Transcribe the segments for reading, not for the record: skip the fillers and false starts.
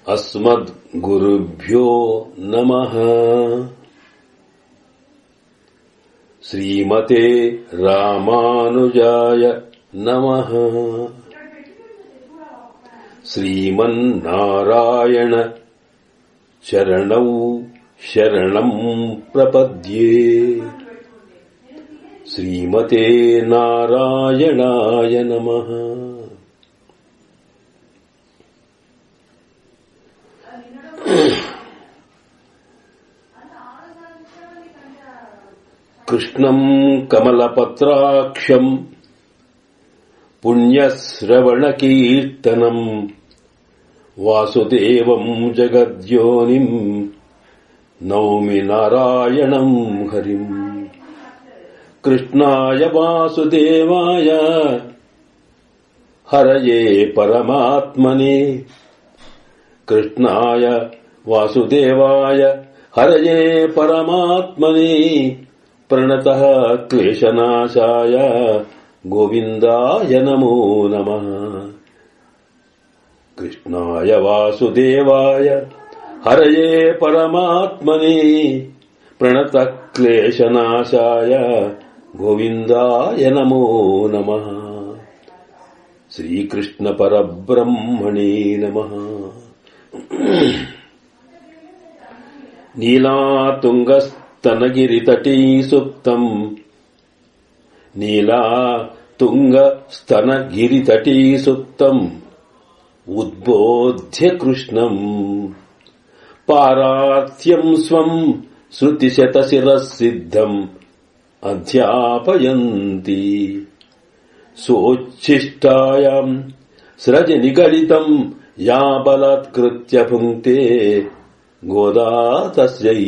అస్మద్గురుభ్యో నమః. శ్రీమతే రామానుజాయ నమః. శ్రీమన్నారాయణ చరణౌ శరణం ప్రపద్యే. శ్రీమతే నారాయణాయ నమః. కృష్ణం కమలపత్రాక్షం పుణ్యశ్రవణకీర్తనం వాసుదేవం జగద్యోనిం నౌమి నారాయణం హరిం. కృష్ణాయ వాసుదేవాయ హరయే పరమాత్మనే. కృష్ణాయ వాసుదేవాయ హరయే పరమాత్మనే. ప్రణతః క్లేశనాశాయ గోవిందాయ నమో నమః. కృష్ణాయ వాసుదేవాయ హరయే పరమాత్మనే. ప్రణతః క్లేశనాశాయ గోవిందాయ నమో నమః. శ్రీకృష్ణ పరబ్రహ్మణే నమః. నీలాతుంగస్తనగిరితటీ సుప్తం. నీలాతుంగస్తనగిరితటీ సుప్తం ఉద్బోధ్య కృష్ణం పారార్త్యం స్వం శృతిశతశిరసిద్ధం అధ్యాపయంతి. సోచ్ఛిష్టాయాం స్రజనిగలితం యా బలాత్కృత్య భుంక్తే గోదా తస్యై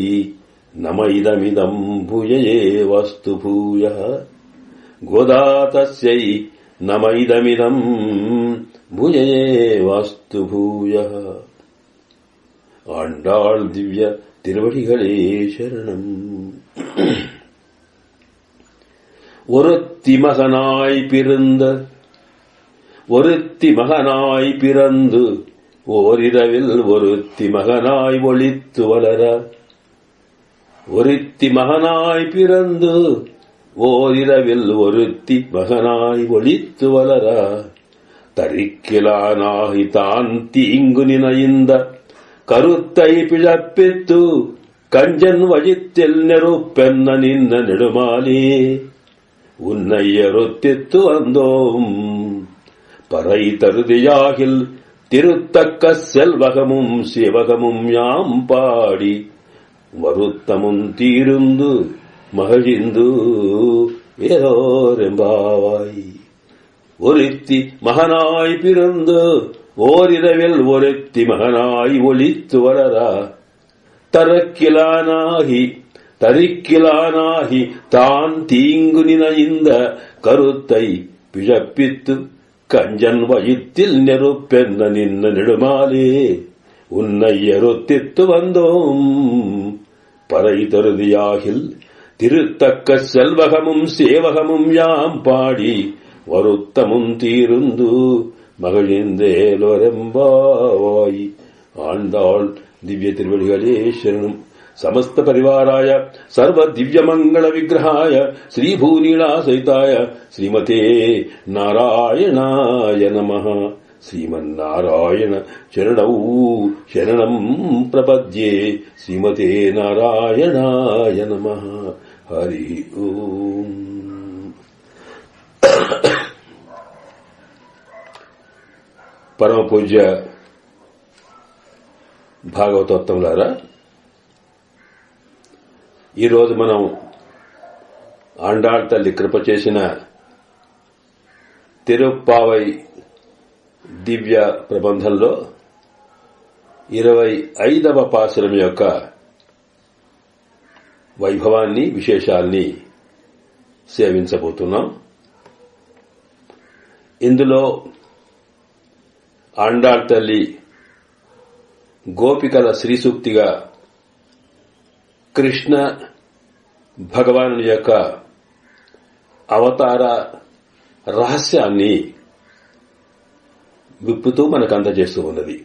నమైదమిదం భూయయేవస్తు భూయః. గోదా తస్యై నమైదమిదం భూయయేవస్తు భూయః. ఆండాళ్ దివ్య తిరువడిகளே శరణం. ஒருத்தி மகனாய் பிறந்த ஒருத்தி மகனாய் பிறந்து ஓரிரவில் ஒருத்தி மகனாய் ஒளித்து வளர. ஒருத்தி மகனாய் பிறந்து ஓரிரவில் ஒருத்தி மகனாய் ஒளித்து வளர. தரிக்கிலானாகி தான் தீங்கு நினைந்த கருத்தை பிழப்பித்து கஞ்சன் வயிற்றில் நெருப்பென்ன நின்ன நெடுமாலே. உன்னை அறுத்தித்து வந்தோம் பறை தருதியாகில் திருத்தக்க செல்வகமும் சிவகமும் யாம் பாடி வருத்தமும் தீருந்து மகிழ்ந்து வேறோரெம்பாவாய். ஒருத்தி மகனாய் பிறந்து ஓரிரவில் ஒருத்தி மகனாய் ஒளித்து வளரா. தரிக்கிலானாகி தான் தீங்கு நினைந்த கருத்தை பிழப்பித்து கஞ்சன் வயிற்றில் நெருப்பென்ன நின்ன நெடுமாலே. உன்னை அறுத்தித்து வந்தோம் பறை தருதியாகில் திருத்தக்க செல்வகமும் சேவகமும் யாம் பாடி வருத்தமும் தீருந்து மகிழ்ந்தேலோரெம்பாவாய். ஆண்டாள் திவ்ய திருவடிகளே శరణం. సమస్త పరివారాయ సర్వ దివ్యమంగళ విగ్రహాయ శ్రీభూనీళా సహితాయ శ్రీమతే నారాయణాయ నమః. శ్రీమన్నారాయణ చరణౌ శరణం ప్రపద్యే. శ్రీమతే నారాయణాయ నమః. హరి ఓం. పరమ పూజ్య భాగవతోత్తములారా, ఈరోజు మనం ఆండాళ్ తల్లి కృప చేసిన తిరుప్పావై దివ్య ప్రబంధంలో 25వ పాసురం యొక్క వైభవాన్ని విశేషాల్ని సేవించబోతున్నాం. ఇందులో ఆండాళ్ తల్లి గోపికల శ్రీసూక్తిగా కృష్ణ భగవాను యొక్క అవతార రహస్యాన్ని విప్పుతూ మనకు అందజేస్తూ ఉన్నది.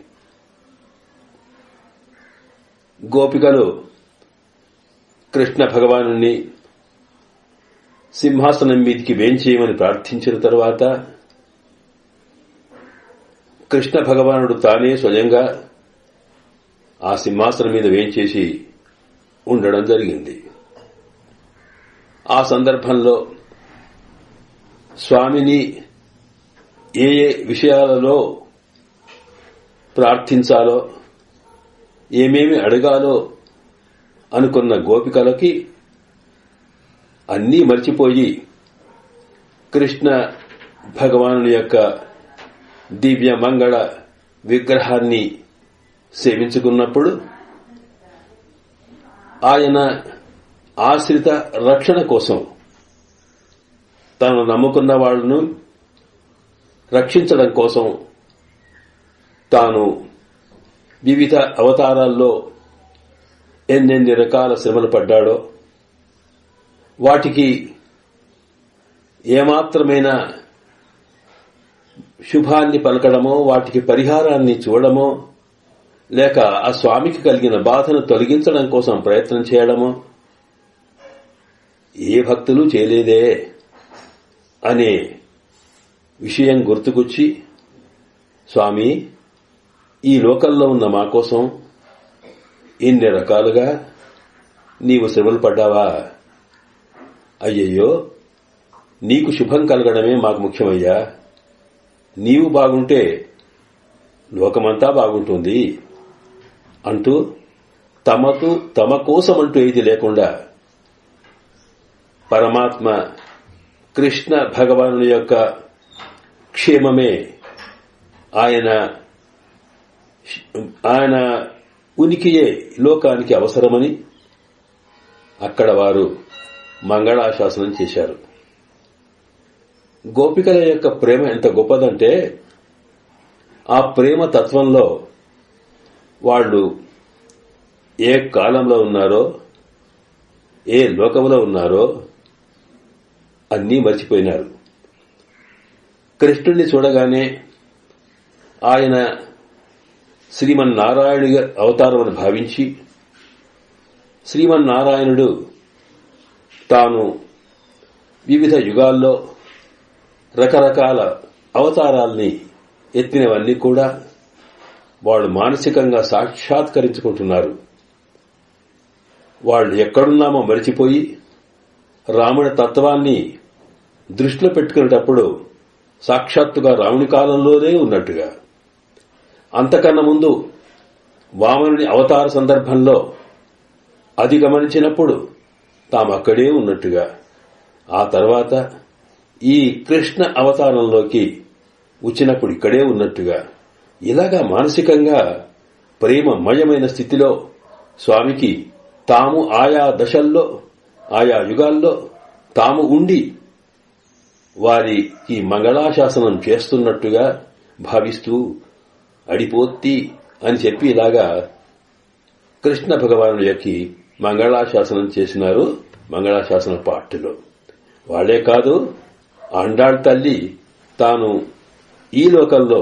గోపికలు కృష్ణ భగవాను సింహాసనం మీదికి వేంచేయమని ప్రార్థించిన తరువాత కృష్ణ భగవానుడు తానే స్వయంగా ఆ సింహాసనం మీద వేంచేసి ఉండడం జరిగింది. ఆ సందర్భంలో స్వామిని ఏ ఏ విషయాలలో ప్రార్థించాలో, ఏమేమి అడగాలో అనుకున్న గోపికలకి అన్నీ మర్చిపోయి కృష్ణ భగవాను యొక్క దివ్య మంగళ విగ్రహాన్ని సేవించుకున్నప్పుడు ఆయన ఆశ్రిత రక్షణ కోసం తను నమ్ముకున్న వాళ్లను రక్షించడం కోసం తాను వివిధ అవతారాల్లో ఎన్నెన్ని రకాల శ్రమలు పడ్డాడో, వాటికి ఏమాత్రమైన శుభాన్ని పలకడమో, వాటికి పరిహారాన్ని చూడడమో, లేక ఆ స్వామికి కలిగిన బాధను తొలగించడం కోసం ప్రయత్నం చేయడమో ఏ భక్తులు చేయలేదే అనే విషయం గుర్తుకొచ్చి, స్వామి, ఈ లోకంలో ఉన్న మా కోసం ఇన్ని రకాలుగా నీవు శ్రమలు పడ్డావా? అయ్యయ్యో, నీకు శుభం కలగడమే మాకు ముఖ్యమయ్యా. నీవు బాగుంటే లోకమంతా బాగుంటుంది అంటూ తమ కోసమంటూ ఏది లేకుండా పరమాత్మ కృష్ణ భగవాను యొక్క క్షేమమే ఆయన ఉనికియే లోకానికి అవసరమని అక్కడ వారు మంగళాశాసనం చేశారు. గోపికల యొక్క ప్రేమ ఎంత గొప్పదంటే, ఆ ప్రేమ తత్వంలో వాళ్ళు ఏ కాలంలో ఉన్నారో, ఏ లోకంలో ఉన్నారో అన్నీ మర్చిపోయినారు. కృష్ణుడిని చూడగానే ఆయన శ్రీమన్నారాయణుడి అవతారమని భావించి, శ్రీమన్నారాయణుడు తాను వివిధ యుగాల్లో రకరకాల అవతారాల్ని ఎత్తినవన్నీ కూడా వాళ్ళు మానసికంగా సాక్షాత్కరించుకుంటున్నారు. వాళ్ళు ఎక్కడున్నామో మరిచిపోయి రాముడి తత్వాన్ని దృష్టిలో పెట్టుకునేటప్పుడు సాక్షాత్తుగా రాముని కాలంలోనే ఉన్నట్టుగా, అంతకన్నా ముందు వామనుని అవతార సందర్భంలో అది గమనించినప్పుడు తాము అక్కడే ఉన్నట్టుగా, ఆ తర్వాత ఈ కృష్ణ అవతారంలోకి వచ్చినప్పుడు ఇక్కడే ఉన్నట్టుగా, ఇలాగా మానసికంగా ప్రేమమయమైన స్థితిలో స్వామికి తాము ఆయా దశల్లో, ఆయా యుగాల్లో తాము ఉండి వారికి మంగళాశాసనం చేస్తున్నట్టుగా భావిస్తూ అడిపోత్తి అని చెప్పి ఇలాగా కృష్ణ భగవాను యొక్క మంగళాశాసనం చేసినారు. మంగళాశాసన పాఠ్యులు వాళ్లే కాదు, ఆండాళ్ తల్లి తాను ఈ లోకంలో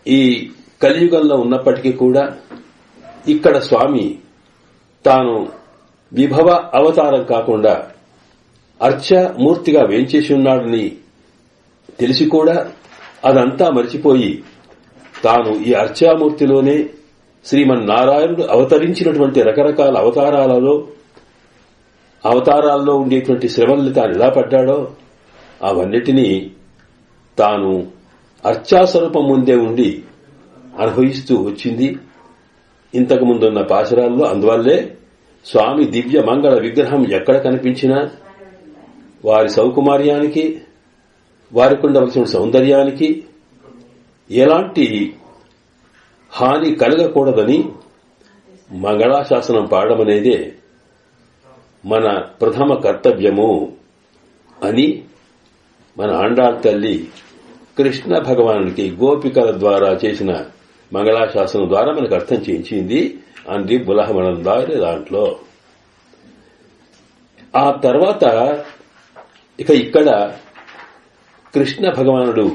ఈ కలియుగంలో ఉన్నప్పటికీ కూడా ఇక్కడ స్వామి తాను విభవ అవతారం కాకుండా అర్చామూర్తిగా వేంచేసి ఉన్నాడని తెలిసి కూడా అదంతా మరిచిపోయి తాను ఈ అర్చామూర్తిలోనే శ్రీమన్నారాయణుడు అవతరించినటువంటి రకరకాల అవతారాల్లో ఉండేటువంటి శ్రమల్ని తాను ఎలా పడ్డాడో అవన్నిటినీ తాను అర్చాస్వరూపం ముందే ఉండి అనుభవిస్తూ వచ్చింది ఇంతకు ముందున్న పాశురాల్లో. అందువల్లే స్వామి దివ్య మంగళ విగ్రహం ఎక్కడ కనిపించినా వారి సౌకుమార్యానికి, వారికి ఉండవలసిన సౌందర్యానికి ఎలాంటి హాని కలగకూడదని మంగళాశాసనం పాడమనేదే మన ప్రథమ కర్తవ్యము అని మన ఆండాళ్ తల్లి కృష్ణ భగవానునికి గోపికల ద్వారా చేసిన మంగళాశాసనం ద్వారా మనకు అర్థం చేయించింది. అంది బులహమనందారి దాంట్లో. ఆ తర్వాత ఇక్కడ కృష్ణ భగవానుడు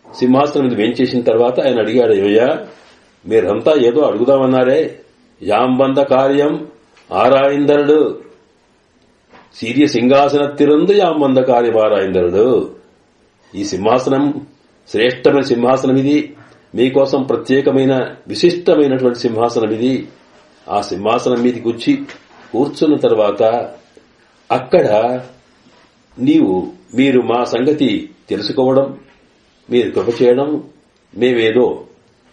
సింహాసనం మీద వేంచేసిన తర్వాత ఆయన అడిగాడు, ఏమయ్యా మీరంతా ఏదో అడుగుదామన్నారే, యాంబంద కార్యం ఆరాయిందరుడు సీర్య సింహాసనత్తిరుందు యాంబంద కార్యం ఆరాయిందరుడు. ఈ సింహాసనం శ్రేష్టమైన సింహాసనం ఇది, మీకోసం ప్రత్యేకమైన విశిష్టమైనటువంటి సింహాసనం ఇది. ఆ సింహాసనం మీదకి వచ్చి కూర్చున్న తర్వాత అక్కడ మీరు మా సంగతి తెలుసుకోవడం, మీరు కృప చేయడం, మేమేదో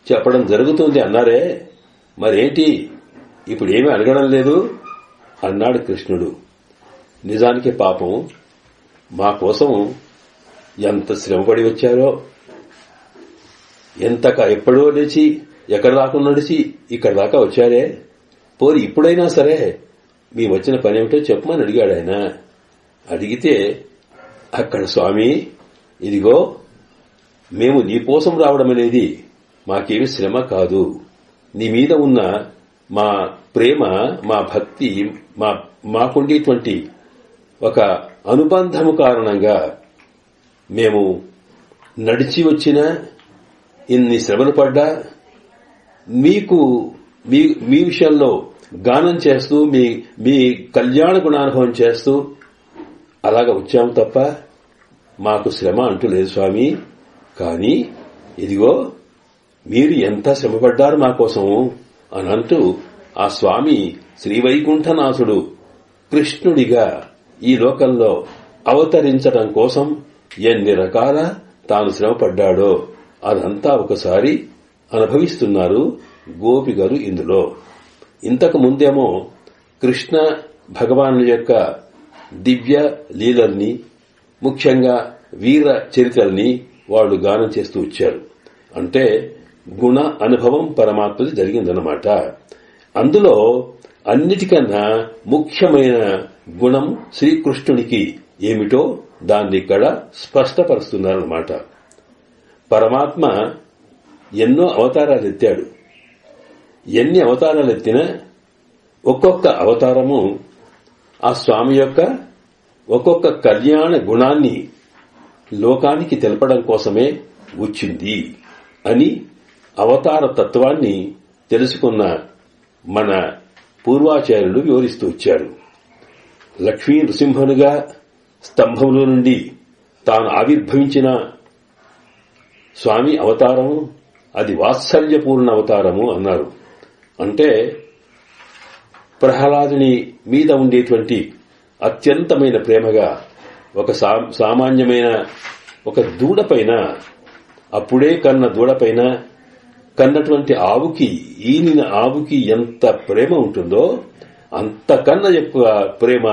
చెప్పడం జరుగుతుంది అన్నారే, మరేంటి ఇప్పుడేమీ అడగడం లేదు అన్నాడు కృష్ణుడు. నిజానికి పాపం మా కోసం ఎంత శ్రమపడి వచ్చారో, ఎప్పుడో లేచి ఎక్కడ దాకా నడిచి ఇక్కడ దాకా వచ్చారే, పోరి ఇప్పుడైనా సరే మీ వచ్చిన పని ఏమిటో చెప్పమని అడిగాడు ఆయన. అడిగితే అక్కడ స్వామి, ఇదిగో మేము నీకోసం రావడం అనేది మాకేమి శ్రమ కాదు, నీ మీద ఉన్న మా ప్రేమ, మా భక్తి, మాకుండేటువంటి ఒక అనుబంధము కారణంగా మేము నడిచి వచ్చిన ఇన్ని శ్రమలు పడ్డా మీకు మీ విషయంలో గానం చేస్తూ మీ కళ్యాణ గుణానుభవం చేస్తూ అలాగ వచ్చాము తప్ప మాకు శ్రమ అంటూ లేదు స్వామి. కానీ ఇదిగో మీరు ఎంత శ్రమపడ్డారు మా కోసము అని అంటూ ఆ స్వామి శ్రీవైకుంఠనాథుడు కృష్ణుడిగా ఈ లోకంలో అవతరించడం కోసం ఎన్ని రకాల తాను శ్రమపడ్డాడో అదంతా ఒకసారి అనుభవిస్తున్నారు గోపిగరు ఇందులో. ఇంతకు ముందేమో కృష్ణ భగవాను యొక్క దివ్య లీలల్ని, ముఖ్యంగా వీర చరిత్రల్ని వాళ్లు గానం చేస్తూ వచ్చారు. అంటే గుణ అనుభవం పరమాత్మది జరిగిందన్నమాట. అందులో అన్నిటికన్నా ముఖ్యమైన గుణం శ్రీకృష్ణునికి ఏమిటో దాన్ని ఇక్కడ స్పష్టపరుస్తున్నారన్నమాట. పరమాత్మ ఎన్నో అవతారాలు ఎత్తాడు. ఎన్ని అవతారాలు ఎత్తినా ఒక్కొక్క అవతారము ఆ స్వామి యొక్క ఒక్కొక్క కళ్యాణ గుణాన్ని లోకానికి తెలపడం కోసమే వచ్చింది అని అవతార తత్వాన్ని తెలుసుకున్న మన పూర్వాచార్యులు వివరిస్తూ వచ్చారు. లక్ష్మీ నృసింహనుగా స్తంభంలో నుండి తాను ఆవిర్భవించిన స్వామి అవతారం అది వాత్సల్యపూర్ణ అవతారము అన్నారు. అంటే ప్రహ్లాదుని మీద ఉండేటువంటి అత్యంతమైన ప్రేమగా ఒక సామాన్యమైన ఒక దూడపైన, అప్పుడే కన్న దూడపైన కన్నటువంటి ఆవుకి, ఈనిన ఆవుకి ఎంత ప్రేమ ఉంటుందో అంతకన్నా ఎక్కువ ప్రేమ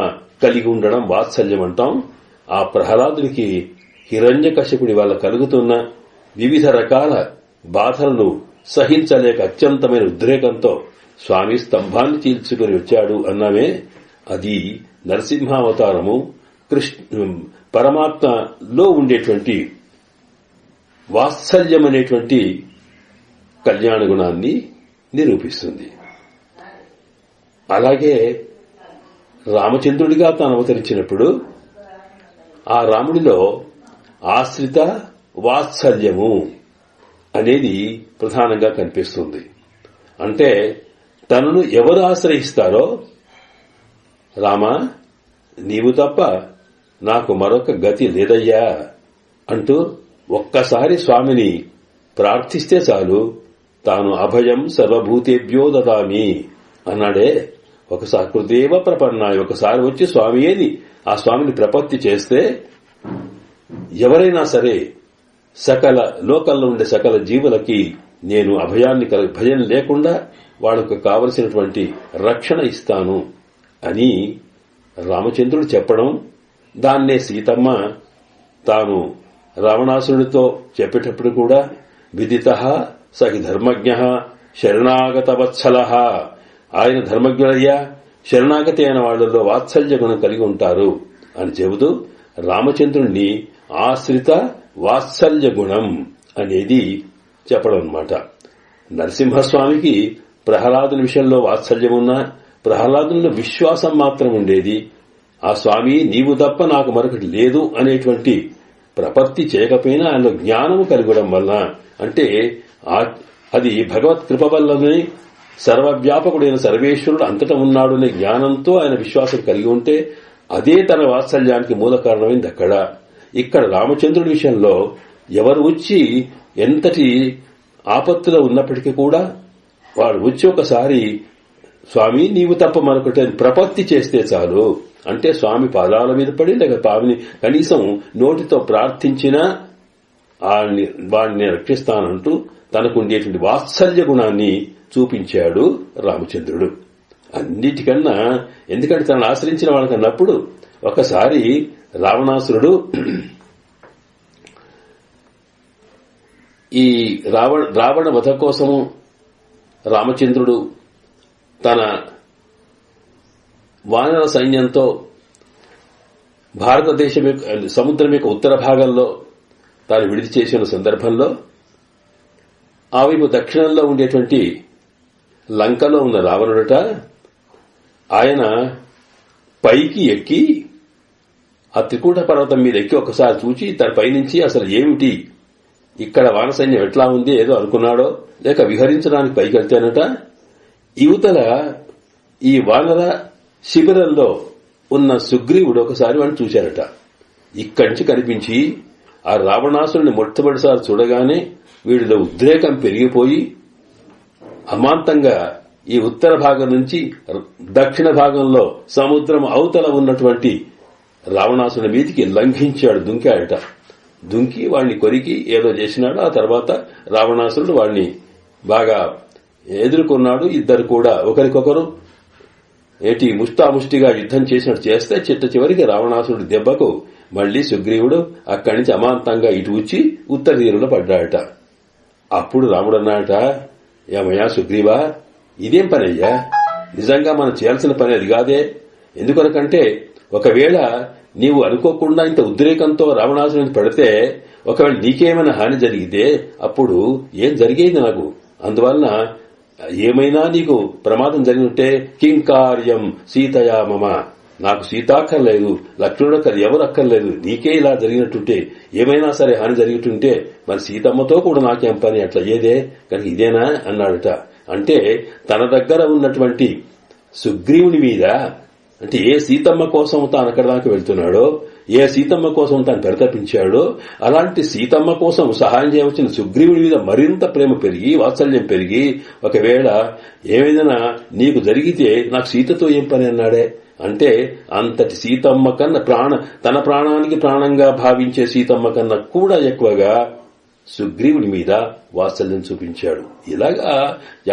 కలిగి ఉండడం వాత్సల్యం అంటాం. ఆ ప్రహ్లాదునికి హిరణ్యకశ్యపుడి వల్ల కలుగుతున్న వివిధ రకాల బాధలను సహించలేక అత్యంతమైన ఉద్రేకంతో స్వామి స్తంభాన్ని చీల్చుకుని వచ్చాడు అన్నామే, అది నరసింహావతారము పరమాత్మలో ఉండేటువంటి వాత్సల్యం అనేటువంటి కళ్యాణ గుణాన్ని నిరూపిస్తుంది. అలాగే రామచంద్రుడిగా తాను అవతరించినప్పుడు ఆ రాముడిలో ఆశ్రిత వాత్సల్యము అనేది ప్రధానంగా కనిపిస్తుంది. అంటే తనను ఎవరు ఆశ్రయిస్తారో, రామా నీవు తప్ప నాకు మరొక గతి లేదయ్యా అంటూ ఒక్కసారి స్వామిని ప్రార్థిస్తే చాలు, తాను అభయం సర్వభూతేభ్యో దదామి అన్నాడే. ఒకసారి కృదేవ ప్రపన్నాయి, ఒకసారి వచ్చి స్వామి అని ఆ స్వామిని ప్రపత్తి చేస్తే ఎవరైనా సరే సకల లోకల్లో ఉండే సకల జీవులకి నేను అభయాన్ని భయం లేకుండా వాళ్లకు కావలసినటువంటి రక్షణ ఇస్తాను అని రామచంద్రుడు చెప్పడం, దాన్నే సీతమ్మ తాను రావణాసురుడితో చెప్పేటప్పుడు కూడా విదితః సహి ధర్మజ్ఞః శరణాగత వత్సలః, ఆయన ధర్మజ్ఞుడయ్యా, శరణాగతి అయిన వాళ్లలో వాత్సల్య గుణం కలిగి ఉంటారు అని చెబుతూ రామచంద్రుణ్ణి ఆశ్రిత వాత్సల్య గుణం అనేది చెప్పడం అన్నమాట. నరసింహస్వామికి ప్రహ్లాదుని విషయంలో వాత్సల్యం ఉన్నా ప్రహ్లాదునిలో విశ్వాసం మాత్రం ఉండేది. ఆ స్వామి నీవు తప్ప నాకు మరొకటి లేదు అనేటువంటి ప్రపత్తి చేయకపోయినా ఆయనలో జ్ఞానము కలగడం వల్ల, అంటే అది భగవత్ కృప వల్లనే సర్వవ్యాపకుడైన సర్వేశ్వరుడు అంతటా ఉన్నాడు అనే జ్ఞానంతో ఆయన విశ్వాసం కలిగి ఉంటే అదే తన వాత్సల్యానికి మూల కారణమైంది. ఇక్కడ రామచంద్రుడి విషయంలో ఎవరు వచ్చి ఎంతటి ఆపత్తులో ఉన్నప్పటికీ కూడా వాడు వచ్చి ఒకసారి స్వామి నీవు తప్ప మరొకటి ప్రపత్తి చేస్తే చాలు, అంటే స్వామి పాదాల మీద పడి లేక స్వామిని కనీసం నోటితో ప్రార్థించినా వాడిని రక్షిస్తానంటూ తనకు ఉండేటువంటి వాత్సల్య గుణాన్ని చూపించాడు రామచంద్రుడు. అన్నిటికన్నా ఎందుకంటే తనను ఆశ్రయించిన వాళ్ళకన్నప్పుడు ఒకసారి రావణాసురుడు ఈ రావణ వధ కోసము రామచంద్రుడు తన వానర సైన్యంతో భారతదేశం సముద్రం యొక్క ఉత్తర భాగంలో తాను విడిది చేసిన సందర్భంలో ఆ వైపు దక్షిణంలో ఉండేటువంటి లంకలో ఉన్న రావణుడట ఆయన పైకి ఎక్కి ఆ త్రికూట పర్వతం మీద ఎక్కి ఒకసారి చూచి తన పైనుంచి అసలు ఏమిటి ఇక్కడ వానసైన్యం ఎట్లా ఉంది ఏదో అనుకున్నాడో లేక విహరించడానికి పైకి వెళ్తేనట యువతల ఈ వానర శిబిరంలో ఉన్న సుగ్రీవుడు ఒకసారి వాడిని చూశారట. ఇక్కడి నుంచి కనిపించి ఆ రావణాసురుని మొట్టమొదటిసారి చూడగానే వీడిలో ఉద్రేకం పెరిగిపోయి అమాంతంగా ఈ ఉత్తర భాగం నుంచి దక్షిణ భాగంలో సముద్రం అవతల ఉన్నటువంటి రావణాసురుని మీదికి లంఘించాడు, దుంకాడట. దుంకి వాడిని కొరికి ఏదో చేసినాడు. ఆ తర్వాత రావణాసురుడు వాడిని బాగా ఎదుర్కొన్నాడు. ఇద్దరు కూడా ఒకరికొకరు ముష్టాముష్టిగా యుద్దం చేసినట్టు చేస్తే చిట్ట చివరికి రావణాసురుడి దెబ్బకు మళ్లీ సుగ్రీవుడు అక్కడి నుంచి అమాంతంగా ఇటు వచ్చి ఉత్తర తీరులో పడ్డాడట. అప్పుడు రాముడు అన్నాడట, ఏమయ్యా సుగ్రీవా, ఇదేం పనయ్యా, నిజంగా మనం చేయాల్సిన పని అది కాదే. ఎందుకనకంటే ఒకవేళ నీవు అనుకోకుండా ఇంత ఉద్రేకంతో రావణాసురుని పడితే ఒకవేళ నీకేమైనా హాని జరిగితే అప్పుడు ఏం జరిగేది నాకు. అందువలన ఏమైనా నీకు ప్రమాదం జరిగినట్టే కింకార్యం సీతయా మమ, నాకు సీత అక్కర్లేదు, లక్ష్మణుడు ఎవరు అక్కర్లేదు, నీకే ఇలా జరిగినట్టుంటే ఏమైనా సరే హాని జరిగినట్టుంటే మరి సీతమ్మతో కూడా నాకేం పని, అట్లా ఏదే కనుక ఇదేనా అన్నాడట. అంటే తన దగ్గర ఉన్నటువంటి సుగ్రీవుని మీద, అంటే ఏ సీతమ్మ కోసం తాను అక్కడ దాకా వెళ్తున్నాడో, ఏ సీతమ్మ కోసం తాను పరితపించాడో అలాంటి సీతమ్మ కోసం సహాయం చేయవచ్చిన సుగ్రీవుడి మీద మరింత ప్రేమ పెరిగి వాత్సల్యం పెరిగి ఒకవేళ ఏమైనా నీకు జరిగితే నాకు సీతతో ఏం పని అన్నాడే. అంటే అంతటి సీతమ్మ కన్నా తన ప్రాణానికి ప్రాణంగా భావించే సీతమ్మ కన్నా కూడా ఎక్కువగా సుగ్రీవుడి మీద వాత్సల్యం చూపించాడు. ఇలాగా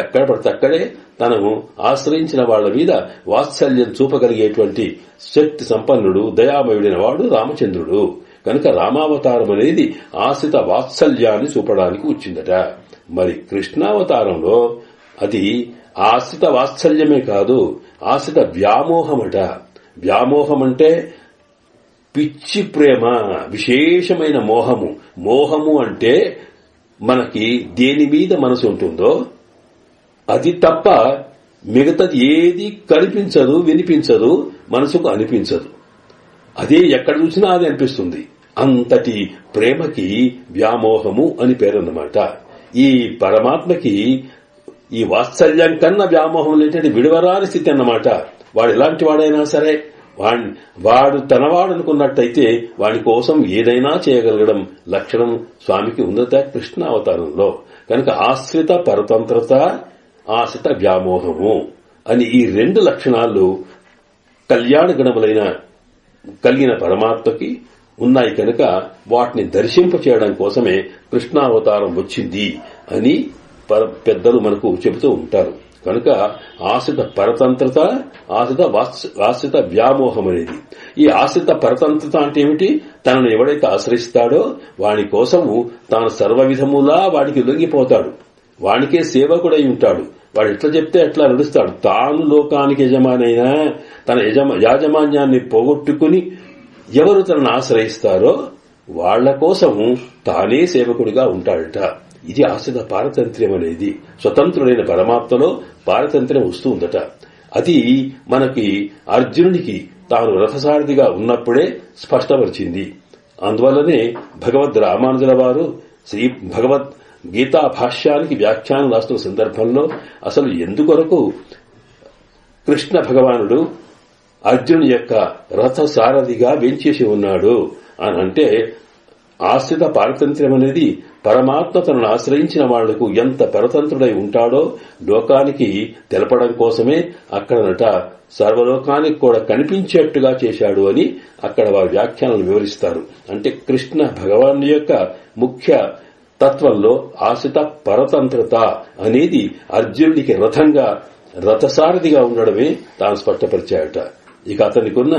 ఎక్కడ పడితే అక్కడే తనను ఆశ్రయించిన వాళ్ల మీద వాత్సల్యం చూపగలిగేటువంటి శక్తి సంపన్నుడు దయామయుడైన వాడు రామచంద్రుడు. కనుక రామావతారం అనేది ఆశ్రిత వాత్సల్యాన్ని చూపడానికి వచ్చిందట. మరి కృష్ణావతారంలో అది ఆశ్రిత వాత్సల్యమే కాదు, ఆశ్రిత వ్యామోహమట. వ్యామోహం అంటే పిచ్చి ప్రేమ, విశేషమైన మోహము. మోహము అంటే మనకి దేని మీద మనసు ఉంటుందో అది తప్ప మిగతాది ఏది కనిపించదు, వినిపించదు, మనసుకు అనిపించదు. అదే ఎక్కడ చూసినా అది అనిపిస్తుంది. అంతటి ప్రేమకి వ్యామోహము అని పేరన్నమాట. ఈ పరమాత్మకి ఈ వాత్సల్యం కన్నా వ్యామోహం లేదంటే విడవరాని స్థితి అన్నమాట. వాడు ఎలాంటి వాడైనా సరే వాడు తనవాడు అనుకున్నట్టయితే వాడి కోసం ఏదైనా చేయగలగడం లక్షణం స్వామికి ఉందట కృష్ణావతారంలో. కనుక ఆశ్రిత పరతంత్రత, ఆశ్రిత వ్యామోహము అని ఈ రెండు లక్షణాలు కళ్యాణ గణములైన కలిగిన పరమాత్మకి ఉన్నాయి. కనుక వాటిని దర్శింపచేయడం కోసమే కృష్ణావతారం వచ్చింది అని పెద్దలు మనకు చెబుతూ ఉంటారు. కనుక ఆశ్రిత పరతంత్రత, ఆశ్రిత వ్యామోహం అనేది. ఈ ఆశ్రిత పరతంత్రత అంటే ఏమిటి? తనను ఎవడైతే ఆశ్రయిస్తాడో వాడి కోసము తాను సర్వవిధములా వాడికి లొంగిపోతాడు, వాడికే సేవకుడై ఉంటాడు. వాడు ఎట్లా చెప్తే ఎట్లా నడుస్తాడు. తాను లోకానికి యజమానైనా తన యాజమాన్యాన్ని పోగొట్టుకుని ఎవరు తనను ఆశ్రయిస్తారో వాళ్ల కోసము తానే సేవకుడిగా ఉంటాడట. ఇది ఆశ్రిత పారతంత్ర్యం అనేది. స్వతంత్రుడైన పరమాత్మలో పారతంత్ర్యం వస్తూ ఉందట. అది మనకి అర్జునుడికి తాను రథసారథిగా ఉన్నప్పుడే స్పష్టపరిచింది. అందువల్లనే భగవద్ రామానుజుల వారు శ్రీ భగవద్ గీతా భాష్యానికి వ్యాఖ్యానం రాస్తున్న సందర్భంలో అసలు ఎందుకొరకు కృష్ణ భగవానుడు అర్జునుని యొక్క రథసారథిగా వేంచేసి ఉన్నాడు అని అంటే, ఆశ్రిత పారతంత్ర్యం అనేది పరమాత్మ తనను ఆశ్రయించిన వాళ్లకు ఎంత పరతంత్రుడై ఉంటాడో లోకానికి తెలపడం కోసమే అక్కడనట సర్వలోకానికి కూడా కనిపించేట్టుగా చేశాడు అని అక్కడ వారి వ్యాఖ్యానాలు వివరిస్తారు. అంటే కృష్ణ భగవాను యొక్క ముఖ్య తత్వంలో ఆశ్రిత పరతంత్రత అనేది అర్జునుడికి రథసారథిగా ఉండడమే తాను స్పష్టపరిచాడట. ఇక అతనికున్న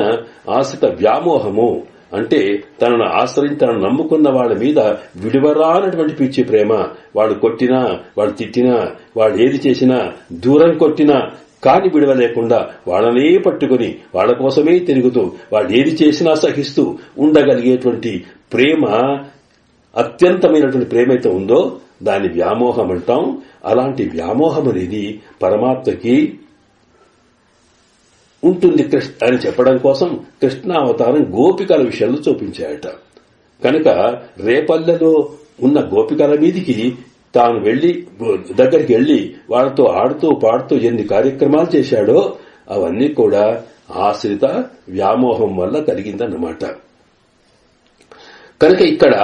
ఆశ్రిత వ్యామోహము అంటే తనను నమ్ముకున్న వాళ్ల మీద విడివరానటువంటి పిచ్చి ప్రేమ. వాడు కొట్టినా, వాడు తిట్టినా, వాడు ఏది చేసినా, దూరం కొట్టినా కాని విడవలేకుండా వాళ్ళనే పట్టుకుని వాళ్ల కోసమే తిరుగుతూ వాడు ఏది చేసినా సహిస్తూ ఉండగలిగేటువంటి ప్రేమ, అత్యంతమైనటువంటి ప్రేమ అయితే ఉందో దాన్ని వ్యామోహం అంటాం. అలాంటి వ్యామోహం అనేది పరమాత్మకి ఉంటుంది అని చెప్పడం కోసం కృష్ణావతారం గోపికల విషయంలో చూపించాయట. కనుక రేపల్లెలో ఉన్న గోపికల మీదికి తాను దగ్గరికి వెళ్లి వాళ్లతో ఆడుతూ పాడుతూ ఎన్ని కార్యక్రమాలు చేశాడో అవన్నీ కూడా ఆశ్రిత వ్యామోహం వల్ల కలిగిందన్నమాట. కనుక ఇక్కడ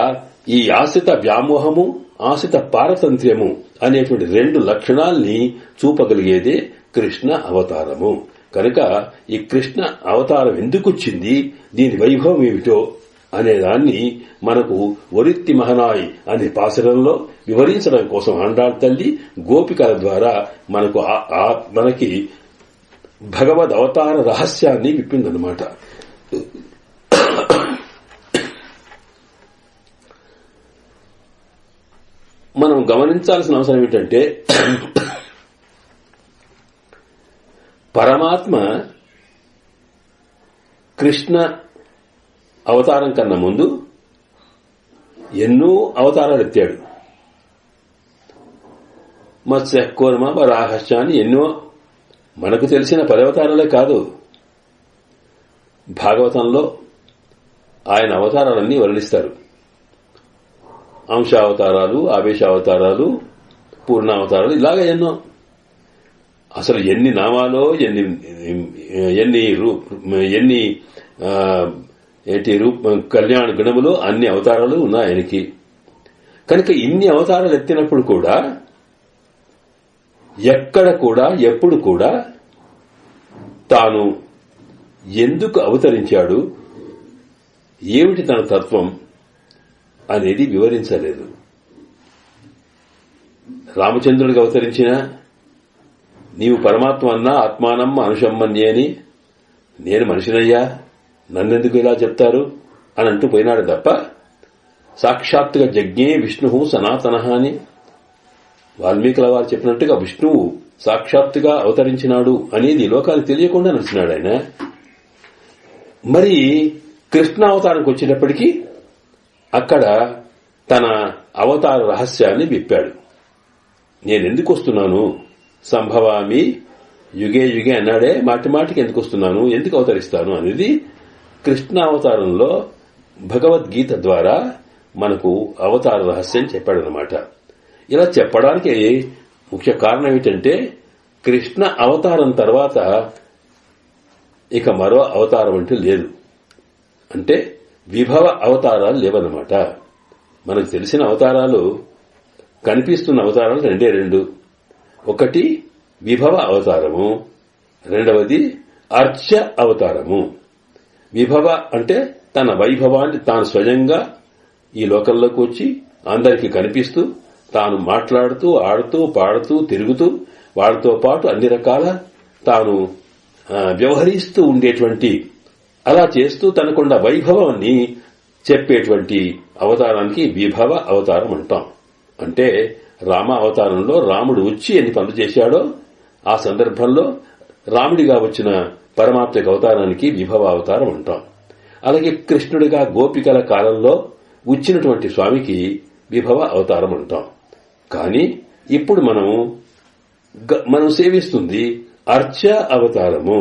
ఈ ఆశ్రిత వ్యామోహము, ఆశ్రిత పారతంత్ర్యము అనేటువంటి రెండు లక్షణాల్ని చూపగలిగేదే కృష్ణ అవతారము. కనుక ఈ కృష్ణ అవతారం ఎందుకొచ్చింది, దీని వైభవం ఏమిటో అనేదాన్ని మనకు ఒరిత్తి మహనాయ్ అనే పాశురంలో వివరించడం కోసం ఆండాళ్ తల్లి గోపికల ద్వారా మనకి భగవద్ అవతార రహస్యాన్ని విప్పిందన్నమాట. మనం గమనించాల్సిన అవసరం ఏమిటంటే, పరమాత్మ కృష్ణ అవతారం కన్నా ముందు ఎన్నో అవతారాలు ఎత్తాడు. మత్స్య కూర్మ వరాహశ్చ అని ఎన్నో మనకు తెలిసిన 10 అవతారాలే కాదు, భాగవతంలో ఆయన అవతారాలన్నీ వర్ణిస్తారు. అంశావతారాలు, ఆవేశావతారాలు, పూర్ణావతారాలు, ఇలాగ ఎన్నో. అసలు ఎన్ని నామాలో, ఎన్ని కళ్యాణ గుణములు, అన్ని అవతారాలు ఉన్నాయి ఆయనకి. కనుక ఇన్ని అవతారాలు ఎత్తినప్పుడు కూడా ఎక్కడ కూడా ఎప్పుడు కూడా తాను ఎందుకు అవతరించాడు, ఏమిటి తన తత్వం అనేది వివరించలేదు. రామచంద్రుడికి అవతరించిన నీవు పరమాత్మ అన్నా ఆత్మానమ్మ అనుషమ్మన్యే అని, నేను మనిషినయ్యా నన్నెందుకు ఇలా చెప్తారు అని అంటూ పోయినాడు తప్ప, సాక్షాత్తుగా జజ్ఞే విష్ణు సనాతన అని వాల్మీకుల వారు చెప్పినట్టుగా విష్ణువు సాక్షాత్తుగా అవతరించినాడు అనేది లోకానికి తెలియకుండా నడిచినాడు ఆయన. మరి కృష్ణావతారానికి వచ్చేటప్పటికీ అక్కడ తన అవతార రహస్యాన్ని విప్పాడు. నేనెందుకు వస్తున్నాను, సంభవామి యుగే యుగే అన్నాడే, మాటి మాటికి ఎందుకు వస్తున్నాను, ఎందుకు అవతరిస్తాను అనేది కృష్ణావతారంలో భగవద్గీత ద్వారా మనకు అవతార రహస్యం చెప్పాడనమాట. ఇలా చెప్పడానికి ముఖ్య కారణం ఏమిటంటే, కృష్ణ అవతారం తర్వాత ఇక మరో అవతారం అంటూ లేదు. అంటే విభవ అవతారాలు లేవన్నమాట. మనకు తెలిసిన అవతారాలు, కనిపిస్తున్న అవతారాలు రెండు. ఒకటి విభవ అవతారము, రెండవది అర్చ అవతారము. విభవ అంటే తన వైభవాన్ని తాను స్వయంగా ఈ లోకంలోకి వచ్చి అందరికీ కనిపిస్తూ, తాను మాట్లాడుతూ, ఆడుతూ, పాడుతూ, తిరుగుతూ, వాడితో పాటు అన్ని రకాల తాను వ్యవహరిస్తూ ఉండేటువంటి, అలా చేస్తూ తనకున్న వైభవాన్ని చెప్పేటువంటి అవతారానికి విభవ అవతారం అంటాం. అంటే రామ అవతారంలో రాముడు వచ్చి ఎన్ని పనులు చేశాడో ఆ సందర్భంలో రాముడిగా వచ్చిన పరమాత్మక అవతారానికి విభవ అవతారం అంటాం. అలాగే కృష్ణుడిగా గోపికల కాలంలో వచ్చినటువంటి స్వామికి విభవ అవతారం అంటాం. కానీ ఇప్పుడు మనం సేవిస్తుంది అర్చ అవతారము.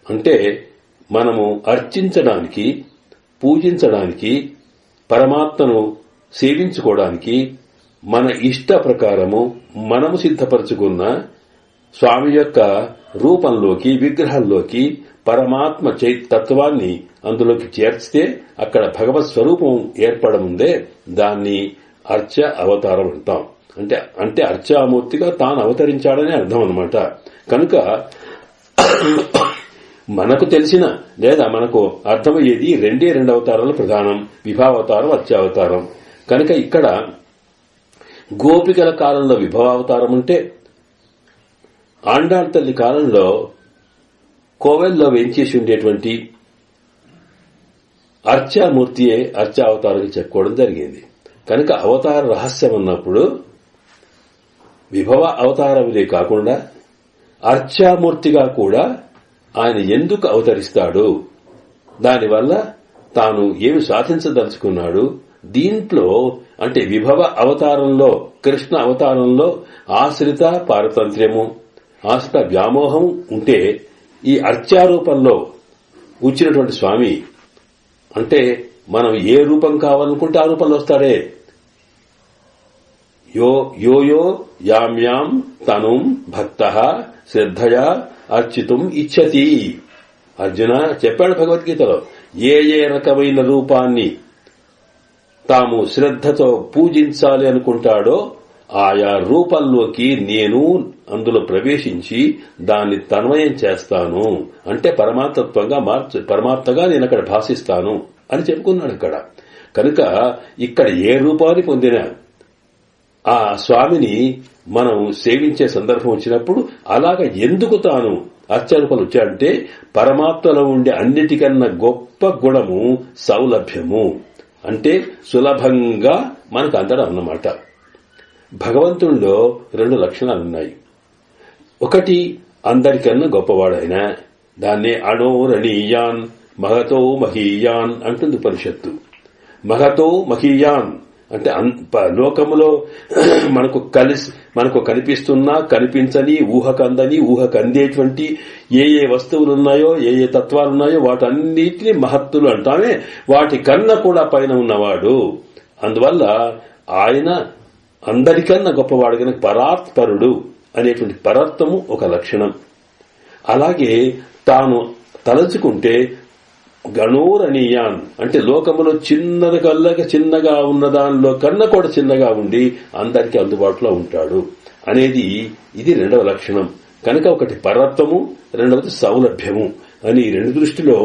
అంటే మనము అర్చించడానికి, పూజించడానికి, పరమాత్మను సేవించుకోవడానికి మన ఇష్ట ప్రకారము మనము సిద్ధపరచుకున్న స్వామి యొక్క రూపంలోకి, విగ్రహంలోకి పరమాత్మ తత్వాన్ని అందులోకి చేర్చితే అక్కడ భగవత్ స్వరూపం ఏర్పడముందే దాన్ని అర్చ అవతారం అంటాం. అంటే అర్చామూర్తిగా తాను అవతరించాడని అర్థం అన్నమాట. కనుక మనకు తెలిసిన లేదా మనకు అర్థమయ్యేది రెండు అవతారాలు ప్రధానం, విభావతారం, అర్చావతారం. కనుక ఇక్కడ గోపికల కాలంలో విభవావతారం ఉంటే, ఆండాళ్ తల్లి కాలంలో కోవెల్లో వేంచేసి ఉండేటువంటి అర్చామూర్తియే అర్చావతారం చెప్పుకోవడం జరిగింది. కనుక అవతార రహస్యం అన్నప్పుడు విభవ అవతారములే కాకుండా అర్చామూర్తిగా కూడా ఆయన ఎందుకు అవతరిస్తాడు, దానివల్ల తాను ఏమి సాధించదలుచుకున్నాడు, దీంట్లో అంటే విభవ అవతారంలో, కృష్ణ అవతారంలో ఆశ్రిత పారతంత్ర్యము, ఆశ్రిత వ్యామోహం ఉంటే ఈ అర్చారూపంలో వచ్చినటువంటి స్వామి అంటే మనం ఏ రూపం కావాలనుకుంటే ఆ రూపంలో వస్తాడే. యో యామ్యాం తనుం భక్తః శ్రద్ధయా అర్చితుం ఇచ్చతి. అర్జున చెప్పాడు భగవద్గీతలో, ఏ రకమైన రూపాన్ని తాము శ్రద్ధతో పూజించాలి అనుకుంటాడో ఆయా రూపంలోకి నేను అందులో ప్రవేశించి దాన్ని తన్మయం చేస్తాను. అంటే పరమాత్మగా నేను అక్కడ భాషిస్తాను అని చెప్పుకున్నాడు అక్కడ. కనుక ఇక్కడ ఏ రూపాన్ని పొందినా ఆ స్వామిని మనం సేవించే సందర్భం వచ్చినప్పుడు అలాగ ఎందుకు తాను అర్చరూపాలు వచ్చాడంటే పరమాత్మలో ఉండే అన్నిటికన్నా గొప్ప గుణము సౌలభ్యము. అంటే సులభంగా మనకు అందడం అన్నమాట. భగవంతుడిలో 2 లక్షణాలున్నాయి. ఒకటి అందరికన్నా గొప్పవాడైన, దాన్నే అణోరణీయాన్ మహతో మహీయాన్ అంటుంది ఉపనిషత్తు. మహతో మహీయాన్ అంటే లోకములో మనకు కనిపిస్తున్నా కనిపించని, ఊహకందని, ఊహకందేటువంటి ఏ వస్తువులున్నాయో, ఏ తత్వాలున్నాయో వాటన్నిటినీ మహత్తులు అంటామే. వాటి కన్నా కూడా పైన ఉన్నవాడు. అందువల్ల ఆయన అందరికన్నా గొప్పవాడు కనుక పరాత్పరుడు అనేటువంటి పరాత్మము ఒక లక్షణం. అలాగే తాను తలచుకుంటే గణోరణీయాన్ అంటే లోకములో చిన్నగా ఉన్న దానిలో కన్నా కూడా చిన్నగా ఉండి అందరికీ అందుబాటులో ఉంటాడు అనేది ఇది 2వ లక్షణం. కనుక ఒకటి పరత్వము, 2వది సౌలభ్యము అని 2 దృష్టిలో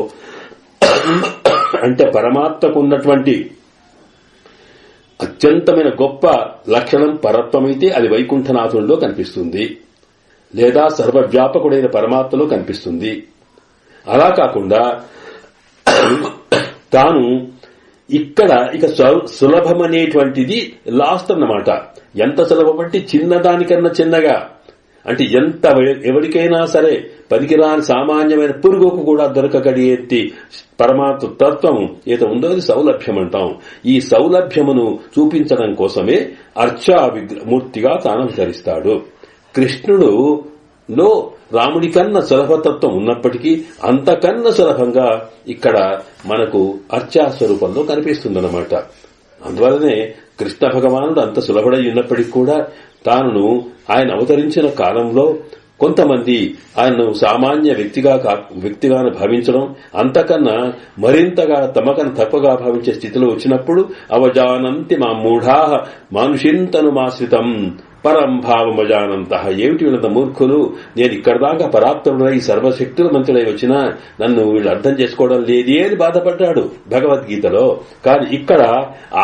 అంటే పరమాత్మకు ఉన్నటువంటి అత్యంతమైన గొప్ప లక్షణం పరత్వమైతే అది వైకుంఠనాథుల్లో కనిపిస్తుంది, లేదా సర్వవ్యాపకుడైన పరమాత్మలో కనిపిస్తుంది. అలా కాకుండా తాను ఇక్కడ ఇక సులభమనేటువంటిది లాస్ట్ అన్నమాట. ఎంత సులభం అంటే చిన్నదానికన్నా చిన్నగా, అంటే ఎంత ఎవరికైనా సరే పనికిరాని సామాన్యమైన పురుగుకు కూడా దొరకగలిగేటి పరమాత్మ తత్వం ఏదో ఉందో అది సౌలభ్యం అంటాం. ఈ సౌలభ్యమును చూపించడం కోసమే అర్చా మూర్తిగా తాను అవతరిస్తాడు. కృష్ణుడులో రాముడి కన్నా సులభతత్వం ఉన్నప్పటికీ అంతకన్నా సులభంగా ఇక్కడ మనకు అర్చా స్వరూపంలో కనిపిస్తుందన్నమాట. అందువల్లనే కృష్ణ భగవానుడు అంత సులభుడై ఉన్నప్పటికీ కూడా తాను ఆయన అవతరించిన కాలంలో కొంతమంది ఆయనను సామాన్య వ్యక్తిగాను భావించడం, అంతకన్నా మరింతగా తమకన్నా తక్కువగా భావించే స్థితిలో వచ్చినప్పుడు అవజానంతి మా మూఢా మానుషింతనుమాశ్రితం పరం భావమజానంత. ఏమిటి వీళ్ళంత మూర్ఖులు, నేను ఇక్కడ దాకా పరాత్పరుడై సర్వశక్తుల మంత్రులై వచ్చినా నన్ను వీళ్ళు అర్థం చేసుకోవడం లేదే అని బాధపడ్డాడు భగవద్గీతలో. కానీ ఇక్కడ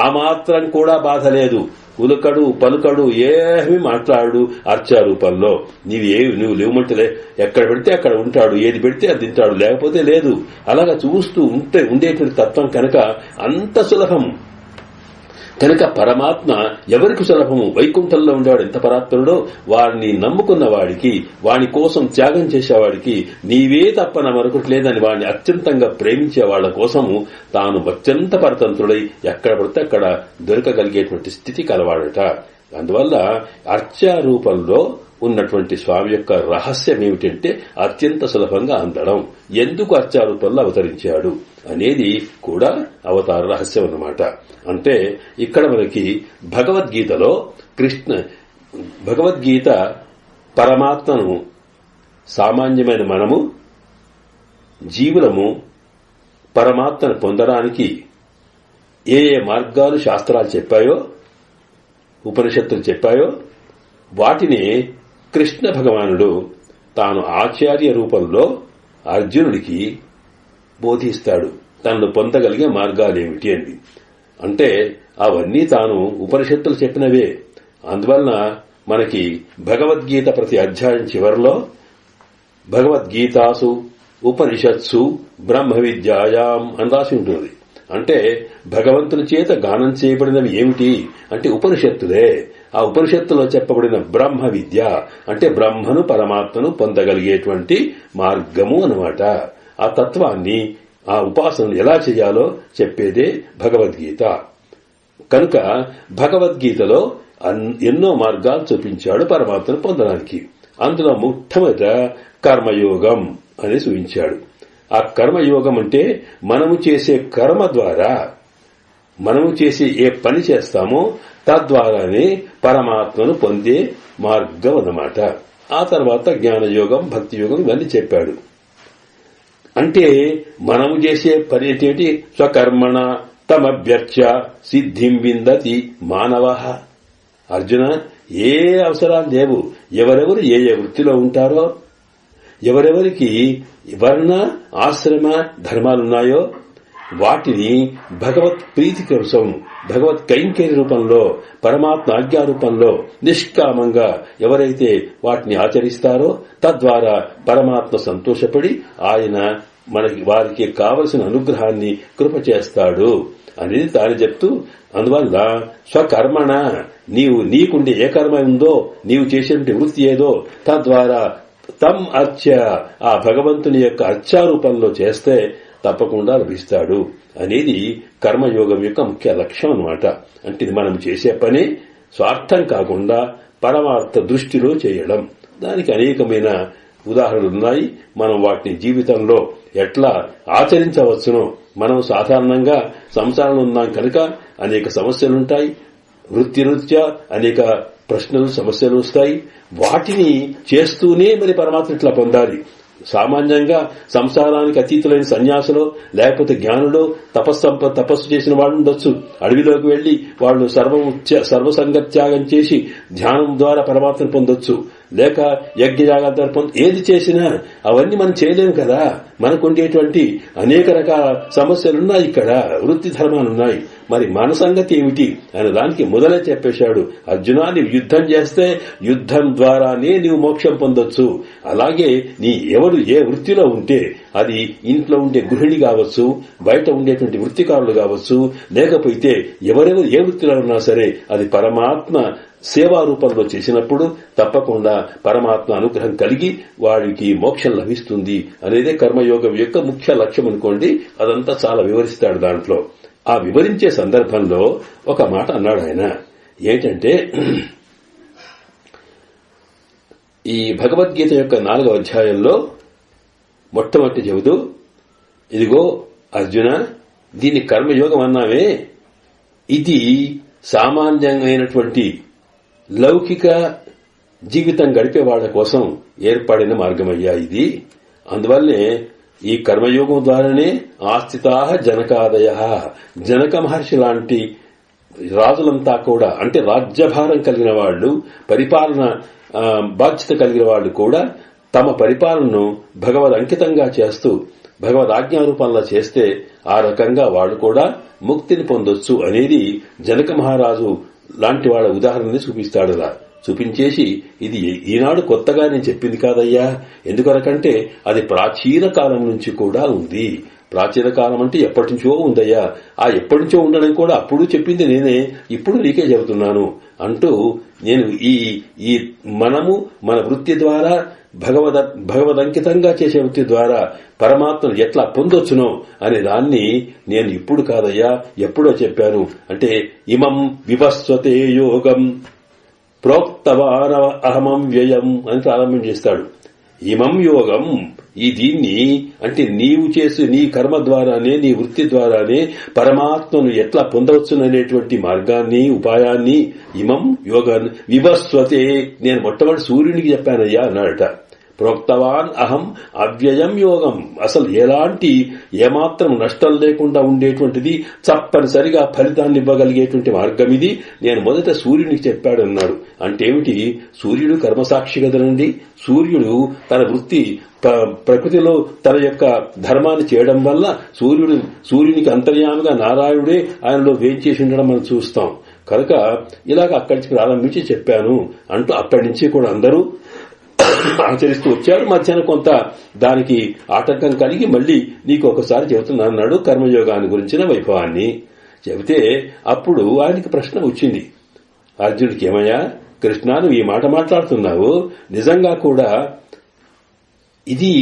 ఆ మాత్రం కూడా బాధ లేదు. ఉలుకడు పలుకడు ఏమీ మాట్లాడు అర్చారూపంలో. నువ్వు లేవమంటలే, ఎక్కడ పెడితే అక్కడ ఉంటాడు, ఏది పెడితే అది తింటాడు, లేకపోతే లేదు. అలాగా చూస్తూ ఉండేటువంటి తత్వం కనుక అంత సులభం. కనుక పరమాత్మ ఎవరికి సులభము, వైకుంఠంలో ఉండేవాడు ఎంత పరాత్పరుడో వారిని నమ్ముకున్న వాడికి, వాని కోసం త్యాగం చేసేవాడికి నీవే తప్పన మరొకటి లేదని వాడిని అత్యంతంగా ప్రేమించే వాళ్ల కోసము తాను అత్యంత పరతంత్రుడై ఎక్కడ పడితే అక్కడ దొరకగలిగేటువంటి స్థితి కలవాడట. అందువల్ల అర్చా రూపంలో ఉన్నటువంటి స్వామి యొక్క రహస్యం ఏమిటంటే అత్యంత సులభంగా అందడం. ఎందుకు అర్చారూపంలో అవతరించాడు అనేది కూడా అవతార రహస్యం అన్నమాట. అంటే ఇక్కడ మనకి భగవద్గీతలో భగవద్గీత పరమాత్మను సామాన్యమైన మనము జీవులము పరమాత్మను పొందడానికి ఏ ఏ మార్గాలు శాస్త్రాలు చెప్పాయో, ఉపనిషత్తులు చెప్పాయో వాటిని కృష్ణ భగవానుడు తాను ఆచార్య రూపంలో అర్జునుడికి బోధిస్తాడు. తనను పొందగలిగే మార్గాలేమిటి అని. అంటే అవన్నీ తాను ఉపనిషత్తులు చెప్పినవే. అందువలన మనకి భగవద్గీత ప్రతి అధ్యాయం చివరిలో భగవద్గీతాసు ఉపనిషత్సు బ్రహ్మ విద్యాయాం అని రాసి ఉంటుంది. అంటే భగవంతుని చేత గానం చేయబడినవి ఏమిటి అంటే ఉపనిషత్తులే. ఆ ఉపనిషత్తులో చెప్పబడిన బ్రహ్మ విద్య అంటే బ్రహ్మను పరమాత్మను పొందగలిగేటువంటి మార్గము అన్నమాట. ఆ తత్వాన్ని, ఆ ఉపాసనను ఎలా చేయాలో చెప్పేదే భగవద్గీత. కనుక భగవద్గీతలో ఎన్నో మార్గాలు చూపించాడు పరమాత్మను పొందడానికి. అందులో మొట్టమొదట కర్మయోగం అని చూపించాడు. ఆ కర్మయోగం అంటే మనము చేసే కర్మ ద్వారా, మనము చేసే ఏ పని చేస్తామో తద్వారానే పరమాత్మను పొందే మార్గం అన్నమాట. ఆ తర్వాత జ్ఞానయోగం, భక్తి యోగం ఇవన్నీ చెప్పాడు. అంటే మనము చేసే పని ఏంటి? స్వకర్మణ తమభ్యర్చ సిద్ధిం విందతి మానవ. అర్జున, ఏ అవసరాలు లేవు. ఎవరెవరు ఏ ఏ వృత్తిలో ఉంటారో, ఎవరెవరికి వర్ణ ఆశ్రమ ధర్మాలున్నాయో వాటిని భగవత్ ప్రీతి కోసం, భగవత్ కైంకర్య రూపంలో, పరమాత్మ ఆజ్ఞా రూపంలో నిష్కామంగా ఎవరైతే వాటిని ఆచరిస్తారో తద్వారా పరమాత్మ సంతోషపడి ఆయన వారికి కావలసిన అనుగ్రహాన్ని కృప చేస్తాడు అనేది తాను చెప్తూ, అందువల్ల స్వకర్మణ నీకుండే ఏ కర్మ ఉందో, నీవు చేసేటువంటి వృత్తి ఏదో తద్వారా తం అర్చ ఆ భగవంతుని యొక్క అర్చారూపంలో చేస్తే తప్పకుండా లభిస్తాడు అనేది కర్మయోగం యొక్క ముఖ్య లక్ష్యం అన్నమాట. అంటే ఇది మనం చేసే పని స్వార్థం కాకుండా పరమార్థ దృష్టిలో చేయడం. దానికి అనేకమైన ఉదాహరణలున్నాయి. మనం వాటిని జీవితంలో ఎట్లా ఆచరించవచ్చునో, మనం సాధారణంగా సంసారంలో ఉన్నాం కనుక అనేక సమస్యలుంటాయి. వృత్తిరీత్యా అనేక ప్రశ్నలు, సమస్యలు వస్తాయి. వాటిని చేస్తూనే మరి పరమాత్మ ఇట్లా పొందాలి. సామాన్యంగా సంసారానికి అతీతులైన సన్యాసులో లేకపోతే జ్ఞానులో తపస్సు చేసిన వాళ్ళు ఉండొచ్చు. అడవిలోకి వెళ్లి వాళ్ళు సర్వసంగత్యాగం చేసి ధ్యానం ద్వారా పరమాత్మను పొందొచ్చు. లేక యజ్ఞయాగాల ద్వారా ఏది చేసినా అవన్నీ మనం చేయలేము కదా. మనకు ఉండేటువంటి అనేక రకాల సమస్యలున్నాయి. ఇక్కడ వృత్తి ధర్మాలున్నాయి. మరి మన సంగతి ఏమిటి అనే దానికి మొదలే చెప్పేశాడు. అర్జునా, నీవు యుద్ధం చేస్తే యుద్ధం ద్వారానే నీవు మోక్షం పొందొచ్చు. అలాగే ఎవరు ఏ వృత్తిలో ఉంటే, అది ఇంట్లో ఉండే గృహిణి కావచ్చు, బయట ఉండేటువంటి వృత్తికారులు కావచ్చు, లేకపోతే ఎవరెవరు ఏ వృత్తిలో ఉన్నా సరే అది పరమాత్మ సేవా రూపంలో చేసినప్పుడు తప్పకుండా పరమాత్మ అనుగ్రహం కలిగి వాడికి మోక్షం లభిస్తుంది అనేదే కర్మయోగం యొక్క ముఖ్య లక్ష్యం అనుకోండి. అదంతా చాలా వివరిస్తాడు దాంట్లో. ఆ వివరించే సందర్భంలో ఒక మాట అన్నాడు ఆయన. ఏంటంటే, ఈ భగవద్గీత యొక్క 4వ అధ్యాయంలో మొట్టమొదటి చెబుతూ, ఇదిగో అర్జున, దీన్ని కర్మయోగం అన్నామే, ఇది సామాన్యమైనటువంటి లౌకిక జీవితం గడిపే వాళ్ల కోసం ఏర్పడిన మార్గమయ్యా ఇది. అందువల్లే ఈ కర్మయోగం ద్వారానే ఆస్థితా జనకాదయ, జనక మహర్షి లాంటి రాజులంతా కూడా, అంటే రాజ్యభారం కలిగిన వాళ్లు, పరిపాలన బాధ్యత కలిగిన వాళ్లు కూడా తమ పరిపాలనను భగవద్ అంకితంగా చేస్తూ భగవద్ ఆజ్ఞారూపంలో చేస్తే ఆ రకంగా వాళ్లు కూడా ముక్తిని పొందొచ్చు అనేది జనక మహారాజు లాంటి వాళ్ళ ఉదాహరణని చూపిస్తాడులా. చూపించేసి, ఇది ఈనాడు కొత్తగా నేను చెప్పింది కాదయ్యా, ఎందుకనకంటే అది ప్రాచీన కాలం నుంచి కూడా ఉంది. ప్రాచీన కాలం అంటే ఎప్పటి నుంచో ఉందయ్యా. ఆ ఎప్పటి నుంచో ఉండడం కూడా అప్పుడు చెప్పింది నేనే, ఇప్పుడు నీకే చెబుతున్నాను అంటూ నేను ఈ మనము మన వృత్తి ద్వారా భగవదంకితంగా చేసే వృత్తి ద్వారా పరమాత్మను ఎట్లా పొందొచ్చునో అనే దాన్ని నేను ఇప్పుడు కాదయ్యా ఎప్పుడో చెప్పాను. అంటే ఇమం వివస్వతే యోగం, ప్రోక్తవాన అహమం వ్యయం అని ప్రారంభం చేస్తాడు. ఇమం యోగం, ఈ దీన్ని అంటే నీవు చేసి నీ కర్మ ద్వారానే నీ వృత్తి ద్వారానే పరమాత్మను ఎట్లా పొందవచ్చుననేటువంటి మార్గాన్ని ఉపాయాన్ని ఇమం యోగాన్ని వివస్వతే, నేను మొట్టమొదటి సూర్యునికి చెప్పానయ్యా అన్నాడట. ప్రోక్తవాన్ అహం అవ్యయం యోగం, అసలు ఎలాంటి ఏమాత్రం నష్టం లేకుండా ఉండేటువంటిది తప్పనిసరిగా ఫలితాన్ని ఇవ్వగలిగేటువంటి మార్గం ఇది, నేను మొదట సూర్యునికి చెప్పాడన్నాడు. అంటే ఏమిటి? సూర్యుడు కర్మసాక్షి కదనండి. సూర్యుడు తన వృత్తి ప్రకృతిలో తన యొక్క ధర్మాన్ని చేయడం వల్ల సూర్యునికి అంతర్యామిగా నారాయణుడే ఆయనలో వేంచేసి ఉండడం మనం చూస్తాం. కనుక ఇలాగ అక్కడి నుంచి ప్రారంభించి చెప్పాను అంటూ అక్కడి నుంచి కూడా అందరూ ఆచరిస్తూ వచ్చాడు. మధ్యాహ్నం కొంత దానికి ఆటంకం కలిగి మళ్లీ నీకు ఒకసారి చెబుతున్నా అన్నాడు కర్మయోగాన్ని గురించిన వైభవాన్ని చెబితే, అప్పుడు ఆయనకి ప్రశ్న వచ్చింది అర్జునుడికి, ఏమయ్యా కృష్ణ, నువ్వు ఈ మాట మాట్లాడుతున్నావు, నిజంగా కూడా ఇది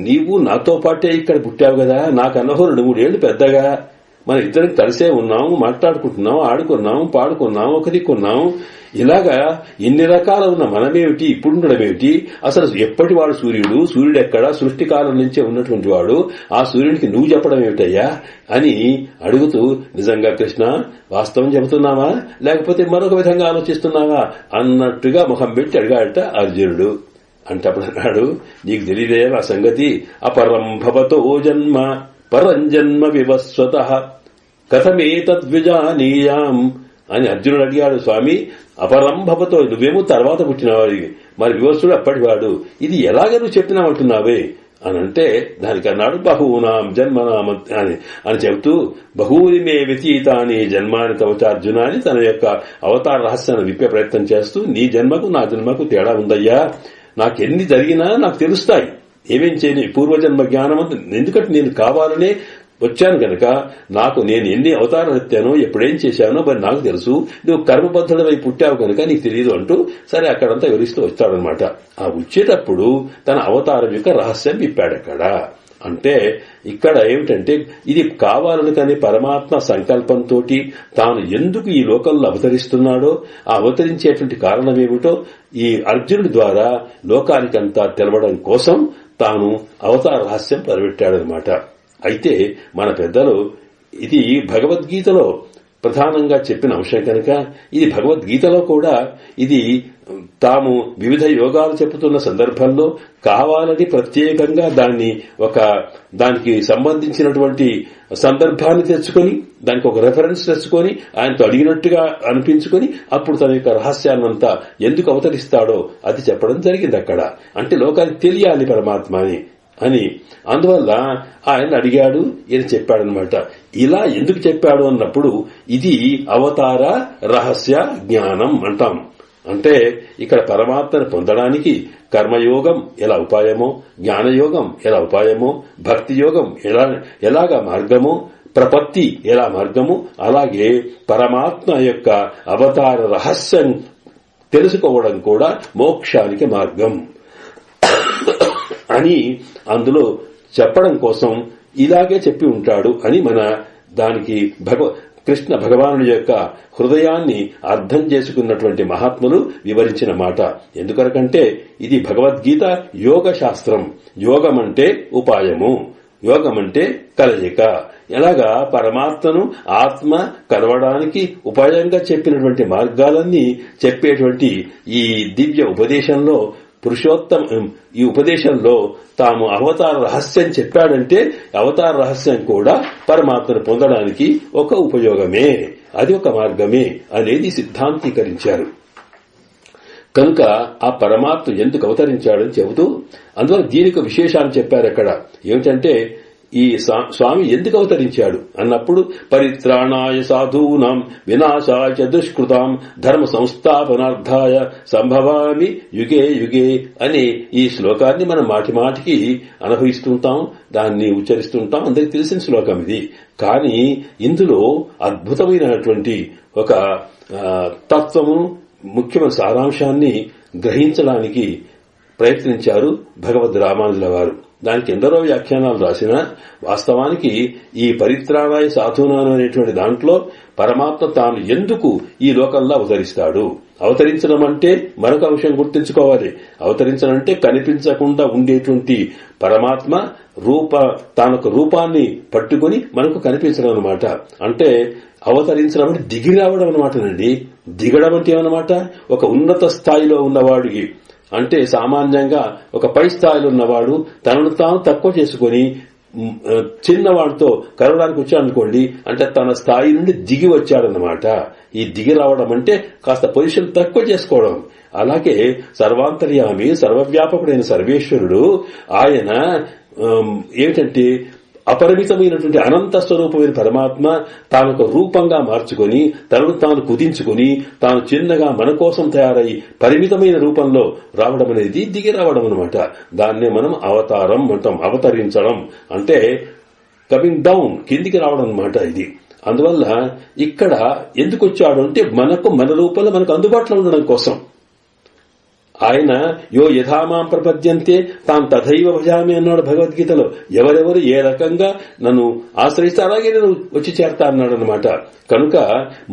నీవు నాతో పాటే ఇక్కడ పుట్టావు కదా, నాకన్నా 2-3 ఏళ్లు పెద్దగా, మన ఇద్దరం కలిసే ఉన్నాం, మాట్లాడుకుంటున్నాం, ఆడుకున్నాం, పాడుకున్నాం, ఒక దిక్కున్నాం. ఇలాగా ఇన్ని రకాల ఉన్న మనమేమిటి, ఇప్పుడుండడమేమిటి, అసలు ఎప్పటివాడు సూర్యుడు ఎక్కడా, సృష్టికాలం నుంచే ఉన్నటువంటి వాడు, ఆ సూర్యుడికి నువ్వు చెప్పడం ఏమిటయ్యా అని అడుగుతూ, నిజంగా కృష్ణ వాస్తవం చెబుతున్నావా లేకపోతే మరొక విధంగా ఆలోచిస్తున్నావా అన్నట్టుగా ముఖం పెట్టి అడిగాడట అర్జునుడు. అంటే అప్పుడు అన్నాడు, నీకు తెలియదే ఆ సంగతి, అపరం భవతో జన్మ పరంజన్మ వివస్వతః కథమేతద్విజానీయాం అని అర్జునుడు అడిగాడు. స్వామి, అపరం భవతో, నువ్వేమో తర్వాత పుట్టినవాడివి, మరి వివస్సుడు అప్పటివాడు, ఇది ఎలాగ నువ్వు చెప్పినావంటున్నావే అనంటే దానికి అన్నాడు, బహూనాం జన్మనామ అని చెబుతూ, బహూని మే వ్యతీతాని జన్మాని తవచార్జున అని తన యొక్క అవతార రహస్యాన్ని విప్పే ప్రయత్నం చేస్తూ, నీ జన్మకు నా జన్మకు తేడా ఉందయ్యా, నాకెన్ని జరిగినా నాకు తెలుస్తాయి, ఏమేం చేయని పూర్వజన్మ జ్ఞానం, ఎందుకంటే నేను కావాలనే వచ్చాను గనక నేను ఎన్ని అవతారాలు ఎత్తానో ఎప్పుడేం చేశానో మరి నాకు తెలుసు, నువ్వు కర్మబద్ధుడమై పుట్టావు కనుక నీకు తెలియదు అంటూ సరే అక్కడంతా వివరిస్తూ వచ్చాడనమాట. ఆ వచ్చేటప్పుడు తన అవతారం యొక్క రహస్యం విప్పాడు. అక్కడ అంటే ఇక్కడ ఏమిటంటే, ఇది కావాలని కానీ పరమాత్మ సంకల్పంతో తాను ఎందుకు ఈ లోకంలో అవతరిస్తున్నాడో, ఆ అవతరించేటువంటి కారణమేమిటో ఈ అర్జునుడి ద్వారా లోకానికంతా తెలవడం కోసం తాను అవతార రహస్యం ప్రవేట్టాడనమాట. అయితే మన పెద్దలు ఇది భగవద్గీతలో ప్రధానంగా చెప్పిన అంశం కనుక, ఇది భగవద్గీతలో కూడా ఇది తాము వివిధ యోగాలు చెబుతున్న సందర్భంలో కావాలని ప్రత్యేకంగా దానికి సంబంధించినటువంటి సందర్భాన్ని తెచ్చుకొని, దానికి ఒక రెఫరెన్స్ తెచ్చుకొని ఆయనతో అడిగినట్టుగా అనిపించుకొని అప్పుడు తన యొక్క రహస్యాన్నంతా ఎందుకు అవతరిస్తాడో అది చెప్పడం జరిగింది అక్కడ. అంటే లోకానికి తెలియాలి పరమాత్మ అని అందువల్ల ఆయన అడిగాడు, ఈయన చెప్పాడనమాట. ఇలా ఎందుకు చెప్పాడు అన్నప్పుడు ఇది అవతార రహస్య జ్ఞానం అంటాం. అంటే ఇక్కడ పరమాత్మను పొందడానికి కర్మయోగం ఎలా ఉపాయమో, జ్ఞానయోగం ఎలా ఉపాయమో, భక్తి యోగం ఎలాగా మార్గమో, ప్రపత్తి ఎలా మార్గము, అలాగే పరమాత్మ యొక్క అవతార రహస్యం తెలుసుకోవడం కూడా మోక్షానికి మార్గం అని అందులో చెప్పడం కోసం ఇలాగే చెప్పి ఉంటాడు అని మన దానికి కృష్ణ భగవానుడి యొక్క హృదయాన్ని అర్థం చేసుకున్నటువంటి మహాత్ములు వివరించిన మాట. ఎందుకనకంటే ఇది భగవద్గీత యోగ శాస్త్రం. యోగం అంటే ఉపాయము, యోగం అంటే కలయిక. ఎలాగా పరమాత్మను ఆత్మ కలవడానికి ఉపాయంగా చెప్పినటువంటి మార్గాలన్నీ చెప్పేటువంటి ఈ దివ్య ఉపదేశంలో ఈ ఉపదేశంలో తాము అవతార రహస్యం చెప్పాడంటే అవతార రహస్యం కూడా పరమాత్మను పొందడానికి ఒక ఉపయోగమే, అది ఒక మార్గమే అనేది సిద్ధాంతీకరించారు. కనుక ఆ పరమాత్మ ఎందుకు అవతరించాడని చెబుతూ అందువల్ల దీనికి విశేషాన్ని చెప్పారు. అక్కడ ఏమిటంటే ఈ స్వామి ఎందుకు అవతరించాడు అన్నప్పుడు, పరిత్రాణాయ సాధూనాం వినాశాయ దుష్కృతాం ధర్మ సంస్థాపనార్థాయ సంభవామి యుగే యుగే అనే ఈ శ్లోకాన్ని మనం మాటి మాటికి అనుభవిస్తుంటాం, దాన్ని ఉచ్చరిస్తుంటాం, అందరికి తెలిసిన శ్లోకం ఇది. కానీ ఇందులో అద్భుతమైనటువంటి ఒక తత్వము, ముఖ్యమైన సారాంశాన్ని గ్రహించడానికి ప్రయత్నించారు భగవద్ రామానుజుల వారు. దానికి ఎందరో వ్యాఖ్యానాలు రాసినా వాస్తవానికి ఈ పరిత్రాణాయ సాధూనాను అనేటువంటి దాంట్లో పరమాత్మ తాను ఎందుకు ఈ లోకంలో అవతరిస్తాడు అవతరించడం అంటే మరొక అంశం గుర్తుంచుకోవాలి. అవతరించడం అంటే కనిపించకుండా ఉండేటువంటి పరమాత్మ తానొక రూపాన్ని పట్టుకుని మనకు కనిపించడం అనమాట. అంటే అవతరించడం అంటే దిగి రావడం అనమాటనండి. దిగడం అంటే ఏమన్నమాట, ఒక ఉన్నత స్థాయిలో ఉన్నవాడికి, అంటే సామాన్యంగా ఒక పై స్థాయిలో ఉన్నవాడు తనను తాను తక్కువ చేసుకుని చిన్నవాడితో కలవడానికి వచ్చాడనుకోండి, అంటే తన స్థాయి నుండి దిగి వచ్చాడనమాట. ఈ దిగి రావడం అంటే కాస్త పొజిషన్ తక్కువ చేసుకోవడం. అలాగే సర్వాంతర్యామి సర్వవ్యాపకుడైన సర్వేశ్వరుడు ఆయన ఏమిటంటే అపరిమితమైనటువంటి అనంత స్వరూపమైన పరమాత్మ తానొక రూపంగా మార్చుకొని తనను తాను కుదించుకుని తాను చిన్నగా మన కోసం తయారై పరిమితమైన రూపంలో రావడం అనేది దిగి రావడం అనమాట. దాన్నే మనం అవతారం అంటాం. అవతరించడం అంటే కమింగ్ డౌన్, కిందికి రావడం అనమాట ఇది. అందువల్ల ఇక్కడ ఎందుకు వచ్చాడు అంటే మన రూపంలో మనకు అందుబాటులో ఉండడం కోసం. ఆయన యో యథామాం ప్రపద్యంతే తాను తథైవ భజామి అన్నాడు భగవద్గీతలో. ఎవరెవరు ఏ రకంగా నన్ను ఆశ్రయిస్తే అలాగే నేను వచ్చి చేరతా అన్నాడు అనమాట. కనుక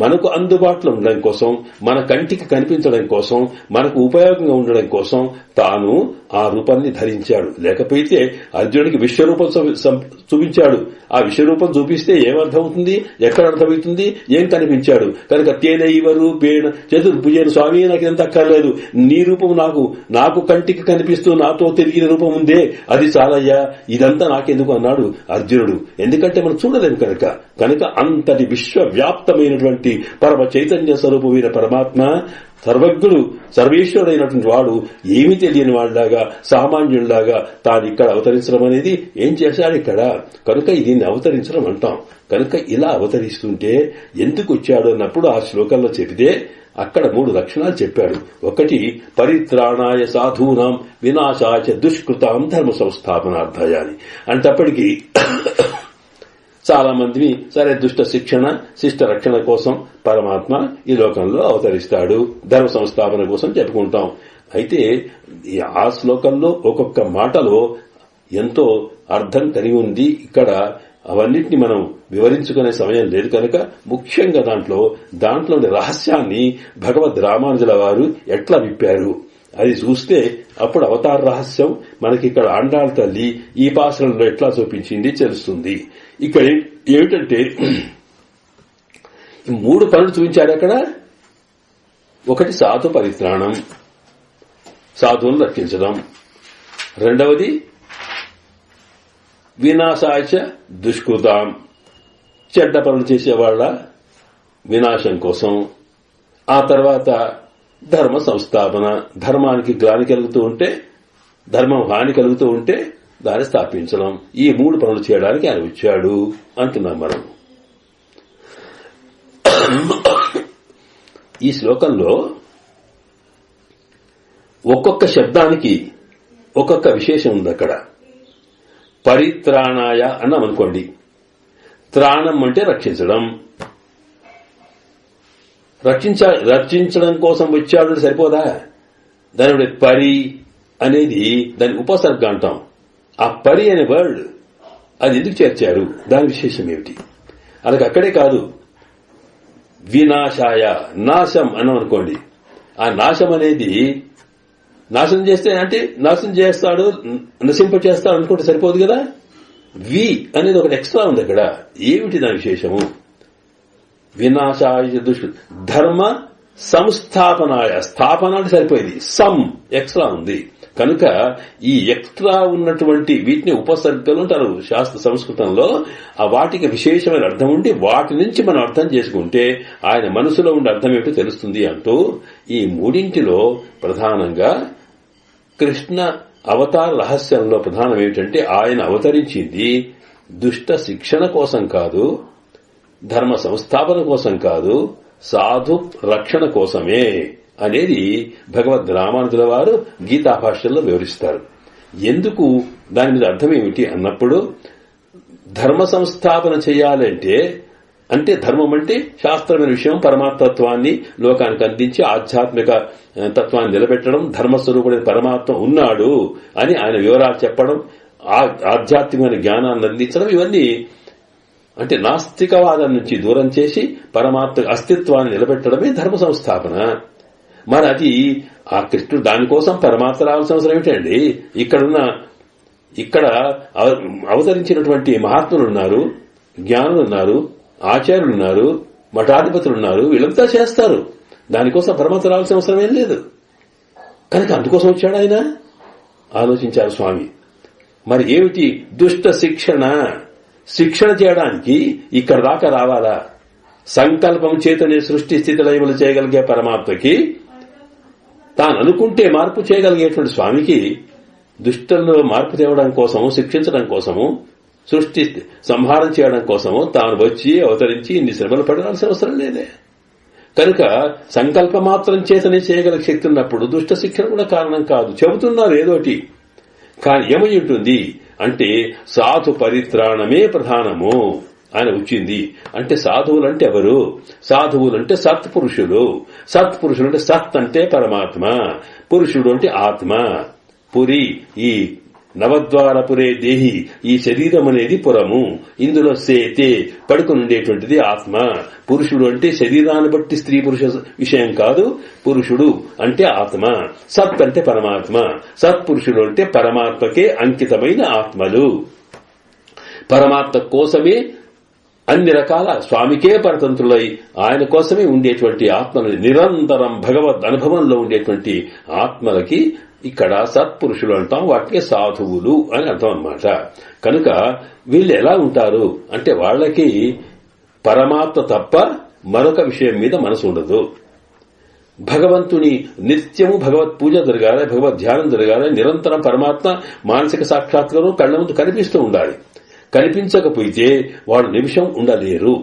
మనకు అందుబాటులో ఉండడం కోసం, మన కంటికి కనిపించడం కోసం, మనకు ఉపయోగంగా ఉండడం కోసం తాను ఆ రూపాన్ని ధరించాడు. లేకపోతే అర్జునుడికి విశ్వరూపం చూపించాడు. ఆ విశ్వరూపం చూపిస్తే ఏమర్థమవుతుంది, ఎక్కడ అర్థమవుతుంది, ఏం కనిపించాడు. కనుక తేనైవ రూపేణ చతుర్భుజేన స్వామి నాకు ఎంత అక్కర్లేదు, నీ రూపం నాకు కంటికి కనిపిస్తూ నాతో తిరిగిన రూపం ఉందే అది చాలయ్యా, ఇదంతా నాకెందుకు అన్నాడు అర్జునుడు. ఎందుకంటే మనం చూడలేము కనుక అంతటి విశ్వవ్యాప్తమైనటువంటి పరమ చైతన్య స్వరూపమైన పరమాత్మ సర్వజ్ఞుడు సర్వేశ్వరుడైనటువంటి వాడు ఏమీ తెలియని వాడిలాగా సామాన్యుడిలాగా తాను ఇక్కడ అవతరించడం అనేది ఏం చేశాడు ఇక్కడ. కనుక దీన్ని అవతరించడం అంటాం. కనుక ఇలా అవతరిస్తుంటే ఎందుకు వచ్చాడు అన్నప్పుడు ఆ శ్లోకంలో చెబితే అక్కడ 3 లక్షణాలు చెప్పాడు. ఒకటి పరిత్రాణాయ సాధూనాం వినాశాయ దుష్కృతాం ధర్మ సంస్థాపనార్థాయ అని. అంటప్పటికీ చాలా మందిని సరే దుష్ట శిష్ట రక్షణ కోసం పరమాత్మ ఈ లోకంలో అవతరిస్తాడు, ధర్మ సంస్థాపన కోసం చెప్పుకుంటాం. అయితే ఆ శ్లోకంలో ఒక్కొక్క మాటలో ఎంతో అర్థం కలిగి ఉంది. ఇక్కడ అవన్నిటిని మనం వివరించుకునే సమయం లేదు కనుక ముఖ్యంగా దాంట్లోని రహస్యాన్ని భగవద్ రామానుజుల వారు ఎట్లా విప్పారు అది చూస్తే అప్పుడు అవతార రహస్యం మనకి ఇక్కడ ఆండాళ్ తల్లి ఈ పాసరంలో ఎట్లా చూపించింది తెలుస్తుంది. ఇక్కడ ఏమిటంటే 3 పనులు చూపించారు అక్కడ. ఒకటి సాధు పరిత్రాణం, సాధువులను రక్షించడం. రెండవది వినాశాయ దుష్కృతాం, చెడ్డ పనులు చేసేవాళ్ల వినాశం కోసం. ఆ తర్వాత ధర్మ సంస్థాపన, ధర్మానికి గ్లాని కలుగుతూ ఉంటే, ధర్మం హాని కలుగుతూ ఉంటే దాన్ని స్థాపించడం. ఈ 3 పనులు చేయడానికి ఆయన వచ్చాడు అంటున్నాం మనం. ఈ శ్లోకంలో ఒక్కొక్క శబ్దానికి ఒక్కొక్క విశేషం ఉంది. అక్కడ పరిత్రాణాయ అన్నామనుకోండి, త్రాణం అంటే రక్షించడం. రక్షించడం కోసం వచ్చాడు సరిపోదా, దాని పరి అనేది దాని ఉపసర్గ అంటాం. ఆ పరి అనే వర్డ్ అది ఎందుకు చేర్చారు, దాని విశేషం ఏమిటి. అలాగే అక్కడే కాదు, వినాశాయ నాశం అన్నాం అనుకోండి, ఆ నాశం అనేది నాశనం చేస్తే అంటే నాశనం చేస్తాడు, నశింపచేస్తాడు అనుకుంటే సరిపోదు కదా. వి అనేది ఒకటి ఎక్స్ట్రా ఉంది అక్కడ. ఏమిటి దాని విశేషము. వినాశాయ ధర్మ సంస్థాపనాయ, స్థాపన అంటే సరిపోయింది, సమ్ ఎక్స్ట్రా ఉంది కనుక ఈ ఎక్స్ట్రా ఉన్నటువంటి వీటిని ఉపసర్గలు అంటారు శాస్త్ర సంస్కృతంలో. ఆ వాటికి విశేషమైన అర్థం ఉండి వాటి నుంచి మనం అర్థం చేసుకుంటే ఆయన మనసులో ఉండే అర్థం ఏమిటో తెలుస్తుంది అంటూ ఈ 3 ప్రధానంగా కృష్ణ అవతార రహస్యంలో ప్రధానం ఏమిటంటే ఆయన అవతరించింది దుష్ట శిక్షణ కోసం కాదు, ధర్మ సంస్థాపన కోసం కాదు, సాధు రక్షణ కోసమే అనేది భగవద్ రామానుజుల వారు గీతా భాష్యంలో వివరిస్తారు. ఎందుకు, దాని మీద అర్థం ఏమిటి అన్నప్పుడు, ధర్మ సంస్థాపన చేయాలంటే అంటే ధర్మం అంటే శాస్త్రమైన విషయం, పరమాత్మత్వాన్ని లోకానికి అందించి ఆధ్యాత్మిక తత్వాన్ని నిలబెట్టడం, ధర్మస్వరూపుడైన పరమాత్మ ఉన్నాడు అని ఆయన వివరాలు చెప్పడం, ఆధ్యాత్మికమైన జ్ఞానాన్ని అందించడం, ఇవన్నీ అంటే నాస్తికవాదం నుంచి దూరం చేసి పరమాత్మ అస్తిత్వాన్ని నిలబెట్టడమే ధర్మ సంస్థాపన. మరి అది ఆ కృష్ణుడు దానికోసం పరమాత్మ రావాల్సిన అవసరం ఏమిటండి? ఇక్కడ అవతరించినటువంటి మహాత్ములున్నారు, జ్ఞానులున్నారు, ఆచార్యులున్నారు, మఠాధిపతులున్నారు, వీళ్ళంతా చేస్తారు. దానికోసం పరమాత్మ రావాల్సిన అవసరం ఏం లేదు. కనుక అందుకోసం వచ్చాడు ఆయన. ఆలోచించారు స్వామి. మరి ఏమిటి దుష్ట శిక్షణ చేయడానికి ఇక్కడ దాకా రావాలా? సంకల్పం చేతనే సృష్టి స్థితి లయములు చేయగలిగే పరమాత్మకి, తాను అనుకుంటే మార్పు చేయగలిగేటువంటి స్వామికి దుష్టంలో మార్పు తేవడం కోసము, శిక్షించడం కోసము, సృష్టి సంహారం చేయడం కోసము తాను వచ్చి అవతరించి ఇన్ని శ్రమలు పడాల్సిన అవసరం లేదే. కనుక సంకల్ప మాత్రం చేతనే చేయగల శక్తి ఉన్నప్పుడు దుష్ట శిక్షణ కూడా కారణం కాదు. చెబుతున్నారు ఏదోటి, కానీ ఏమై ఉంటుంది అంటే సాధు పరిత్రాణమే ప్రధానము అని వచ్చింది. అంటే సాధువులంటే ఎవరు? సాధువులంటే సత్పురుషులు. సత్పురుషులు అంటే సత్ అంటే పరమాత్మ, పురుషుడు అంటే ఆత్మ. పురి, ఈ నవద్వారపురే దేహి, ఈ శరీరం అనేది పురము, ఇందులో సేతే పడుకునుండేటువంటిది ఆత్మ. పురుషుడు అంటే శరీరాన్ని బట్టి స్త్రీ పురుష విషయం కాదు. పురుషుడు అంటే ఆత్మ, సత్ అంటే పరమాత్మ. సత్పురుషుడు అంటే పరమాత్మకే అంకితమైన ఆత్మలు. పరమాత్మ కోసమే అన్ని రకాల స్వామికే పరతంత్రులై ఆయన కోసమే ఉండేటువంటి ఆత్మలు, నిరంతరం భగవద్ అనుభవంలో ఉండేటువంటి ఆత్మలకి ఇక్కడ సత్పురుషులు అంటాం. వాటికి సాధువులు అని అర్థం అన్నమాట. కనుక వీళ్ళు ఎలా ఉంటారు అంటే వాళ్ళకి పరమాత్మ తప్ప మరొక విషయం మీద మనసు ఉండదు. భగవంతుని నిత్యము భగవత్ పూజ జరగాలి, భగవద్ ధ్యానం జరగాలి. నిరంతరం పరమాత్మ మానసిక సాక్షాత్కారం కళ్ల ముందు కనిపిస్తూ ఉండాలి. కనిపించకపోతే వాడు నిమిషం ఉండలేరు.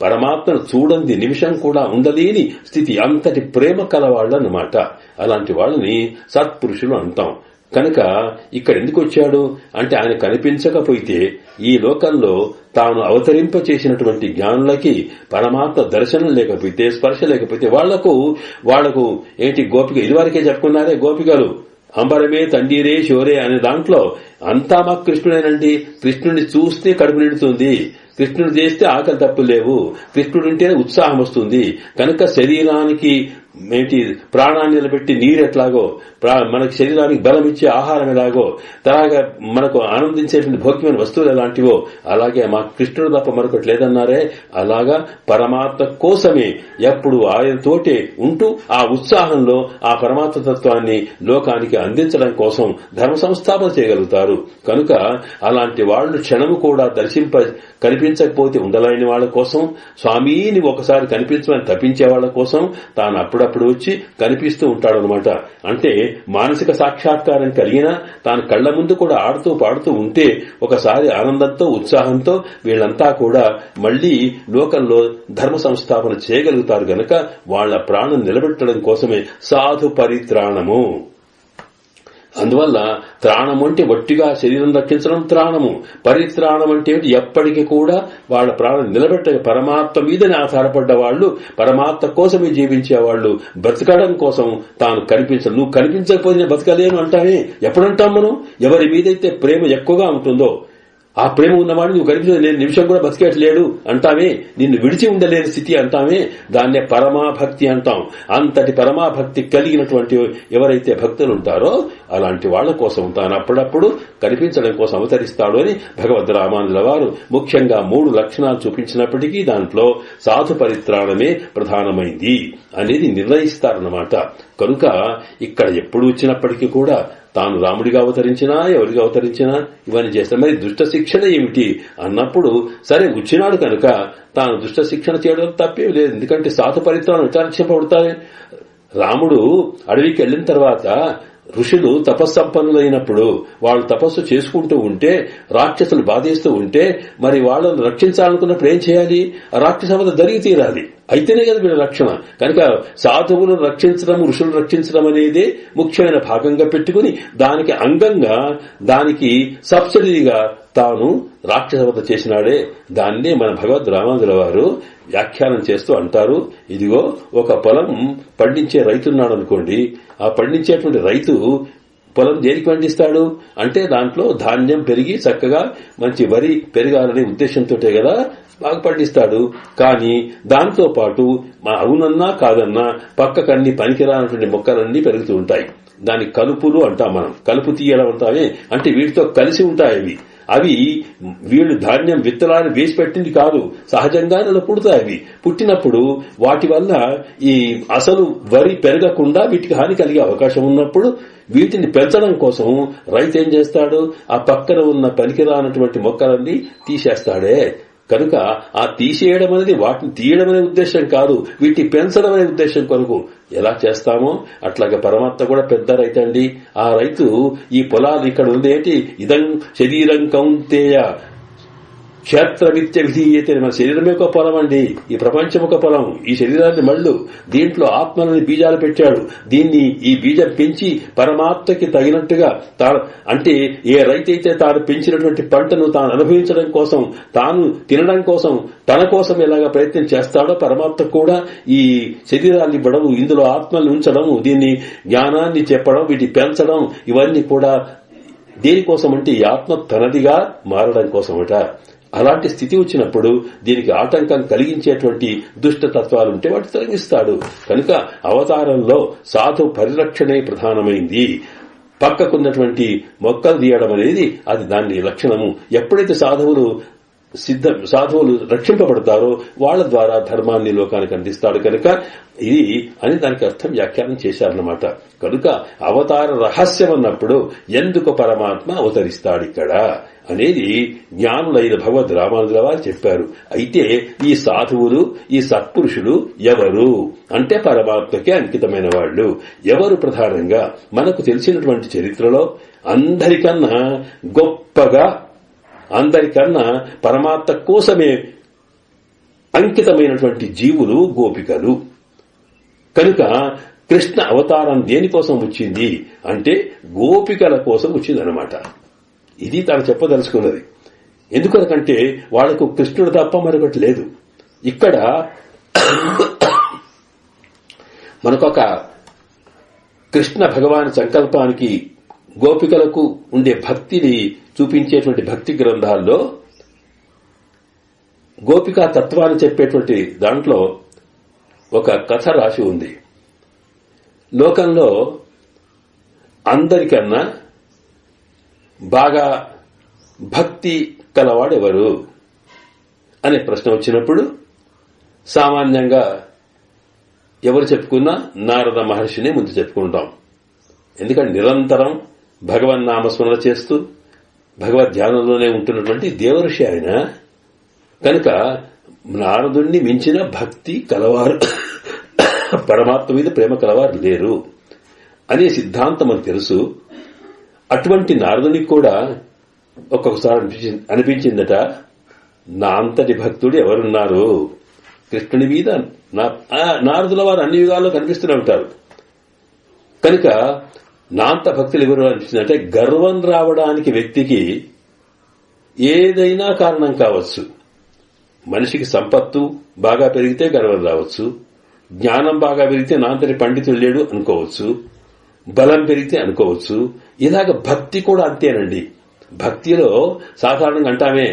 పరమాత్మను చూడండి నిమిషం కూడా ఉండలేని స్థితి, అంతటి ప్రేమ కలవాళ్ళన్నమాట. అలాంటి వాళ్ళని సత్పురుషులు అంటాం. కనుక ఇక్కడ ఎందుకు వచ్చాడు అంటే ఆయన కనిపించకపోతే ఈ లోకంలో తాను అవతరింప చేసినటువంటి జ్ఞానులకి పరమాత్మ దర్శనం లేకపోతే, స్పర్శ లేకపోతే వాళ్లకు ఏంటి గోపిక ఇదివరకే చెప్పుకున్నారే గోపికలు, అంబరమే తండీరే శోరే అనే దాంట్లో అంతా మాకు కృష్ణుడేనండి. కృష్ణుడిని చూస్తే కడుపు నిండుతుంది, కృష్ణుడు చేస్తే ఆకలి తప్పులు లేవు, కృష్ణుడుంటేనే ఉత్సాహం వస్తుంది. కనుక శరీరానికి ఏంటి ప్రాణాన్ని నిలబెట్టి నీరు ఎట్లాగో, మనకి శరీరానికి బలం ఇచ్చే ఆహారం ఎలాగో, తరాగా మనకు ఆనందించేటువంటి భౌతికమైన వస్తువులు ఎలాంటివో అలాగే మా కృష్ణుడు తప్ప మరొకటి లేదన్నారే. అలాగా పరమాత్మ కోసమే ఎప్పుడు ఆయనతోటే ఉంటూ ఆ ఉత్సాహంలో ఆ పరమాత్మ తత్వాన్ని లోకానికి అందించడం కోసం ధర్మ సంస్థాపన చేయగలుగుతారు. కనుక అలాంటి వాళ్ళు క్షణము కూడా కనిపించకపోతే ఉండలేని వాళ్ళ కోసం, స్వామిని ఒకసారి కనిపించమని తప్పించే వాళ్ళ కోసం తాను అప్పుడప్పుడు వచ్చి కనిపిస్తూ ఉంటాడనమాట. అంటే మానసిక సాక్షాత్కారం కలిగినా తాను కళ్ల ముందు కూడా ఆడుతూ పాడుతూ ఉంటే ఒకసారి ఆనందంతో ఉత్సాహంతో వీళ్ళంతా కూడా మళ్లీ లోకంలో ధర్మ సంస్థాపన చేయగలుగుతారు. గనక వాళ్ల ప్రాణం నిలబెట్టడం కోసమే సాధు పరిత్రాణము. అందువల్ల త్రాణం అంటే వట్టిగా శరీరం రక్షించడం త్రాణము, పరిత్రాణం అంటే ఎప్పటికీ కూడా వాళ్ళ ప్రాణం నిలబెట్ట పరమాత్మ మీదనే ఆధారపడ్డ వాళ్ళు, పరమాత్మ కోసమే జీవించేవాళ్లు, బ్రతకడం కోసం తాను కనిపించడం. నువ్వు కనిపించకపోతే బతకలేను అంటామే. ఎప్పుడంటాం మనం? ఎవరి మీదైతే ప్రేమ ఎక్కువగా ఉంటుందో ఆ ప్రేమ ఉన్నవాడిని నువ్వు కనిపించదు, నేను నిమిషం కూడా బతికేట్లేడు అంటామే, నిన్ను విడిచి ఉండలేని స్థితి అంటామే. దాన్నే పరమాభక్తి అంటాం. అంతటి పరమాభక్తి కలిగినటువంటి ఎవరైతే భక్తులు ఉంటారో అలాంటి వాళ్ల కోసం తాను అప్పుడప్పుడు కనిపించడం కోసం అవతరిస్తాడు అని భగవద్ రామానుజుల వారు ముఖ్యంగా 3 లక్షణాలు చూపించినప్పటికీ దాంట్లో సాధు పరిత్రాణమే ప్రధానమైంది అనేది నిర్ణయిస్తారన్నమాట. కనుక ఇక్కడ ఎప్పుడు వచ్చినప్పటికీ కూడా తాను రాముడిగా అవతరించినా ఎవరిగా అవతరించినా ఇవన్నీ చేస్తాడు. మరి దుష్ట శిక్షణ ఏమిటి అన్నప్పుడు సరే వచ్చినాడు కనుక తాను దుష్ట శిక్షణ చేయడం తప్పేం లేదు. ఎందుకంటే సాధు పరిత్రాణం విచారించబడతాయి. రాముడు అడవికి వెళ్లిన తర్వాత ఋషులు తపస్సంపన్నులైనప్పుడు వాళ్ళు తపస్సు చేసుకుంటూ ఉంటే రాక్షసులు బాధేస్తూ ఉంటే మరి వాళ్ళను రక్షించాలనుకున్నప్పుడు ఏం చేయాలి? ఆ రాక్షస వద్ద జరిగి తీరాలి, అయితేనే కదా వీళ్ళ రక్షణ. కనుక సాధువులను రక్షించడం, ఋషులను రక్షించడం అనేది ముఖ్యమైన భాగంగా పెట్టుకుని దానికి అంగంగా దానికి సబ్సిడీగా తాను రాక్షస వధ చేసినాడే. దాన్నే మన భగవద్ రామానుజుల వారు వ్యాఖ్యానం చేస్తూ అంటారు, ఇదిగో ఒక పొలం పండించే రైతున్నాడు అనుకోండి, ఆ పండించేటువంటి రైతు పొలం దేనికి పండిస్తాడు అంటే దాంట్లో ధాన్యం పెరిగి చక్కగా మంచి వరి పెరగాలనే ఉద్దేశంతో కదా బాగా పండిస్తాడు. కానీ దాంతో పాటు అవునన్నా కాదన్నా పక్కకన్ని పనికిరానటువంటి మొక్కలన్నీ పెరుగుతూ ఉంటాయి. దాని కలుపులు అంటాం మనం. కలుపు తీయడం అంటామే, అంటే వీటితో కలిసి ఉంటాయి. అవి వీళ్ళు ధాన్యం విత్తనాలు వేసి పెట్టింది కాదు, సహజంగానే అలా పుడతాయి. అవి పుట్టినప్పుడు వాటి వల్ల ఈ అసలు వరి పెరగకుండా వీటికి హాని కలిగే అవకాశం ఉన్నప్పుడు వీటిని పెంచడం కోసం రైతు ఏం చేస్తాడు, ఆ పక్కన ఉన్న పనికిరానటువంటి మొక్కలన్నీ తీసేస్తాడే. కనుక ఆ తీసేయడం అనేది వాటిని తీయడం అనే ఉద్దేశం కాదు, వీటిని పెంచడం అనే ఉద్దేశం కొరకు ఎలా చేస్తామో అట్లాగే పరమాత్మ కూడా పెద్ద రైతు అండి. ఆ రైతు ఈ పొలాలు ఇక్కడ ఉందేంటి, ఇదం శరీరం కౌంతేయ క్షేత్రమిత్య విధీయతే. మన శరీరమే ఒక పొలం అండి, ఈ ప్రపంచం ఒక పొలం. ఈ శరీరాన్ని మళ్ళు దీంట్లో ఆత్మలని బీజాలు పెట్టాడు. దీన్ని ఈ బీజం పెంచి పరమాత్మకి తగినట్టుగా అంటే ఏ రైతైతే తాను పెంచినటువంటి పంటను తాను అనుభవించడం కోసం, తాను తినడం కోసం, తన కోసం ఎలాగ ప్రయత్నం చేస్తాడో పరమాత్మ కూడా ఈ శరీరాన్ని ఇవ్వడం, ఇందులో ఆత్మల్ని ఉంచడం, దీన్ని జ్ఞానాన్ని చెప్పడం, వీటి పెంచడం, ఇవన్నీ కూడా దేనికోసం అంటే ఈ ఆత్మ తనదిగా మారడం కోసమట. అలాంటి స్థితి వచ్చినప్పుడు దీనికి ఆటంకం కలిగించేటువంటి దుష్టతత్వాలుంటే వాటి తొలగిస్తాడు. కనుక అవతారంలో సాధు పరిరక్షణే ప్రధానమైంది. పక్కకున్నటువంటి మొక్కలు తీయడం అనేది అది దాని లక్షణము. ఎప్పుడైతే సాధువులు రక్షింపబడతారో వాళ్ల ద్వారా ధర్మాన్ని లోకానికి అందిస్తాడు. కనుక ఇది అని దానికి అర్థం వ్యాఖ్యానం చేశారన్నమాట. కనుక అవతార రహస్యం అన్నప్పుడు ఎందుకు పరమాత్మ అవతరిస్తాడు ఇక్కడ అనేది జ్ఞానులైన భగవద్ రామానుజుల వారు చెప్పారు. అయితే ఈ సాధువులు, ఈ సత్పురుషులు ఎవరు అంటే పరమాత్మకే అంకితమైన వాళ్లు. ఎవరు ప్రధానంగా మనకు తెలిసినటువంటి చరిత్రలో అందరికన్నా గొప్పగా, అందరికన్నా పరమాత్మ కోసమే అంకితమైనటువంటి జీవులు గోపికలు. కనుక కృష్ణ అవతారం దేనికోసం వచ్చింది అంటే గోపికల కోసం వచ్చిందనమాట. ఇది తాను చెప్పదలుచుకున్నది. ఎందుకంటే వాళ్లకు కృష్ణుడు తప్ప మరొకటి లేదు. ఇక్కడ మనకొక కృష్ణ భగవాన్ సంకల్పానికి గోపికలకు ఉండే భక్తిని చూపించేటువంటి భక్తి గ్రంథాల్లో గోపికా తత్వాన్ని చెప్పేటువంటి దాంట్లో ఒక కథ రాసి ఉంది. లోకంలో అందరికన్నా బాగా భక్తి కలవాడెవరు అనే ప్రశ్న వచ్చినప్పుడు సామాన్యంగా ఎవరు చెప్పుకున్నా నారద మహర్షిని ముందు చెప్పుకుంటాం. ఎందుకంటే నిరంతరం భగవన్నామస్మరణ చేస్తూ భగవద్ ధ్యానంలోనే ఉంటున్నటువంటి దేవఋషి ఆయన. కనుక నారదుణ్ణి మించిన భక్తి కలవారు, పరమాత్మ మీద ప్రేమ కలవారు లేరు అనే సిద్ధాంతం మనకు తెలుసు. అటువంటి నారదునికి కూడా ఒక్కొక్కసారి అనిపించిందట, నా అంతటి భక్తుడు ఎవరున్నారు కృష్ణుని మీద. నారదుల వారు అన్ని యుగాల్లో కనిపిస్తూనే ఉంటారు. కనుక నా అంత భక్తులు ఎవరు అనిపించిందంటే, గర్వం రావడానికి వ్యక్తికి ఏదైనా కారణం కావచ్చు. మనిషికి సంపత్తు బాగా పెరిగితే గర్వం రావచ్చు, జ్ఞానం బాగా పెరిగితే నా అంతటి పండితుడు లేడు అనుకోవచ్చు, బలం పెరిగితే అనుకోవచ్చు. ఇలాగ భక్తి కూడా అంతేనండి. భక్తిలో సాధారణంగా అంటామే,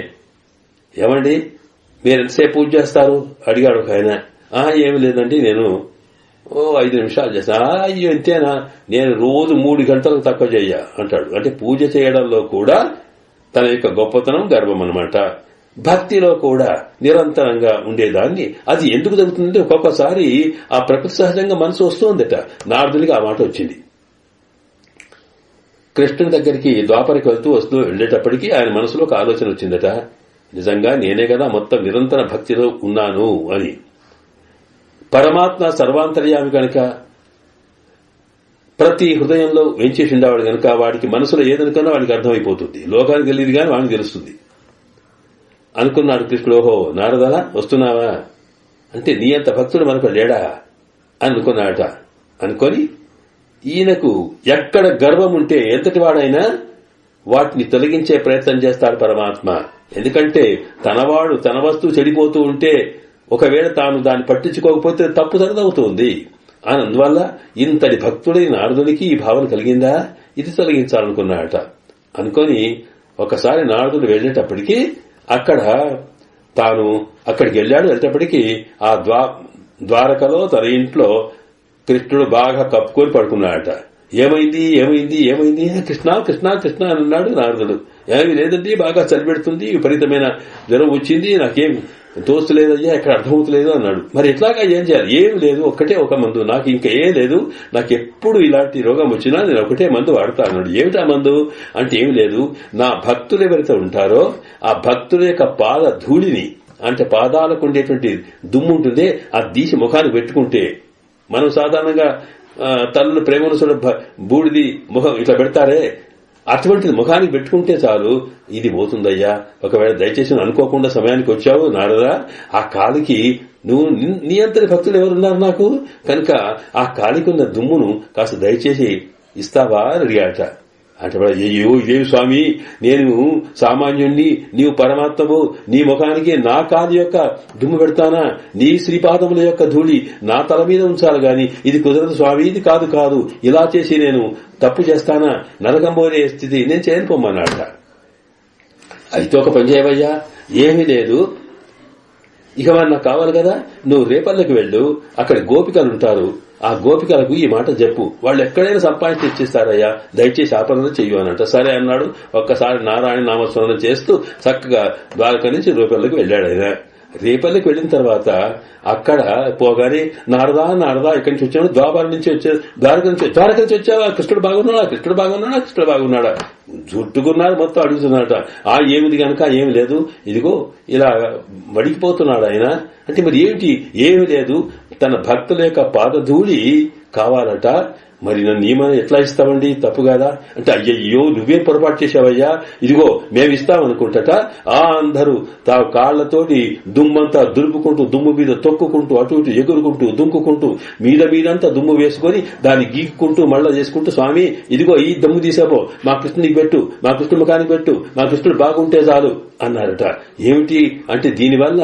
ఏమండి మీరు ఎంతసేపు పూజ చేస్తారు అడిగాడు ఒక ఆయన. ఏమి లేదండి, నేను 5 నిమిషాలు చేస్తాను. అయ్యో ఇంతేనా, నేను రోజు 3 గంటలకు తక్కువ చెయ్య అంటాడు. అంటే పూజ చేయడంలో కూడా తన యొక్క గొప్పతనం, గర్వం అన్నమాట. భక్తిలో కూడా నిరంతరంగా ఉండేదాన్ని. అది ఎందుకు జరుగుతుందంటే ఒక్కొక్కసారి ఆ ప్రకృతి సహజంగా మనసు వస్తుందట. నారదునికి ఆ మాట వచ్చింది. కృష్ణుని దగ్గరికి ద్వాపరికి వస్తూ వెళ్లేటప్పటికీ ఆయన మనసులో ఒక ఆలోచన వచ్చిందట, నిజంగా నేనే కదా మొత్తం నిరంతర భక్తిలో ఉన్నాను అని. పరమాత్మ సర్వాంతర్యామి కనుక ప్రతి హృదయంలో వెంచేసి ఉండేవాడు కనుక వాడికి మనసులో ఏదనుకున్నా వాడికి అర్థమైపోతుంది. లోకానికి తెలియదు కానీ వాడికి తెలుస్తుంది అనుకున్నాడు కృష్ణుడు. ఓహో నారదలా వస్తున్నావా అంటే, నీ అంత భక్తుడు మనకు లేడా అని అనుకున్నాడట. అనుకొని ఈయనకు ఎక్కడ గర్వం ఉంటే ఎంతటి వాడైనా వాటిని తొలగించే ప్రయత్నం చేస్తాడు పరమాత్మ. ఎందుకంటే తనవాడు తన వస్తువు చెడిపోతూ ఉంటే ఒకవేళ తాను దాన్ని పట్టించుకోకపోతే తప్పు తనదవుతుంది. అందువల్ల ఇంతటి భక్తుడైన నారదునికి ఈ భావన కలిగిందా, ఇది తొలగించాలనుకున్నాడట. అనుకొని ఒకసారి నారదుడు వెళ్లేటప్పటికీ అక్కడ తాను అక్కడికి వెళ్ళాడు. వెళ్ళేటప్పటికీ ఆ ద్వారకలో తన ఇంట్లో కృష్ణుడు బాగా కప్పుకొని పడుకున్నాడట. ఏమైంది ఏమైంది ఏమైంది కృష్ణ కృష్ణ కృష్ణ అని అన్నాడు నారదుడు. ఏమీ లేదండి, బాగా చలి పెడుతుంది, విపరీతమైన జ్వరం వచ్చింది, నాకేం తోస్తలేదయ్యా, ఎక్కడ అర్థమవుతలేదు అన్నాడు. మరి ఎట్లాగా ఏం చేయాలి? ఏం లేదు, ఒక్కటే ఒక మందు, నాకు ఇంకా ఏం లేదు, నాకు ఎప్పుడు ఇలాంటి రోగం వచ్చినా నేను ఒకటే మందు వాడతా అన్నాడు. ఏమిటా మందు అంటే ఏమి లేదు, నా భక్తులు ఎవరైతే ఉంటారో ఆ భక్తుల యొక్క పాద ధూళిని, అంటే పాదాలకు ఉండేటువంటి దుమ్ము ఉంటుందే, అది తీసి ముఖానికి పెట్టుకుంటే, మనం సాధారణంగా తల్లులు ప్రేమను బూడిది ముఖం ఇట్లా పెడతారే, అటువంటిది ముఖానికి పెట్టుకుంటే చాలు, ఇది పోతుందయ్యా. ఒకవేళ దయచేసి అనుకోకుండా సమయానికి వచ్చావు నారదా, ఆ కాలికి నువ్వు నీ అంతటి భక్తులు ఎవరున్నారు నాకు, కనుక ఆ కాలికి ఉన్న దుమ్మును కాస్త దయచేసి ఇస్తావా అని అడిగాట. అంటే అయ్యో ఇదేవి స్వామి, నేను సామాన్యుణ్ణి, నీవు పరమాత్మవు, నీ ముఖానికి నా కాలి యొక్క దుమ్ము పెడతానా, నీ శ్రీపాదముల యొక్క ధూళి నా తల మీద ఉంచాలి గాని ఇది కుదరదు స్వామి, ఇది కాదు కాదు, ఇలా చేసి నేను తప్పు చేస్తానా, నరకం పోయే స్థితి నేను చేయనిపోమన్నాడ. అయితే ఒక పని చేయవయ్యా, ఏమీ లేదు, ఇక మరి నాకు కావాలి కదా, నువ్వు రేపల్లకి వెళ్ళు, అక్కడ గోపికలుంటారు, ఆ గోపికలకు ఈ మాట చెప్పు, వాళ్ళు ఎక్కడైనా సంపాదించి ఇచ్చిస్తారయ్యా, దయచేసి ఆపరణ చెయ్యు అనంట. సరే అన్నాడు. ఒక్కసారి నారాయణ నామస్మరణ చేస్తూ చక్కగా ద్వారక నుంచి రేపల్లకి వెళ్ళాడు. ఆయన రేపల్లికి వెళ్లిన తర్వాత అక్కడ పోగానే నారదా నారదా ఇక్కడి నుంచి వచ్చాడు, ద్వారక నుంచి వచ్చాడు, ద్వారక నుంచి వచ్చావా, కృష్ణుడు బాగున్నాడా, కృష్ణుడు బాగున్నాడా, కృష్ణుడు బాగున్నాడా, చుట్టుకున్నారు మొత్తం అడుగుతున్నాడట. ఏమిది గనక ఏమి లేదు, ఇదిగో ఇలా వడికిపోతున్నాడు ఆయన. అంటే మరి ఏమిటి? ఏమి లేదు, తన భక్తుల యొక్క పాదధూళి కావాలట. మరి నన్ను ఏమైనా ఎట్లా ఇస్తామండి, తప్పు కాదా అంటే, అయ్యయ్యో నువ్వేం పొరపాటు చేశావయ్యా, ఇదిగో మేమిస్తామనుకుంటట. అందరూ తా కాళ్లతోటి దుమ్మంతా దులుపుకుంటూ, దుమ్ము మీద తొక్కుకుంటూ, అటు ఇటు ఎగురుకుంటూ దుంకుకుంటూ, మీదంతా దుమ్ము వేసుకుని దాన్ని గీక్కుంటూ మళ్ళా చేసుకుంటూ, స్వామి ఇదిగో ఈ దమ్ము తీసాపో, మా కృష్ణునికి పెట్టు, మా కృష్ణుడి ముఖానికి పెట్టు, మా కృష్ణుడు బాగుంటే చాలు అన్నారట. ఏమిటి అంటే, దీనివల్ల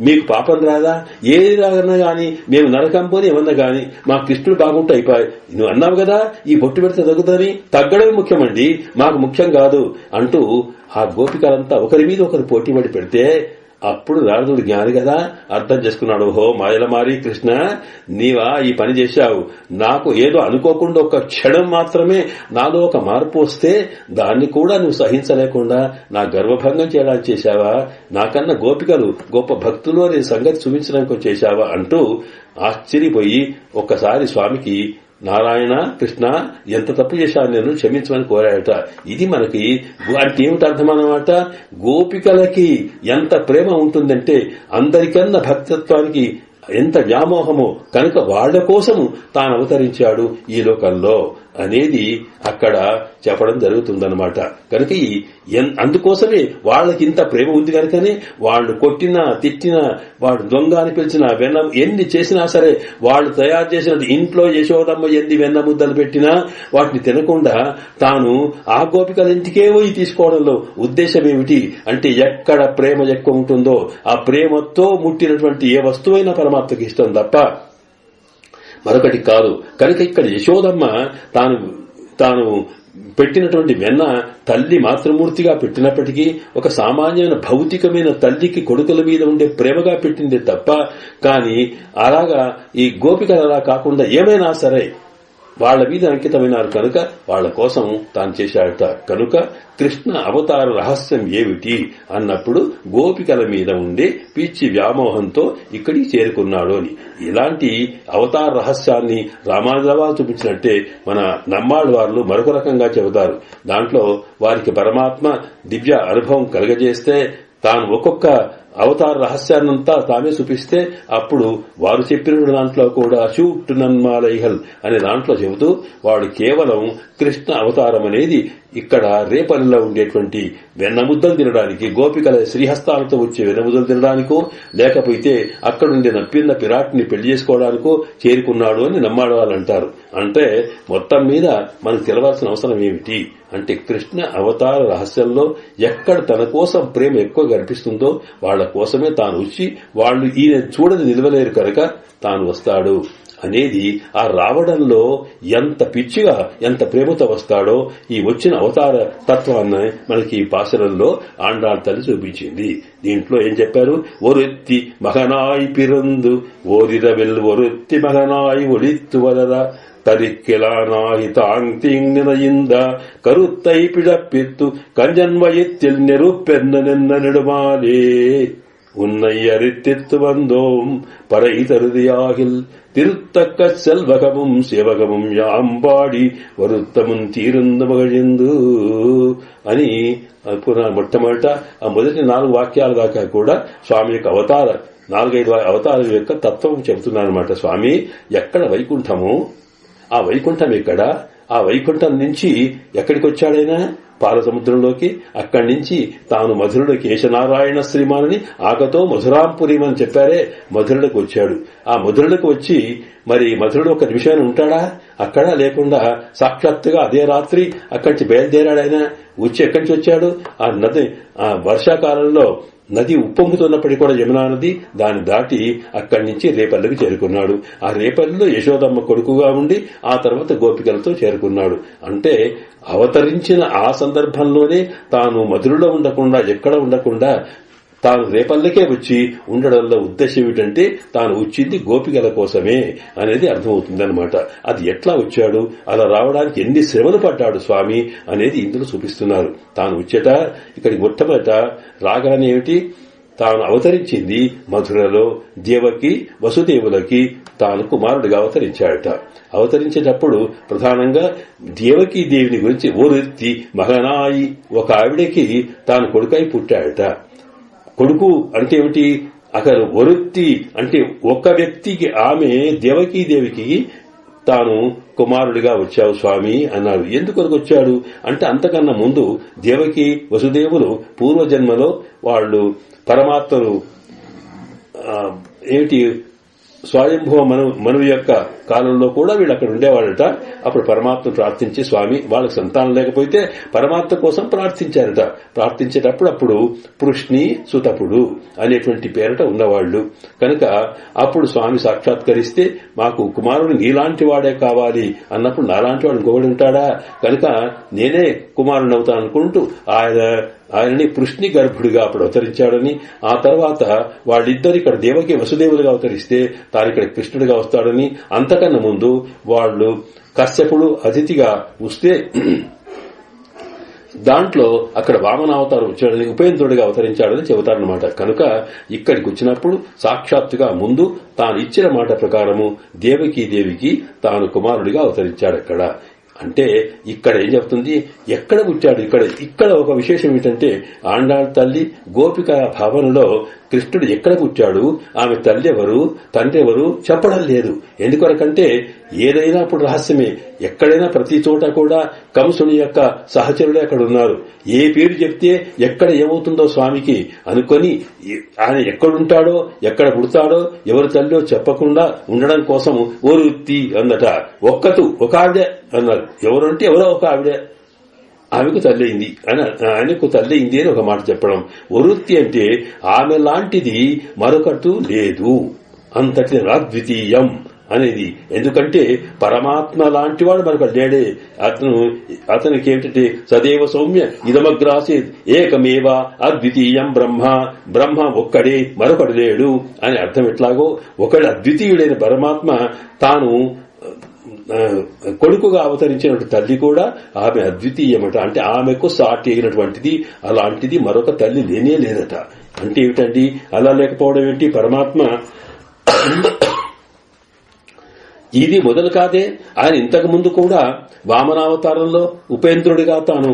మీకు పాపం రాదా, ఏది రాదన్నా గాని, మేము నరకం పోని ఏమన్నా గాని మా కృష్ణుడు బాగుంటే అయిపోయి, నువ్వు అన్నావు కదా ఈ బొట్టు పెడితే తగ్గుతుందని, తగ్గడమే ముఖ్యమండి, మాకు ముఖ్యం కాదు అంటూ ఆ గోపికలంతా ఒకరి మీద ఒకరు పోటీపడి పెడితే, అప్పుడు నారదుడు జ్ఞాని కదా, అర్థం చేసుకున్నాడు. ఓహో మాయలమారి కృష్ణ, నీవా ఈ పని చేశావు, నాకు ఏదో అనుకోకుండా ఒక క్షణం మాత్రమే నాలో ఒక మార్పు వస్తే దాన్ని కూడా నువ్వు సహించలేకుండా నా గర్వభంగం చేయడానికి చేశావా, నాకన్నా గోపికలు గొప్ప భక్తులు అనే సంగతి చూపించడానికి చేశావా అంటూ ఆశ్చర్యపోయి ఒక్కసారి స్వామికి నారాయణ కృష్ణ ఎంత తప్పు చేశాను నేను, క్షమించమని కోరాడట. ఇది మనకి వారికి ఏమిటి అర్థమన్నమాట, గోపికలకి ఎంత ప్రేమ ఉంటుందంటే అందరికన్నా భక్తత్వానికి ఎంత వ్యామోహమో, కనుక వాళ్ల కోసము తాను అవతరించాడు ఈ లోకంలో అనేది అక్కడ చెప్పడం జరుగుతుందన్నమాట. కనుక అందుకోసమే వాళ్ళకి ఇంత ప్రేమ ఉంది కనుకనే వాళ్ళు కొట్టినా తిట్టినా, వాడు దొంగ అని పిలిచినా, వెన్న ఎన్ని చేసినా సరే, వాళ్ళు తయారు చేసిన ఇంట్లో యశోదమ్మ ఎన్ని వెన్న ముద్దలు పెట్టినా వాటిని తినకుండా తాను ఆ గోపికల ఇంటికే పోయి తీసుకోవడంలో ఉద్దేశం ఏమిటి అంటే, ఎక్కడ ప్రేమ ఎక్కువ ఉంటుందో ఆ ప్రేమతో ముట్టినటువంటి ఏ వస్తువైనా పరమాత్మకి ఇష్టం తప్ప మరొకటి కాదు. కనుక ఇక్కడ యశోదమ్మ తాను పెట్టినటువంటి వెన్న తల్లి మాతృమూర్తిగా పెట్టినప్పటికీ ఒక సామాన్యమైన భౌతికమైన తల్లికి కొడుకుల మీద ఉండే ప్రేమగా పెట్టిందే తప్ప, కానీ అలాగా ఈ గోపికలు అలా కాకుండా ఏమైనా సరే వాళ్ల మీద అంకితమైనారు కనుక వాళ్ల కోసం తాను చేశాడట. కనుక కృష్ణ అవతార రహస్యం ఏమిటి అన్నప్పుడు గోపికల మీద ఉండే పిచ్చి వ్యామోహంతో ఇక్కడికి చేరుకున్నాడు అని. ఇలాంటి అవతార రహస్యాన్ని రామానుజవారు చూపించినట్టే మన నమ్మాడు వారు మరొక రకంగా చెబుతారు. దాంట్లో వారికి పరమాత్మ దివ్య అనుభవం కలగజేస్తే తాను ఒక్కొక్క అవతార రహస్యాన్నంతా తామే చూపిస్తే అప్పుడు వారు చెప్పిన దాంట్లో కూడా షూట్ నన్మాలైహల్ అనే దాంట్లో చెబుతూ వాడు కేవలం కృష్ణ అవతారం అనేది ఇక్కడ రేపల్లిలో ఉండేటువంటి వెన్నముద్దలు తినడానికి, గోపికల శ్రీహస్తాలతో వచ్చే వెన్నముద్దలు తినడానికో లేకపోతే అక్కడుండే నప్పిన్న పిరాట్ని పెళ్లి చేసుకోవడానికో చేరుకున్నాడు అని నమ్మాడు వాళ్ళు అంటారు. అంటే మొత్తం మీద మనకు తెలవాల్సిన అవసరం ఏమిటి అంటే, కృష్ణ అవతార రహస్యంలో ఎక్కడ తన కోసం ప్రేమ ఎక్కువ కనిపిస్తుందో వాళ్ల కోసమే తాను వచ్చి, వాళ్ళు ఈయన చూడని నిలవలేరు కనుక తాను వస్తాడు అనేది ఆ రావడంలో ఎంత పిచ్చిగా ఎంత ప్రేమతో వస్తాడో ఈ వచ్చిన అవతార తత్వాన్ని మనకి ఈ పాశరంలో ఆండాళ్ తల్లి చూపించింది. దీంట్లో ఏం చెప్పారు? ఒరుత్తి మగనాయి పిరందు ఓరిరవెల్ ఒరుత్తి మగనాయి ఒళిత్తు వలద தரிக்கலானாய் தாங்கிந்த கருத்தை பிழப்பித்து கஞ்சன்வயத்தில் நெருப்பென்ன நெடுமாலே உன்னை அறித்தித்து வந்தோம் பறை தருதியாகில் திருத்தக்க செல்வகமும் சிவகமும் யாம்பாடி வருத்தமுన్ తీరుందు మగజిందు అని మొట్టమొదట ఆ మొదటి 4 వాక్యాల దాకా కూడా స్వామి యొక్క అవతార 4-5 అవతారాల యొక్క తత్వం చెబుతున్నారన్నమాట. స్వామి ఎక్కడ వైకుంఠము, ఆ వైకుంఠం ఎక్కడ, ఆ వైకుంఠం నుంచి ఎక్కడికి వచ్చాడైనా పాలసముద్రంలోకి, అక్కడి నుంచి తాను మధురుడు కేశనారాయణ శ్రీమానని ఆకతో మధురాంపురీం అని చెప్పారే, మధురుడికి వచ్చాడు. ఆ మధురుడికి వచ్చి మరి మధురుడు ఒక నిమిషాన్ని ఉంటాడా? అక్కడ లేకుండా సాక్షాత్తుగా అదే రాత్రి అక్కడి నుంచి బయలుదేరాడైనా. వచ్చి ఎక్కడి నుంచి వచ్చాడు? ఆ నది ఆ వర్షాకాలంలో నది ఉప్పొంగుతున్నప్పటికీ కూడా యమునా నది దాన్ని దాటి అక్కడి నుంచి రేపల్లికి చేరుకున్నాడు. ఆ రేపల్లిలో యశోదమ్మ కొడుకుగా ఉండి ఆ తర్వాత గోపికలతో చేరుకున్నాడు. అంటే అవతరించిన ఆ సందర్భంలోనే తాను మధురలో ఉండకుండా ఎక్కడ ఉండకుండా తాను రేపల్లకే వచ్చి ఉండడంలో ఉద్దేశం ఏమిటంటే తాను వచ్చింది గోపికల కోసమే అనేది అర్థమవుతుందన్నమాట. అది ఎట్లా వచ్చాడు, అలా రావడానికి ఎన్ని శ్రమలు పడ్డాడు స్వామి అనేది ఇందులో చూపిస్తున్నారు. తాను వచ్చేట ఇక్కడికి మొట్టమొదట రాగానే ఏమిటి, తాను అవతరించింది మధురలో దేవకి వసుదేవులకి తాను కుమారుడిగా అవతరించాడట. అవతరించేటప్పుడు ప్రధానంగా దేవకీ దేవిని గురించి ఓరెత్తి మగనాయి ఒక ఆవిడకి తాను కొడుకై పుట్టాడట. కొడుకు అంటే ఏమిటి? అక్కడ ఒరుత్తి అంటే ఒక వ్యక్తికి ఆమె దేవకీదేవికి తాను కుమారుడిగా వచ్చావు స్వామి అన్నాడు. ఎందుకొరకు వచ్చాడు అంటే అంతకన్నా ముందు దేవకి వసుదేవులు పూర్వజన్మలో వాళ్ళు పరమాత్మను ఏమిటి స్వయంభవ మనువు యొక్క కాలంలో కూడా వీళ్ళు అక్కడ ఉండేవాడట. అప్పుడు పరమాత్మ ప్రార్థించి స్వామి వాళ్ళకి సంతానం లేకపోతే పరమాత్మ కోసం ప్రార్థించారట. ప్రార్థించేటప్పుడు అప్పుడు పృష్ణి సుతపుడు అనేటువంటి పేరట ఉన్నవాళ్లు కనుక అప్పుడు స్వామి సాక్షాత్కరిస్తే మాకు కుమారుడు నీలాంటి వాడే కావాలి అన్నప్పుడు నాలాంటి వాడు ఇంకొకడు ఉంటాడా, కనుక నేనే కుమారుని అవుతాను అనుకుంటూ ఆయనని పృష్ణి గర్భుడిగా అప్పుడు అవతరించాడని, ఆ తర్వాత వాళ్ళిద్దరు ఇక్కడ దేవకి వసుదేవులుగా అవతరిస్తే తాను ఇక్కడ కృష్ణుడిగా వస్తాడని, అంతకన్నా ముందు వాళ్ళు కశ్యపుడు అతిథిగా వస్తే దాంట్లో అక్కడ వామనావతారం వచ్చాడని ఉపేంద్రుడిగా అవతరించాడని చెబుతారనమాట. కనుక ఇక్కడికి వచ్చినప్పుడు సాక్షాత్తుగా ముందు తాను ఇచ్చిన మాట ప్రకారము దేవికి తాను కుమారుడిగా అవతరించాడు. అక్కడ అంటే ఇక్కడ ఏం చెప్తుంది, ఎక్కడ పుట్టాడు, ఇక్కడ ఒక విశేషం ఏంటంటే ఆండాళ్ తల్లి గోపిక భావనలో కృష్ణుడు ఎక్కడ పుట్టాడు, ఆమె తల్లి ఎవరు తండ్రి ఎవరు చెప్పడం లేదు. ఎందుకొరకంటే ఏదైనా ఇప్పుడు రహస్యమే. ఎక్కడైనా ప్రతి చోట కూడా కంసుని యొక్క సహచరులే అక్కడ ఉన్నారు. ఏ పేరు చెప్తే ఎక్కడ ఏమవుతుందో స్వామికి అనుకొని ఆయన ఎక్కడుంటాడో ఎక్కడ పుడతాడో ఎవరు తల్లిలో చెప్పకుండా ఉండడం కోసం ఓరుత్తి అందట. ఒక ఆవిడే అన్నారు. ఎవరంటే ఎవరో ఒక ఆవిడే, ఆమెకు తల్లి అయింది అని, ఆయనకు తల్లి అయింది అని ఒక మాట చెప్పడం. వృత్తి అంటే ఆమె లాంటిది మరొకటి లేదు, అంతటి అద్వితీయం అనేది. ఎందుకంటే పరమాత్మ లాంటి వాడు మనకు లేడే. అతనికి ఏమిటంటే సదేవ సౌమ్య ఇదమగ్రాసే ఏకమేవ అద్వితీయం బ్రహ్మ ఒక్కడే మరొకడు లేడు అని అర్థం. ఎట్లాగో ఒకడు అద్వితీయుడైన పరమాత్మ తాను కొడుకుగా అవతరించినటువంటి తల్లి కూడా ఆమె అద్వితీయమట. అంటే ఆమెకు సాటి అయినటువంటిది అలాంటిది మరొక తల్లి లేనే లేదట. అంటే ఏమిటండి అలా లేకపోవడం ఏంటి? పరమాత్మ ఇది మొదలు కాదే. ఆయన ఇంతకు ముందు కూడా వామనావతారంలో ఉపేంద్రుడిగా తాను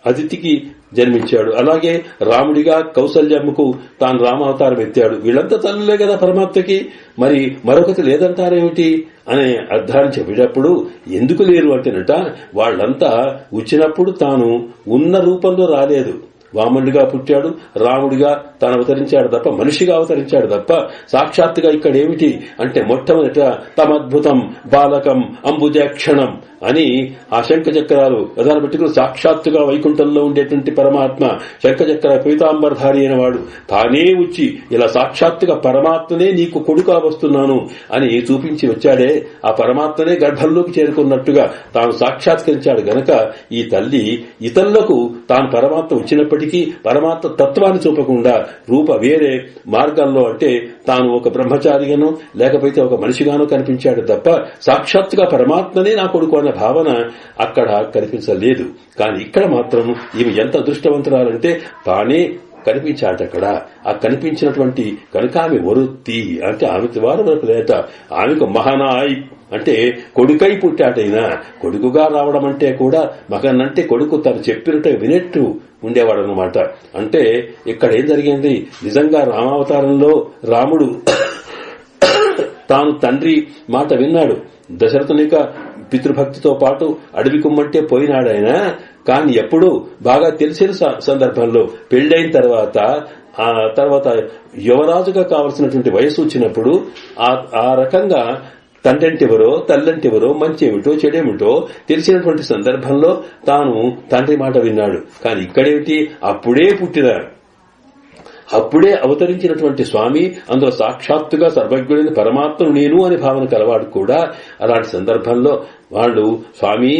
అదితికి జన్మించాడు. అలాగే రాముడిగా కౌసల్యమ్మకు తాను రామావతారం ఎత్తాడు. వీళ్ళంతా తల్లులే కదా పరమాత్మకి, మరి మరొకటి లేదంటారేమిటి అనే అర్థాన్ని చెప్పేటప్పుడు ఎందుకు లేరు అంటేనట, వాళ్ళంతా వచ్చినప్పుడు తాను ఉన్న రూపంలో రాలేదు. వామనుడిగా పుట్టాడు, రాముడిగా తాను అవతరించాడు తప్ప, మనిషిగా అవతరించాడు తప్ప సాక్షాత్తుగా ఇక్కడ ఏమిటి అంటే మొట్టమొదట తమద్భుతం బాలకం అంబుజాక్షణం అని ఆ శంఖచక్రాలు ప్రధాన పెట్టుకుని సాక్షాత్తుగా వైకుంఠంలో ఉండేటువంటి పరమాత్మ శంఖచక్ర పీతాంబరధారి అయిన వాడు తానే వచ్చి ఇలా సాక్షాత్తుగా పరమాత్మనే నీకు కొడుకా వస్తున్నాను అని చూపించి వచ్చాడే, ఆ పరమాత్మనే గర్భంలోకి చేరుకున్నట్టుగా తాను సాక్షాత్కరించాడు గనక ఈ తల్లి ఇతరులకు తాను పరమాత్మ వచ్చినప్పటికీ పరమాత్మ తత్వాన్ని చూపకుండా రూప వేరే మార్గాల్లో అంటే తాను ఒక బ్రహ్మచారిగానో లేకపోతే ఒక మనిషిగానో కనిపించాడు తప్ప సాక్షాత్తుగా పరమాత్మనే నా కొడుకు అన్న భావన అక్కడ కనిపించలేదు. కానీ ఇక్కడ మాత్రం ఈమె ఎంత అదృష్టవంతురాలంటే తానే కనిపించాట. అక్కడ ఆ కనిపించినటువంటి కనుక ఆమె వరుత్తి అంటే ఆమె వారు మనకు లేట, ఆమెకు మహానాయ్ అంటే కొడుకై పుట్టాటైనా కొడుకుగా రావడం అంటే కూడా మగనంటే కొడుకు తను చెప్పినట్టు వినట్టు ఉండేవాడనమాట. అంటే ఇక్కడ ఏం జరిగింది, నిజంగా రామావతారంలో రాముడు తాను తండ్రి మాట విన్నాడు. దశరథునిక పితృభక్తితో పాటు అడవి కుమ్మంటే పోయినాడాయన. కానీ ఎప్పుడు బాగా తెలిసిన సందర్భంలో పెళ్లైన తర్వాత యువరాజుగా కావలసినటువంటి వయసు వచ్చినప్పుడు ఆ రకంగా తండ్రంటెవరో తల్లంటెవరో మంచేమిటో చెడేమిటో తెలిసినటువంటి సందర్భంలో తాను తండ్రి మాట విన్నాడు. కానీ ఇక్కడేమిటి, అప్పుడే అవతరించినటువంటి స్వామి, అందులో సాక్షాత్తుగా సర్వజ్ఞుడైన పరమాత్మను నేను అని భావన కలవాడు కూడా. అలాంటి సందర్భంలో వాళ్ళు స్వామి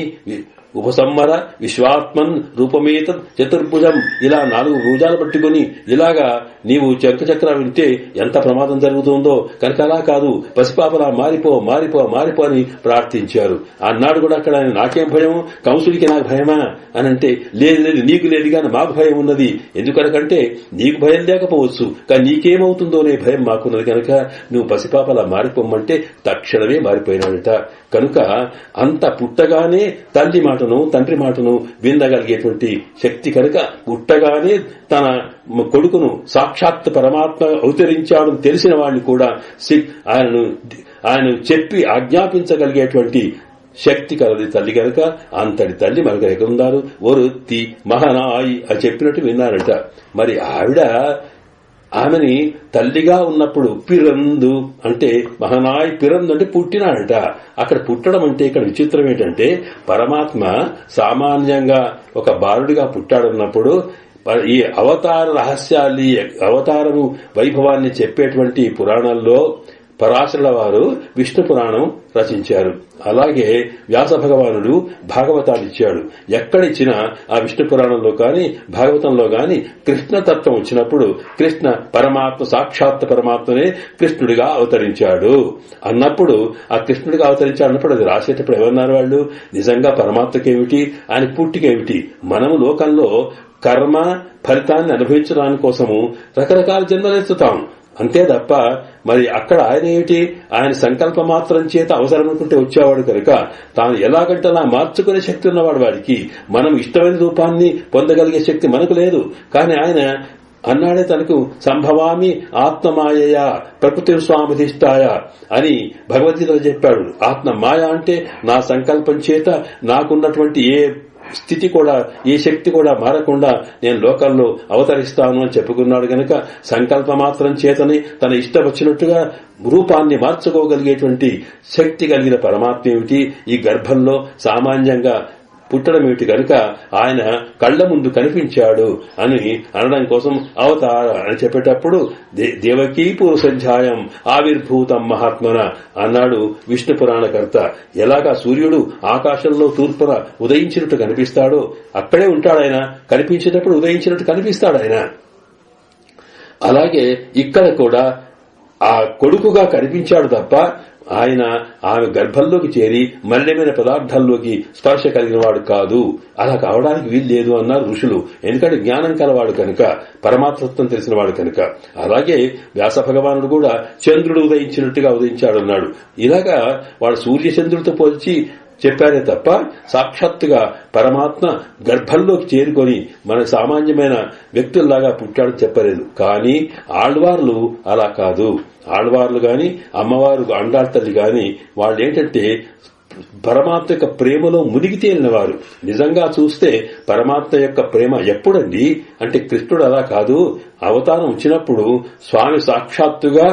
ఉపసంహర విశ్వాత్మన్ రూపమేత చతుర్భుజం ఇలా 4 భుజాలు పట్టుకుని ఇలాగా నీవు చక్రం వింటే ఎంత ప్రమాదం జరుగుతుందో కనుక అలా కాదు, పసిపాపలా మారిపో అని ప్రార్థించారు. అన్నాడు కూడా అక్కడ ఆయన నాకేం భయం, కంసుడికి నాకు భయమా అని అంటే లేదు నీకు లేదు కానీ మాకు భయం ఉన్నది. ఎందుకనకంటే నీకు భయం లేకపోవచ్చు కానీ నీకేమవుతుందో అనే భయం మాకున్నది కనుక నువ్వు పసిపాపలా మారిపోమంటే తక్షణమే మారిపోయినాడట. కనుక అంత పుట్టగానే తల్లి మాటను తండ్రి మాటను వినగలిగేటువంటి శక్తి కనుక పుట్టగానే తన కొడుకును సాక్షాత్ పరమాత్మ అవతరించాడని తెలిసిన వాడిని కూడా ఆయన చెప్పి ఆజ్ఞాపించగలిగేటువంటి శక్తి కలది తల్లి కనుక అంతటి తల్లి మనకు ఎక్కడున్నారు, వరుత్తి మహానాయి అని చెప్పినట్టు విన్నారట. మరి ఆమెని తల్లిగా ఉన్నప్పుడు పిరందు అంటే మహానాయ్ పిరందు అంటే పుట్టినాడట. అక్కడ పుట్టడం అంటే ఇక్కడ విచిత్రం ఏంటంటే పరమాత్మ సామాన్యంగా ఒక బాలుడిగా పుట్టాడన్నప్పుడు ఈ అవతార రహస్యాన్ని అవతారము వైభవాన్ని చెప్పేటువంటి పురాణాల్లో పరాశరుల వారు విష్ణు పురాణం రచించారు. అలాగే వ్యాస భగవానుడు భాగవతాన్ని ఇచ్చాడు. ఎక్కడిచ్చినా ఆ విష్ణు పురాణంలో కాని భాగవతంలో గాని కృష్ణతత్వం వచ్చినప్పుడు కృష్ణ పరమాత్మ సాక్షాత్ పరమాత్మనే కృష్ణుడిగా అవతరించాడు అన్నప్పుడు ఆ కృష్ణుడిగా అవతరించాడు అన్నప్పుడు అది రాసేటప్పుడు ఎవరన్నారు వాళ్ళు, నిజంగా పరమాత్మకేమిటి ఆయన పుట్టికేమిటి, మనము లోకంలో కర్మ ఫలితాన్ని అనుభవించడానికి కోసము రకరకాల జన్మలెత్తుతాం అంతే తప్ప మరి అక్కడ ఆయన ఏమిటి, ఆయన సంకల్ప మాత్రం చేత అవసరం అనుకుంటే వచ్చేవాడు కనుక తాను ఎలాగంటే అలా మార్చుకునే శక్తి ఉన్నవాడు. వాడికి మనం ఇష్టమైన రూపాన్ని పొందగలిగే శక్తి మనకు లేదు. కానీ ఆయన అన్నాడే తనకు సంభవామి ఆత్మమాయ ప్రకృతి స్వామిధిష్టాయ అని భగవద్గీతలో చెప్పాడు. ఆత్మ మాయ అంటే నా సంకల్పం చేత నాకున్నటువంటి ఏ స్థితి కూడా ఏ శక్తి కూడా మారకుండా నేను లోకంలో అవతరిస్తాను అని చెప్పుకున్నాడు గనక సంకల్ప మాత్రం చేతని తన ఇష్టం వచ్చినట్టుగా రూపాన్ని మార్చుకోగలిగేటువంటి శక్తి కలిగిన పరమాత్మ ఏమిటి, ఈ గర్భంలో సామాన్యంగా పుట్టడం ఏమిటి కనుక ఆయన కళ్ల ముందు కనిపించాడు అని అనడం కోసం అవతార అని చెప్పేటప్పుడు దేవకీ పురుషంధ్యాయం ఆవిర్భూతం మహాత్మన అన్నాడు విష్ణు పురాణకర్త. ఎలాగా సూర్యుడు ఆకాశంలో తూర్పున ఉదయించినట్టు కనిపిస్తాడో అక్కడే ఉంటాడాయన, కనిపించేటప్పుడు ఉదయించినట్టు కనిపిస్తాడాయన. అలాగే ఇక్కడ కూడా ఆ కొడుకుగా కనిపించాడు తప్ప ఆయన ఆమె గర్భంలోకి చేరి మలినమైన పదార్థాల్లోకి స్పర్శ కలిగిన వాడు కాదు. అలా కావడానికి వీల్లేదు అన్నారు ఋషులు. ఎందుకంటే జ్ఞానం కలవాడు కనుక, పరమాత్మత్వం తెలిసిన వాడు కనుక. అలాగే వ్యాస భగవానుడు కూడా చంద్రుడు ఉదయించినట్టుగా ఉదయించాడన్నాడు. ఇలాగా వాడు సూర్యచంద్రుడితో పోల్చి చెప్పారే తప్ప సాక్షాత్తుగా పరమాత్మ గర్భంలోకి చేరుకొని మన సామాన్యమైన వ్యక్తుల్లాగా పుట్టాడని చెప్పలేదు. కానీ ఆళ్వార్లు అలా కాదు. ఆళ్వార్లు గాని అమ్మవారు అండాళ్ళ తల్లి గాని వాళ్ళేంటంటే పరమాత్మ యొక్క ప్రేమలో మునిగి తేలిన వారు. నిజంగా చూస్తే పరమాత్మ యొక్క ప్రేమ ఎప్పుడండి అంటే కృష్ణుడు అలా కాదు, అవతారం వచ్చినప్పుడు స్వామి సాక్షాత్తుగా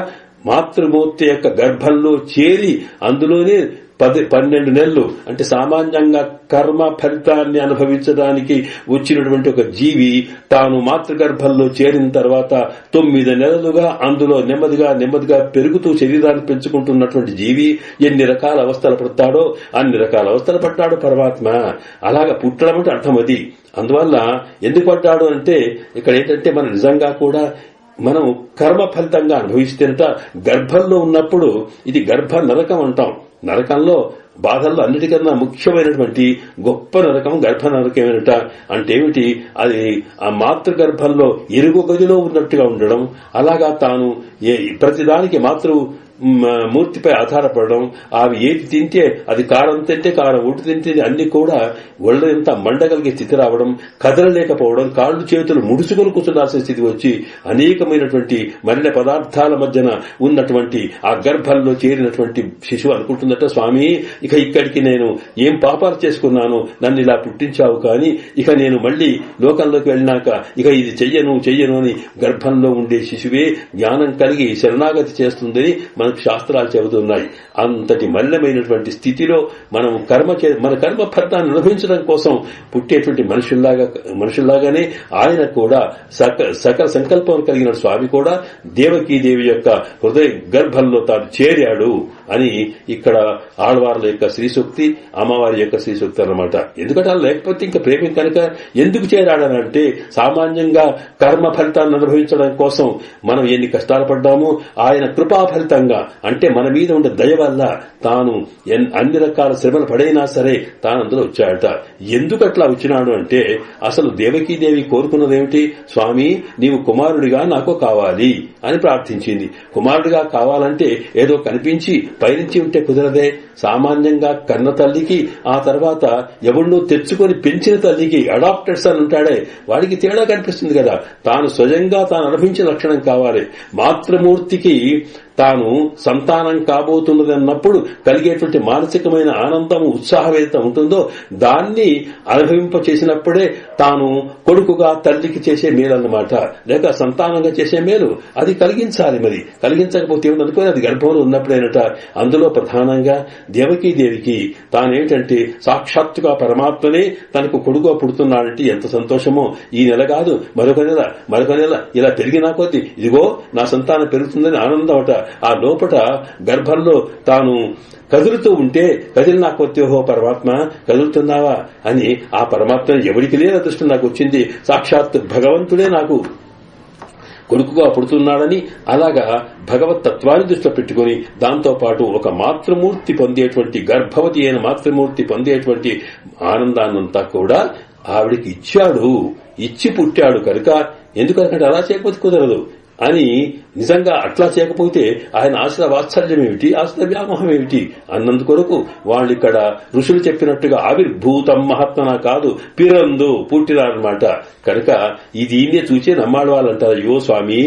మాతృమూర్తి యొక్క గర్భంలో చేరి అందులోనే 12 నెలలు అంటే సామాన్యంగా కర్మ ఫలితాన్ని అనుభవించడానికి వచ్చినటువంటి ఒక జీవి తాను మాతృగర్భంలో చేరిన తర్వాత 9 నెలలుగా అందులో నెమ్మదిగా పెరుగుతూ శరీరాన్ని పెంచుకుంటున్నటువంటి జీవి ఎన్ని రకాల అవస్థలు పడతాడో అన్ని రకాల అవస్థలు పడ్డాడు పరమాత్మ. అలాగా పుట్టడం అంటే అర్థం అది. అందువల్ల ఎందుకు పడ్డాడు అంటే ఇక్కడ ఏంటంటే మనం నిజంగా కూడా మనం కర్మ ఫలితంగా అనుభవిస్తేనట గర్భంలో ఉన్నప్పుడు ఇది గర్భ నరకం అంటాం. నరకంలో బాధల్లో అన్నిటికన్నా ముఖ్యమైనటువంటి గొప్ప నరకం గర్భ నరకమేనట. అంటే ఏమిటి? అది ఆ మాతృగర్భంలో ఎరుగు గదిలో ఉన్నట్టుగా ఉండడం, అలాగా తాను ప్రతిదానికి మూర్తిపై ఆధారపడడం, అవి ఏది తింటే అది కారం తింటే కారం, ఒడ్డు తింటే అన్ని కూడా ఒళ్ళంతా మండగలిగే స్థితి రావడం, కదలలేకపోవడం, కాళ్ళు చేతులు ముడుచుకొని కూర్చుండాల్సిన స్థితి వచ్చి అనేకమైనటువంటి మలిన పదార్థాల మధ్యన ఉన్నటువంటి ఆ గర్భంలో చేరినటువంటి శిశువు అనుకుంటుందట, స్వామి ఇక ఇక్కడికి నేను ఏం పాపాలు చేసుకున్నాను, నన్ను ఇలా పుట్టించావు, కానీ ఇక నేను మళ్లీ లోకంలోకి వెళ్ళినాక ఇక ఇది చెయ్యను అని గర్భంలో ఉండే శిశువే జ్ఞానం కలిగి శరణాగతి చేస్తుందని మన శాస్త్రాలు చెబుతున్నాయి. అంతటి మలినమైనటువంటి స్థితిలో మనం మన కర్మ ఫలితాన్ని అనుభవించడం కోసం పుట్టేటువంటి మనుషుల్లాగానే ఆయన కూడా సకల సంకల్పం కలిగిన స్వామి కూడా దేవకీదేవి యొక్క హృదయ గర్భంలో తాను చేరాడు అని ఇక్కడ ఆళ్వార్ల యొక్క శ్రీసూక్తి, అమ్మవారి యొక్క శ్రీసూక్తి అన్నమాట. ఎందుకంటే లేకపోతే ఇంకా ప్రేమ కనుక ఎందుకు చేరాడనంటే సామాన్యంగా కర్మ ఫలితాన్ని అనుభవించడం కోసం మనం ఎన్ని కష్టాలు పడ్డామో ఆయన కృపా ఫలితంగా అంటే మన మీద ఉండే దయ వల్ల తాను అన్ని రకాల శ్రమలు పడైనా సరే తాను అందులో వచ్చాడట. ఎందుకు అట్లా వచ్చినాడు అంటే అసలు దేవకీదేవి కోరుకున్నదేమిటి? స్వామి నీవు కుమారుడిగా నాకు కావాలి అని ప్రార్థించింది. కుమారుడిగా కావాలంటే ఏదో కనిపించి పైనుంచి ఉంటే కుదరదే. సామాన్యంగా కన్న తల్లికి ఆ తర్వాత ఎవరినో తెచ్చుకొని పెంచిన తల్లికి అడాప్టెడ్స్ అని ఉంటాడే వాడికి తేడా కనిపిస్తుంది కదా. తాను స్వయంగా తాను అనుభవించిన లక్షణం కావాలి. మాతృమూర్తికి తాను సంతానం కాబోతున్నదన్నప్పుడు కలిగేటువంటి మానసికమైన ఆనందం, ఉత్సాహం ఏదైతే ఉంటుందో దాన్ని అనుభవింపచేసినప్పుడే తాను కొడుకుగా తల్లికి చేసే మేలు అన్నమాట, లేక సంతానంగా చేసే మేలు అది కలిగించాలి. మరి కలిగించకపోతే ఏమిటనుకోని అది గర్భంలో ఉన్నప్పుడేనట. అందులో ప్రధానంగా దేవకీదేవికి తానేంటంటే సాక్షాత్తుగా పరమాత్మనే తనకు కొడుకుగా పుడుతున్నాడంటే ఎంత సంతోషమో. ఈ నెల కాదు మరొక నెల ఇలా పెరిగినా కొద్దీ ఇదిగో నా సంతానం పెరుగుతుందని ఆనందం అట. ఆ లోపట గర్భంలో తాను కదులుతూ ఉంటే కదిలినా కొత్తేహో పరమాత్మ కదులుతున్నావా అని ఆ పరమాత్మ ఎవరికి లేని అదృష్టం నాకు వచ్చింది. సాక్షాత్ భగవంతుడే నాకు కొడుకుగా పుడుతున్నాడని అలాగా భగవత్ తత్వాన్ని దృష్టిలో పెట్టుకుని దాంతో పాటు ఒక మాతృమూర్తి పొందేటువంటి గర్భవతి అయిన మాతృమూర్తి పొందేటువంటి ఆనందాన్నంతా కూడా ఆవిడికి ఇచ్చి పుట్టాడు కనుక. ఎందుకంటే అలా చేయకపోతే కుదరదు అని నిజంగా అట్లా చేయకపోతే ఆయన ఆశ్ర వాత్సల్యం ఏమిటి, ఆశ్ర వ్యామోహం ఏమిటి అన్నందుకొరకు వాళ్ళు ఇక్కడ ఋషులు చెప్పినట్టుగా ఆవిర్భూతం మహాత్మన కాదు పిరందు పుట్టినారన్నమాట. కనుక దీన్నే చూచే నమ్మాడు వాళ్ళంటారు, అయ్యో స్వామి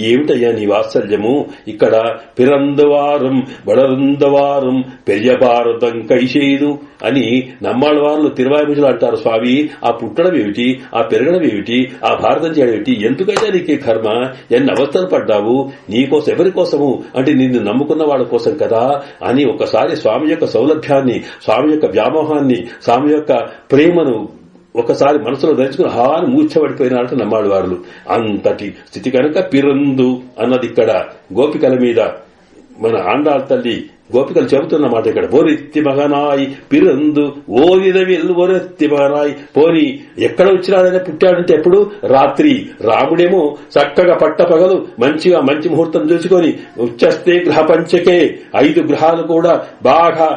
ఏమిటయ్యా నీ వాత్సల్యము, ఇక్కడ పిరందవారం బడరందవారం పెరియభారతం కైసేదు అని నమ్మాడు వాళ్ళు తిరువాయిముజులు అంటారు. స్వామి ఆ పుట్టడం ఏమిటి, ఆ పెరగడం ఏమిటి, ఆ భారతం చేయడం ఏమిటి, ఎందుకైనా నీకే కర్మ, ఎన్ని అవస్థలు పడ్డావు, నీకోసం ఎవరి కోసము అంటే నిన్ను నమ్ముకున్న వాళ్ళ కోసం కదా అని ఒకసారి స్వామి యొక్క సౌలభ్యాన్ని, స్వామి యొక్క వ్యామోహాన్ని, స్వామి యొక్క ప్రేమను ఒకసారి మనసులో ధరించుకుని హాని మూర్ఛపడిపోయినారంటే నమ్మాడు వాళ్ళు. అంతటి స్థితి కనుక పిరందు అన్నది ఇక్కడ గోపికల మీద మన ఆండాళ్ తల్లి గోపికలు చెబుతున్నమాట. ఇక్కడ ఒరెత్తి మగనాయి పిరందు ఓదిరవిల్ ఒరెత్తి మగనాయి. పోని ఎక్కడ వచ్చినాడనే పుట్టాడంటే ఎప్పుడు రాత్రి. రాముడేమో చక్కగా పట్టపగలు మంచిగా మంచి ముహూర్తం చూసుకొని ఉచ్చస్తే గ్రహ పంచకే 5 గ్రహాలు కూడా బాగా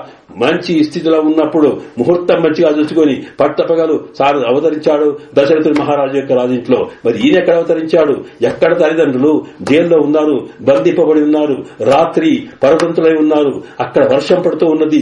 మంచి స్థితిలో ఉన్నప్పుడు ముహూర్తం మంచిగా చూసుకొని పట్టపగలు సార్ అవతరించాడు దశరథుడు మహారాజు యొక్క రాజింట్లో. మరి ఈయన ఎక్కడ అవతరించాడు, ఎక్కడ తల్లిదండ్రులు జైల్లో ఉన్నారు, బంధింపబడి ఉన్నారు, రాత్రి పరతంతులై ఉన్నారు, అక్కడ వర్షం పడుతూ ఉన్నది,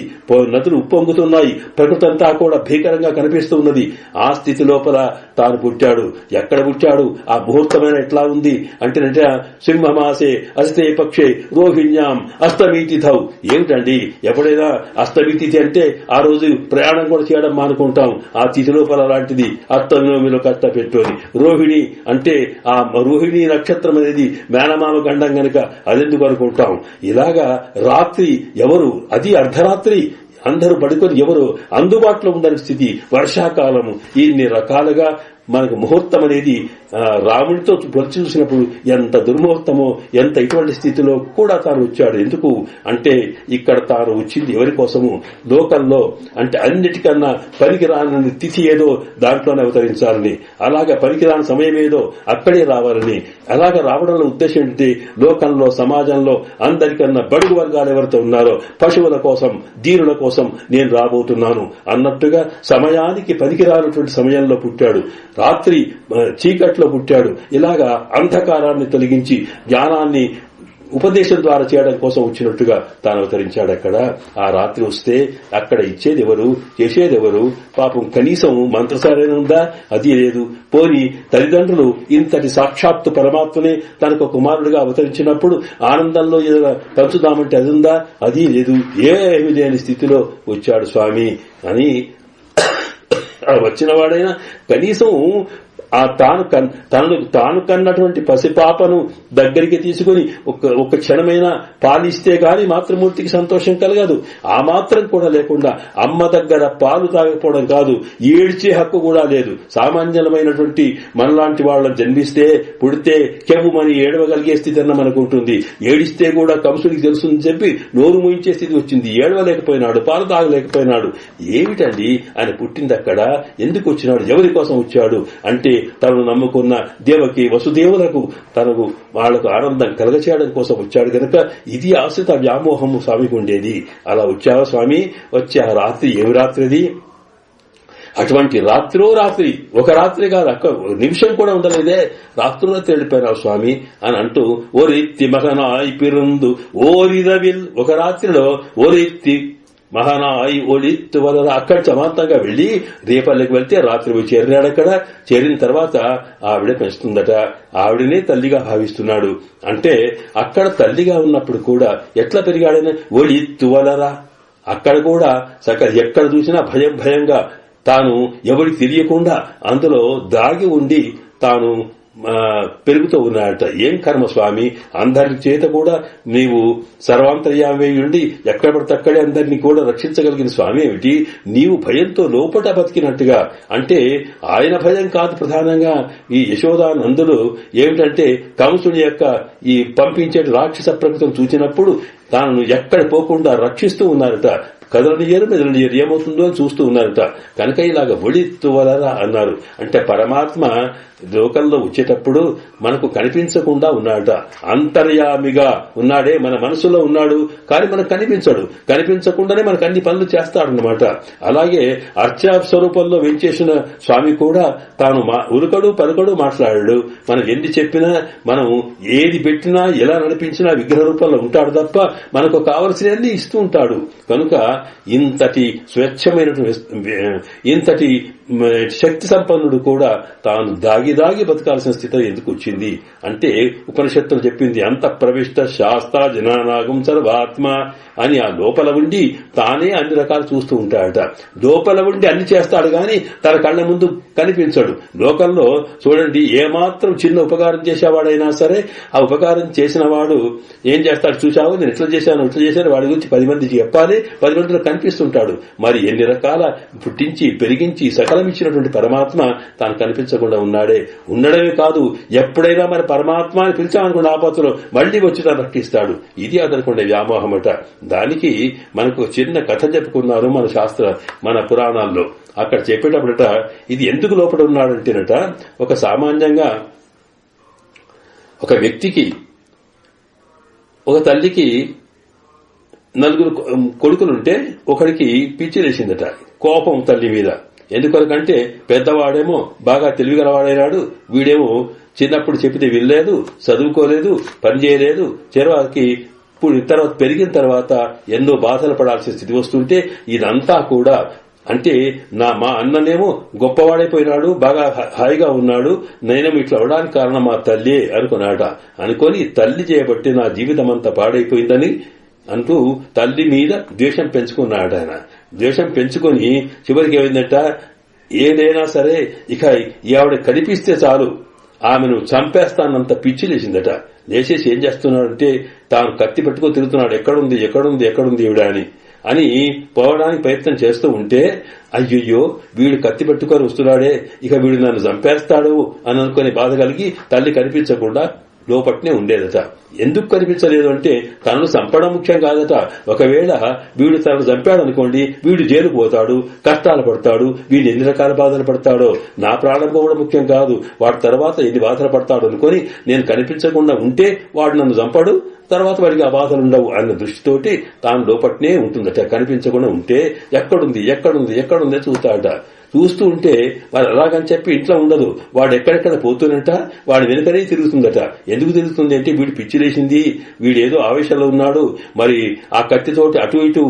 నదులు ఉప్పొంగుతున్నాయి, ప్రకృతి అంతా కూడా భీకరంగా కనిపిస్తూ ఉన్నది. ఆ స్థితి లోపల తాను పుట్టాడు. ఎక్కడ పుట్టాడు, ఆ ముహూర్తమైన ఎట్లా ఉంది అంటే సింహమాసే అస్తే పక్షే రోహిణ్యాం అస్తమీతిథౌ. ఏమిటండి ఎప్పుడైనా అష్టమి తిథి అంటే ఆ రోజు ప్రయాణం కూడా చేయడం మానుకుంటాం. ఆ తిథి లోపల అలాంటిది అష్టమిలో కట్ట పెట్టుకొని. రోహిణి అంటే ఆ రోహిణి నక్షత్రం అనేది మేనమామ గండం గనక అదెందుకు అనుకుంటాం. ఇలాగా రాత్రి ఎవరు, అది అర్ధరాత్రి అందరూ పడుకొని ఎవరు అందుబాటులో ఉండని స్థితి, వర్షాకాలము, ఇన్ని రకాలుగా మనకు ముహూర్తం అనేది రాముడితో పోల్చి చూసినప్పుడు ఎంత దుర్ముహూర్తమో, ఎంత ఇటువంటి స్థితిలో కూడా తాను వచ్చాడు. ఎందుకు అంటే ఇక్కడ తాను వచ్చింది ఎవరి కోసము? లోకంలో అంటే అన్నిటికన్నా పనికిరాని తిథి ఏదో దాంట్లోనే అవతరించాలని, అలాగే పనికిరాని సమయం ఏదో అక్కడే రావాలని, అలాగే రావడంలో ఉద్దేశం ఏంటి? లోకంలో సమాజంలో అందరికన్నా బడుగు వర్గాలు ఎవరితో ఉన్నారో పశువుల కోసం, దీనుల కోసం నేను రాబోతున్నాను అన్నట్టుగా సమయానికి పనికిరానటువంటి సమయంలో పుట్టాడు. రాత్రి చీకట్లో పుట్టాడు. ఇలాగా అంధకారాన్ని తొలగించి జ్ఞానాన్ని ఉపదేశం ద్వారా చేయడం కోసం వచ్చినట్టుగా తాను అవతరించాడు. అక్కడ ఆ రాత్రి వస్తే అక్కడ ఇచ్చేది ఎవరు, చేసేది ఎవరు? పాపం కనీసం మంత్రసారైన ఉందా? అది లేదు. పోని తల్లిదండ్రులు ఇంతటి సాక్షాత్తు పరమాత్మనే తనకు కుమారుడిగా అవతరించినప్పుడు ఆనందంలో ఏదైనా పంచుదామంటే అది ఉందా? అది లేదు. ఏమి లేని స్థితిలో వచ్చాడు స్వామి అని వచ్చిన వాడైనా కనీసం ఆ తాను కన్నటువంటి పసిపాపను దగ్గరికి తీసుకుని ఒక క్షణమైనా పాలిస్తే గాని మాతృమూర్తికి సంతోషం కలగదు. ఆ మాత్రం కూడా లేకుండా అమ్మ దగ్గర పాలు తాగకపోవడం కాదు, ఏడ్చే హక్కు కూడా లేదు. సామాన్యమైనటువంటి మనలాంటి వాళ్ళని జన్మిస్తే పుడితే కెవ్వుమని ఏడవగలిగే స్థితి అన్న మనకు ఉంటుంది. ఏడిస్తే కూడా కంసుడికి తెలుసుని చెప్పి నోరు మూయించే స్థితి వచ్చింది. ఏడవలేకపోయినాడు, పాలు తాగలేకపోయినాడు. ఏమిటండి ఆయన పుట్టింది అక్కడ? ఎందుకు వచ్చినాడు? ఎవరి కోసం వచ్చాడు అంటే తనను నమ్ముకున్న దేవకి వసుదేవులకు తనకు వాళ్లకు ఆనందం కలగచేయడం కోసం వచ్చాడు గనక ఇది ఆశ్రిత వ్యామోహము స్వామికి ఉండేది. అలా వచ్చావా స్వామి? వచ్చే ఆ రాత్రి ఏమి రాత్రిది? అటువంటి రాత్రో రాత్రి, ఒక రాత్రి కాదు, అక్క నిమిషం కూడా ఉండలేదే, రాత్రులో వెళ్ళిపోయినావు స్వామి అని అంటూ ఓరెత్తి మహనాయి పిరుందు ఓరిరవిల్, ఒక రాత్రిలో ఓరెత్తి మహానాయి ఒళిత్తు వల్ల అక్కడి సమాంతంగా వెళ్లి రేపల్లికి వెళ్తే రాత్రి పోయి చేరినాడు. అక్కడ చేరిన తర్వాత ఆవిడ పెంచుతుందట, ఆవిడనే తల్లిగా భావిస్తున్నాడు. అంటే అక్కడ తల్లిగా ఉన్నప్పుడు కూడా ఎట్లా పెరిగాడని ఒళిత్తు వలరా, అక్కడ కూడా ఎక్కడ చూసినా భయం భయంగా తాను ఎవరికి తెలియకుండా అందులో దాగి ఉండి తాను పెరుగుతూ ఉన్నాడట. ఏం కర్మ స్వామి, అందరి చేత కూడా నీవు సర్వాంతర్యామి ఉండి ఎక్కడ పడితే అక్కడే అందరినీ కూడా రక్షించగలిగిన స్వామి ఏమిటి? నీవు భయంతో లోపట బతికినట్టుగా. అంటే ఆయన భయం కాదు ప్రధానంగా, ఈ యశోదానందులు ఏమిటంటే కంసుని యొక్క ఈ పంపించే రాక్షస ప్రభుత్వం చూచినప్పుడు తాను ఎక్కడ పోకుండా రక్షిస్తూ ఉన్నారట. కదలనియరు మెదలనియరు, ఏమవుతుందో అని చూస్తూ ఉన్నారట. కనుక ఇలాగ ఒళిత్తువలరా అన్నారు. అంటే పరమాత్మ లోకంలో వచ్చేటప్పుడు మనకు కనిపించకుండా ఉన్నాడట, అంతర్యామిగా ఉన్నాడే. మన మనసులో ఉన్నాడు కానీ మనకు కనిపించడు, కనిపించకుండానే మనకు అన్ని పనులు చేస్తాడనమాట. అలాగే అర్చా స్వరూపంలో వెంచేసిన స్వామి కూడా తాను ఉరుకడు పలుకడు మాట్లాడాడు. మనం ఎన్ని చెప్పినా, మనం ఏది పెట్టినా, ఎలా నడిపించినా విగ్రహ రూపంలో ఉంటాడు తప్ప మనకు కావలసినవన్నీ ఇస్తూ ఉంటాడు. కనుక ఇంతటి స్వచ్ఛమైనటువంటి, ఇంతటి శక్తి సంపన్నుడు కూడా తాను దాగి బతకాల్సిన స్థితి ఎందుకు వచ్చింది అంటే ఉపనిషత్తులు చెప్పింది అంత ప్రవిష్ట శాస్త్ర జనానాగం సర్వాత్మ అని. ఆ లోపల ఉండి తానే అన్ని రకాలు చూస్తూ ఉంటాడట. లోపల ఉండి అన్ని చేస్తాడు గాని తన కళ్ల ముందు కనిపించడు. లోకంలో చూడండి, ఏమాత్రం చిన్న ఉపకారం చేసేవాడైనా సరే ఆ ఉపకారం చేసిన వాడు ఏం చేస్తాడు? చూశావు, నేను ఇట్లా చేశాను వాడి గురించి 10 మందికి చెప్పాలి, 10 మందిలో కనిపిస్తుంటాడు. మరి ఎన్ని రకాల పుట్టించి పెరిగించి సకలం ఇచ్చినటువంటి పరమాత్మ తాను కనిపించకుండా ఉన్నాడే. ఉండడమే కాదు, ఎప్పుడైనా మన పరమాత్మ అని పిలిచామనుకున్న ఆపత్తులో మళ్లీ వచ్చి తను రక్షిస్తాడు. ఇది అదనుకునే వ్యామోహమట. దానికి మనకు చిన్న కథ చెప్పుకున్నారు మన పురాణాల్లో. అక్కడ చెప్పేటప్పుడట ఇది ఎందుకు లోపల ఉన్నాడంటేనట, ఒక సామాన్యంగా ఒక వ్యక్తికి, ఒక తల్లికి 4 కొడుకులుంటే ఒకడికి పిచ్చిలేసిందట, కోపం తల్లి మీద. ఎందుకొరకంటే పెద్దవాడేమో బాగా తెలివిగలవాడైనాడు, వీడేమో చిన్నప్పుడు చెప్పితే వినలేదు, చదువుకోలేదు, పని చేయలేదు. తర్వాత పెరిగిన తర్వాత ఎన్నో బాధలు పడాల్సిన స్థితి వస్తుంటే ఇదంతా కూడా అంటే మా అన్ననేమో గొప్పవాడైపోయినాడు, బాగా హాయిగా ఉన్నాడు, నేనేమో ఇట్లా అవడానికి కారణం మా తల్లి అనుకొని తల్లి చేయబట్టి నా జీవితం అంతా పాడైపోయిందని అంటూ తల్లి మీద ద్వేషం పెంచుకున్నాడు ఆయన. ద్వేషం పెంచుకొని చివరికి ఏమైందట, ఏదైనా సరే ఇక ఆవిడ కనిపిస్తే చాలు ఆమెను చంపేస్తానంత పిచ్చి లేచిందట. లేచేసి ఏం చేస్తున్నాడంటే తాను కత్తి పెట్టుకుని తిరుగుతున్నాడు, ఎక్కడుంది ఈవిడ అని. అని పోవడానికి ప్రయత్నం చేస్తూ ఉంటే అయ్యయ్యో వీడు కత్తి పెట్టుకొని వస్తున్నాడే, ఇక వీడు నన్ను చంపేస్తాడు అని అనుకునే బాధ కలిగి తల్లి కనిపించకుండా లోపట్నే ఉండేదట. ఎందుకు కనిపించలేదు అంటే తనను చంపడం ముఖ్యం కాదట. ఒకవేళ వీడు తనను చంపాడనుకోండి, వీడు జైలుకు పోతాడు, కష్టాలు పడతాడు, వీడు ఎన్ని రకాల బాధలు పడతాడో, నా ప్రాణం పోవడం ముఖ్యం కాదు, వాడి తర్వాత ఎన్ని బాధలు పడతాడు అనుకుని నేను కనిపించకుండా ఉంటే వాడు నన్ను చంపాడు, తర్వాత వాడికి ఆ బాధలు ఉండవు అన్న దృష్టితోటి తాను లోపట్నే ఉంటుందట. కనిపించకుండా ఉంటే ఎక్కడుంది ఎక్కడుంది ఎక్కడుంది చూస్తాడట. చూస్తూ ఉంటే మరి అలాగని చెప్పి ఇంట్లో ఉండదు, వాడు ఎక్కడెక్కడ పోతున్నట వాడి వెనుకనే తిరుగుతుందట. ఎందుకు తిరుగుతుంది అంటే వీడు పిచ్చిలేసింది, వీడేదో ఆవేశంలో ఉన్నాడు, మరి ఆ కత్తితోటి అటు ఇటు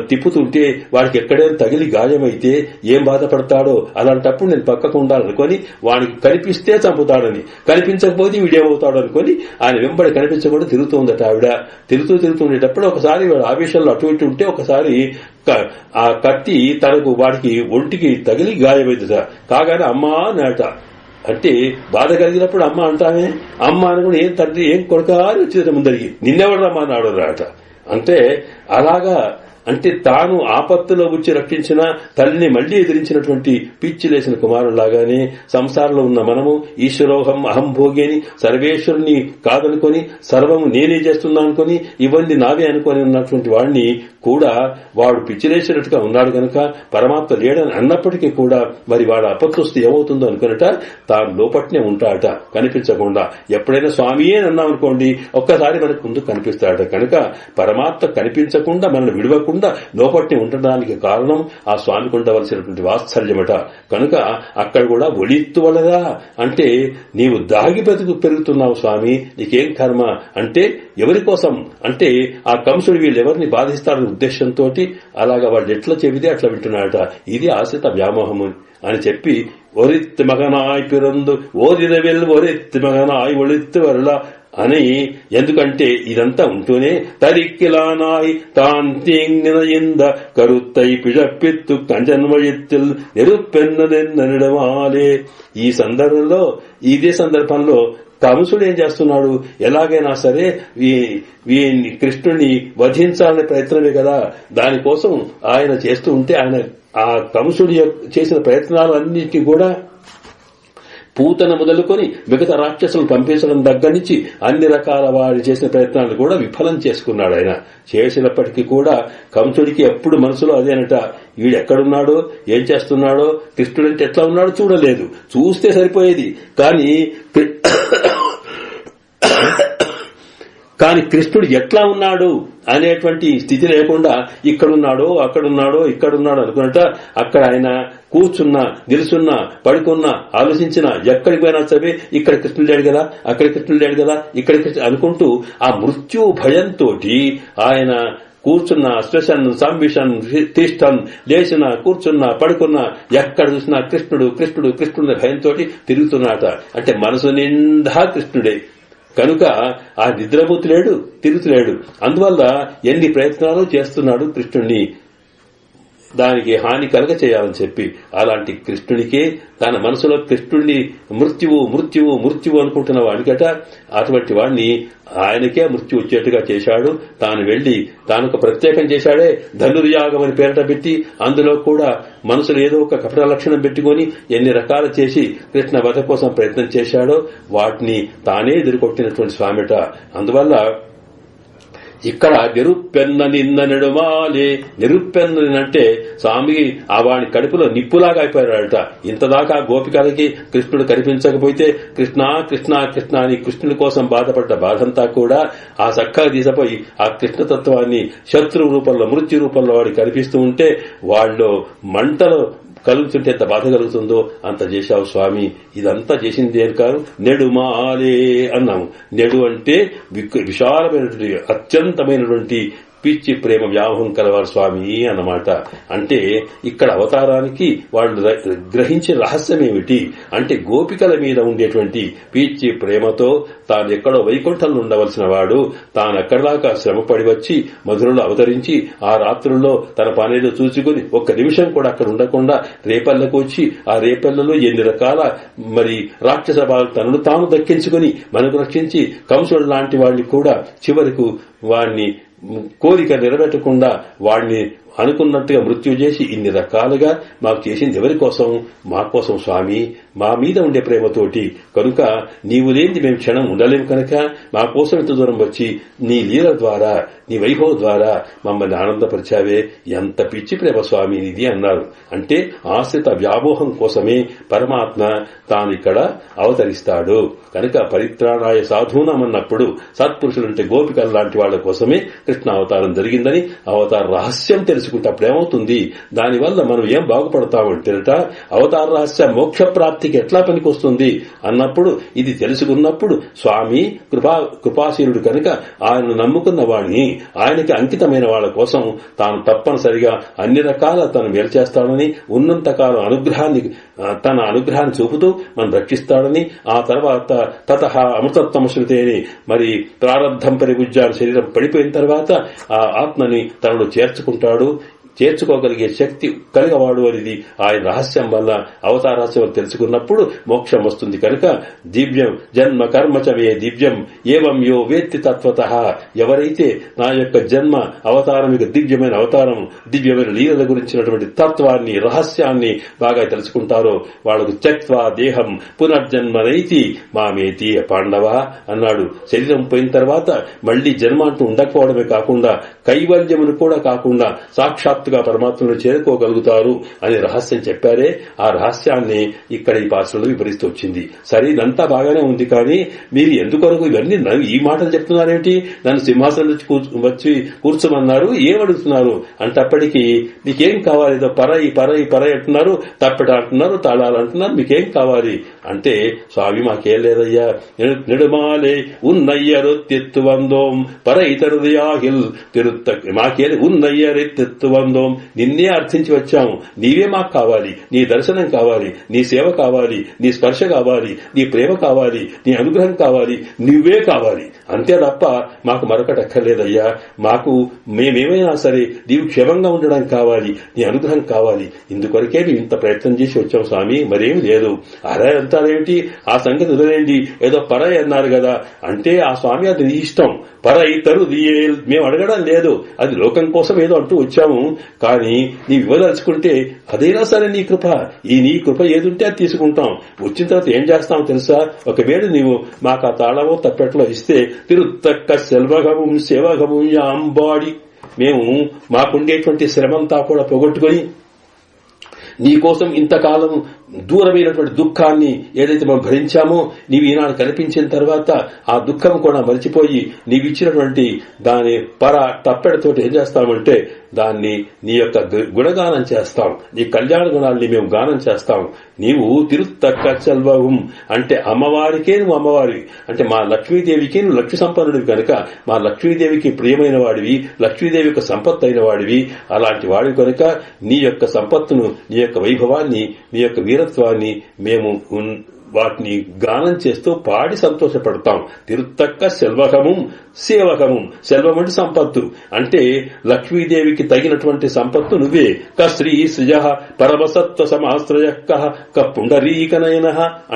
తిప్పుతుంటే వాడికి ఎక్కడైనా తగిలి గాయమైతే ఏం బాధపడతాడో, అలాంటప్పుడు నేను పక్కకు ఉండాలనుకొని వాడికి కనిపిస్తే చంపుతాడని, కనిపించకపోతే వీడేమవుతాడు అనుకొని ఆయన వెంబడి కనిపించకుండా తిరుగుతుందట. ఆవిడ తిరుగుతుండేటప్పుడు ఒకసారి వాడు ఆవేశంలో అటు ఇటు ఉంటే ఒకసారి ఆ కత్తి తనకు వాడికి ఒంటికి తగిలి గాయమైందట. కాగానే అమ్మా నాట అంటే బాధ కలిగినప్పుడు అమ్మ అంటామే, అమ్మ అనుకుని ఏం తండ్రి ఏం కొడుకా అని వచ్చేది ముందరికి, నిన్నెవడు రమ్మా నాడు రాట. అంటే అలాగా అంటే తాను ఆపత్తులో వచ్చి రక్షించిన తల్లిని మళ్లీ ఎదిరించినటువంటి పిచ్చి లేసిన కుమారులాగానే సంసారంలో ఉన్న మనము ఈశ్వరోహం అహం భోగి అని సర్వేశ్వరుని కాదనుకొని సర్వము నేనే చేస్తున్నా అనుకుని ఇవన్నీ నావే అనుకుని ఉన్నటువంటి వాడిని కూడా వాడు పిచ్చిలేసినట్టుగా ఉన్నాడు గనక పరమాత్మ లేడని అన్నప్పటికీ కూడా మరి వాడు అపత్తుస్తే ఏమవుతుందో అనుకున్నట తాను లోపట్నే ఉంటాడట కనిపించకుండా. ఎప్పుడైనా స్వామియే అన్నామనుకోండి ఒక్కసారి మనకు ముందు కనిపిస్తాడట. కనుక పరమాత్మ కనిపించకుండా మనల్ని విడవకుండా లోపట్నే ఉండడానికి కారణం ఆ స్వామికి ఉండవలసినటువంటి వాత్సల్యమట. కనుక అక్కడ కూడా ఒలిత్తు వలదా అంటే నీవు దాగి బతుకు పెరుగుతున్నావు స్వామి, నీకేం కర్మ అంటే ఎవరి కోసం అంటే ఆ కంసుడు వీళ్ళెవరిని బాధిస్తారనే ఉద్దేశంతో అలాగా వాళ్ళు ఎట్లా చెబితే అట్లా వింటున్నాడట. ఇది ఆశ్రిత వ్యామోహము అని చెప్పి ఒరిత్తు మగనాయ్ పిరందు ఓదిరవెల్ ఒరిత్తు మగనాయ్ ఒళిత్తు వరల అని, ఎందుకంటే ఇదంతా ఉంటూనే తరిక్కిలానాయ్ తాన్ తీంగినయింద కరుత్తై పిழப்பித்து కంజన్వయిత్తిల్ నిరుపెన్నదెన్నడమాలే. ఈ సందర్భంలో ఇదే సందర్భంలో కంసుడు ఏం చేస్తున్నాడు, ఎలాగైనా సరే కృష్ణుని వధించాలనే ప్రయత్నమే కదా, దానికోసం ఆయన చేస్తూ ఉంటే ఆయన ఆ కంసుడు చేసిన ప్రయత్నాలన్నిటికీ కూడా పూతన మొదలుకొని మిగతా రాక్షసులను పంపించడం దగ్గర నుంచి అన్ని రకాల వారు చేసిన ప్రయత్నాలు కూడా విఫలం చేసుకున్నాడు. ఆయన చేసినప్పటికీ కూడా కంసుడికి ఎప్పుడు మనసులో అదేనట, వీడు ఎక్కడున్నాడో ఏం చేస్తున్నాడో కృష్ణుడంటే ఎట్లా ఉన్నాడో చూడలేదు, చూస్తే సరిపోయేది కానీ కృష్ణుడు ఎట్లా ఉన్నాడు అనేటువంటి స్థితి లేకుండా ఇక్కడున్నాడో అక్కడున్నాడో ఇక్కడున్నాడో అనుకున్నట్ట అక్కడ ఆయన కూర్చున్నా నిలుచున్నా పడుకున్నా ఆలోచించినా ఎక్కడికి పోయినా సరే ఇక్కడ కృష్ణుడు లేడు కదా, అక్కడ కృష్ణుడు లేడు కదా, ఇక్కడ అనుకుంటూ ఆ మృత్యు భయంతో ఆయన కూర్చున్నా శ్వసన్ సంవిషన్ తిష్టన్ లేచినా కూర్చున్నా పడుకున్నా ఎక్కడ చూసినా కృష్ణుడు కృష్ణుడు కృష్ణుడు భయంతో తిరుగుతున్నాట. అంటే మనసు నిండా కృష్ణుడే కనుక ఆ నిద్రపోతులేడు తిరుగుతులేడు. అందువల్ల ఎన్ని ప్రయత్నాలు చేస్తున్నాడు కృష్ణుడిని దానికి హాని కలగ చేయాలని చెప్పి. అలాంటి కృష్ణుడికే తన మనసులో కృష్ణుడిని మృత్యువు మృత్యువు మృత్యువు అనుకుంటున్న వాడికట అటువంటి వాడిని ఆయనకే మృత్యు వచ్చేట్టుగా చేశాడు. తాను వెళ్లి తాను ప్రత్యేకం చేశాడే ధనుర్యాగం అని పేరట పెట్టి అందులో కూడా మనసులో ఏదో ఒక కపట లక్షణం పెట్టుకుని ఎన్ని రకాలు చేసి కృష్ణ వధ కోసం ప్రయత్నం చేశాడో వాటిని తానే ఎదుర్కొట్టినటువంటి స్వామిట. అందువల్ల ఇక్కడ నిరుపెన్న నిన్న నెడుమాలే, నిరుపెన్నంటే స్వామి ఆ వాడి కడుపులో నిప్పులాగా అయిపోయాడట. ఇంతదాకా గోపికలకి కృష్ణుడు కనిపించకపోతే కృష్ణ కృష్ణ కృష్ణ అని కృష్ణుడి కోసం బాధపడ్డ బాధంతా కూడా ఆ చక్కగా తీసిపోయి ఆ కృష్ణతత్వాన్ని శత్రు రూపంలో మృత్యు రూపంలో వాడికి కనిపిస్తూ ఉంటే వాళ్ళు మంటలు కలుగుతుంటే ఎంత బాధ కలుగుతుందో అంత చేశావు స్వామి. ఇదంతా చేసింది ఏం కాదు, నెడుమాలే అన్నాము. నెడు అంటే విశాలమైనటువంటి అత్యంతమైనటువంటి పిచ్చి ప్రేమ వ్యామోహం కలవారు స్వామి అన్నమాట. అంటే ఇక్కడ అవతారానికి వాళ్ళు గ్రహించే రహస్యం ఏమిటి అంటే గోపికల మీద ఉండేటువంటి పిచ్చి ప్రేమతో తాను ఎక్కడో వైకుంఠంలో ఉండవలసిన వాడు తాను అక్కడిదాకా శ్రమపడి వచ్చి మధురలో అవతరించి ఆ రాత్రుల్లో తన పనేదో చూసుకుని ఒక్క నిమిషం కూడా అక్కడ ఉండకుండా రేపల్లకు వచ్చి ఆ రేపల్లలో ఎన్ని రకాల మరి రాక్షస తనను తాను దక్కించుకుని మనకు రక్షించి కంసుడు లాంటి వాడిని కూడా చివరకు వాడిని కోరిక నెరవేర్చకుండా వాడిని అనుకున్నట్టుగా మృత్యు చేసి ఇన్ని రకాలుగా మాకు చేసింది ఎవరి కోసం? మా కోసం స్వామి, మా మీద ఉండే ప్రేమతోటి. కనుక నీవు లేనిది మేము క్షణం ఉండలేము కనుక మా కోసం ఇంత దూరం వచ్చి నీ లీల ద్వారా, నీ వైభవం ద్వారా మమ్మల్ని ఆనందపరిచావే. ఎంత పిచ్చి ప్రేమ స్వామి ఇది అన్నారు. అంటే ఆశ్రిత వ్యామోహం కోసమే పరమాత్మ తానిక్కడ అవతరిస్తాడు. కనుక పరిత్రాణాయ సాధూనమన్నప్పుడు సత్పురుషులంటే గోపికల లాంటి వాళ్ల కోసమే కృష్ణ అవతారం జరిగిందని అవతార రహస్యం తెలుసుకుంటే అప్పుడేమవుతుంది? దానివల్ల మనం ఏం బాగుపడతామంటేట అవతార రహస్య మోక్ష ప్రాప్తికి ఎట్లా పనికొస్తుంది అన్నప్పుడు, ఇది తెలుసుకున్నప్పుడు స్వామి కృపాశీలుడు కనుక ఆయనను నమ్ముకున్న వాడిని, ఆయనకి అంకితమైన వాళ్ల కోసం తాను తప్పనిసరిగా అన్ని రకాల తను మేలు చేస్తాడని, ఉన్నంతకాలం తన అనుగ్రహాన్ని చూపుతూ మనం రక్షిస్తాడని, ఆ తర్వాత తతః అమృతత్వమశ్రుతేని మరి ప్రారంధం పరిభుజ్యాన్ని శరీరం పడిపోయిన తర్వాత ఆ ఆత్మని తనలో చేర్చుకుంటాడు. చేర్చుకోగలిగే శక్తి కలిగవాడు అనేది ఆయన రహస్యం వల్ల అవతార రహస్యం తెలుసుకున్నప్పుడు మోక్షం వస్తుంది. కనుక దివ్యం జన్మ కర్మచమే దివ్యం ఏవం యో వేత్తి తత్వతః, ఎవరైతే నా యొక్క జన్మ అవతారం యొక్క దివ్యమైన అవతారం, దివ్యమైన లీలల గురించినటువంటి తత్వాన్ని, రహస్యాన్ని బాగా తెలుసుకుంటారో వాళ్లకు త్యక్త్వా దేహం పునర్జన్మనైతి మామేతి పాండవ అన్నాడు. శరీరం పోయిన తర్వాత మళ్లీ జన్మ అంటూ ఉండకపోవడమే కాకుండా కైవల్యమును కూడా కాకుండా సాక్షాత్ పరమాత్మను చేరుకోగలుగుతారు అనే రహస్యం చెప్పారే. ఆ రహస్యాన్ని ఇక్కడ ఈ పాత్రలో వివరిస్తూ వచ్చింది. సరే, ఇదంతా బాగానే ఉంది, కానీ మీరు ఎందుకొరకు ఇవన్నీ ఈ మాటలు చెప్తున్నారేంటి? నన్ను సింహాసనం వచ్చి కూర్చోమన్నారు, ఏమడుగుతున్నారు అంటప్పటికీ మీకేం కావాలి? ఏదో పరై అంటున్నారు, తప్పెట అంటున్నారు, తాళాలు అంటున్నారు, మీకేం కావాలి అంటే, స్వామి మాకేం లేదయ్యా, నెడుమాలే ఉన్నయ్యరు తెత్తు వందోం పరై తరుదయాహిల్ తిరుత్త, మాకేది ఉన్నయ్యరే తెత్తు వందోం, నిన్నే అర్థించి వచ్చాము, నీవే మాకు కావాలి, నీ దర్శనం కావాలి, నీ సేవ కావాలి, నీ స్పర్శ కావాలి, నీ ప్రేమ కావాలి, నీ అనుగ్రహం కావాలి, నువ్వే కావాలి, అంతే తప్ప మాకు మరొకటక్కర్లేదయ్యా. మాకు మేమేమైనా సరే నీవు క్షేమంగా ఉండడం కావాలి, నీ అనుగ్రహం కావాలి, ఇందుకొరకే మేము ఇంత ప్రయత్నం చేసి వచ్చాం స్వామి, మరేమి లేదు. అరే అంటారేమిటి, ఆ సంగతి వదిలేండి, ఏదో పరై అన్నారు కదా అంటే ఆ స్వామి అది నీ ఇష్టం. పరై తరు మేము అడగడం లేదు, అది లోకం కోసం ఏదో అంటూ వచ్చాము, కానీ నీ ఇవ్వదలుచుకుంటే అదైనా సరే నీ కృప. నీ కృప ఏదుంటే అది తీసుకుంటాం. వచ్చిన తర్వాత ఏం చేస్తామో తెలుసా? ఒకవేళ నీవు మాకు ఆ తాళమో తప్పెట్లో ఇస్తే తిరుత్తక్క సెల్వగము సేవగము అంబాడి, మేము మాకుండేటువంటి శ్రమంతా కూడా పోగొట్టుకుని నీకోసం ఇంతకాలం దూరమైనటువంటి దుఃఖాన్ని ఏదైతే మనం భరించామో నీవు ఈనాడు కనిపించిన తర్వాత ఆ దుఃఖం కూడా మరిచిపోయి నీవిచ్చినటువంటి దాని తప్పెడతోటి ఏం చేస్తామంటే దాన్ని నీ యొక్క గుణగానం చేస్తాం, నీ కళ్యాణ గుణాలని మేము గానం చేస్తాం. నీవు తిరుత్తక్క చెల్వహం అంటే అమ్మవారికే నువ్వు అమ్మవారి అంటే మా లక్ష్మీదేవికి నువ్వు లక్ష్మి సంపన్నుడివి కనుక మా లక్ష్మీదేవికి ప్రియమైన వాడివి, లక్ష్మీదేవి యొక్క సంపత్తు అయిన వాడివి. అలాంటి వాడివి కనుక నీ యొక్క సంపత్తును, నీ యొక్క వైభవాన్ని, నీ యొక్క వీరత్వాన్ని మేము వాటిని గానం చేస్తూ పాడి సంతోషపడతాం. తిరుత్తక్క సెల్వకము సేవకము, సెల్వం అంటే సంపత్తు, అంటే లక్ష్మీదేవికి తగినటువంటి సంపత్తు నువ్వే. శ్రీ శ్రియ పరమసత్వ సమాశ్రయ పుండరీకనయన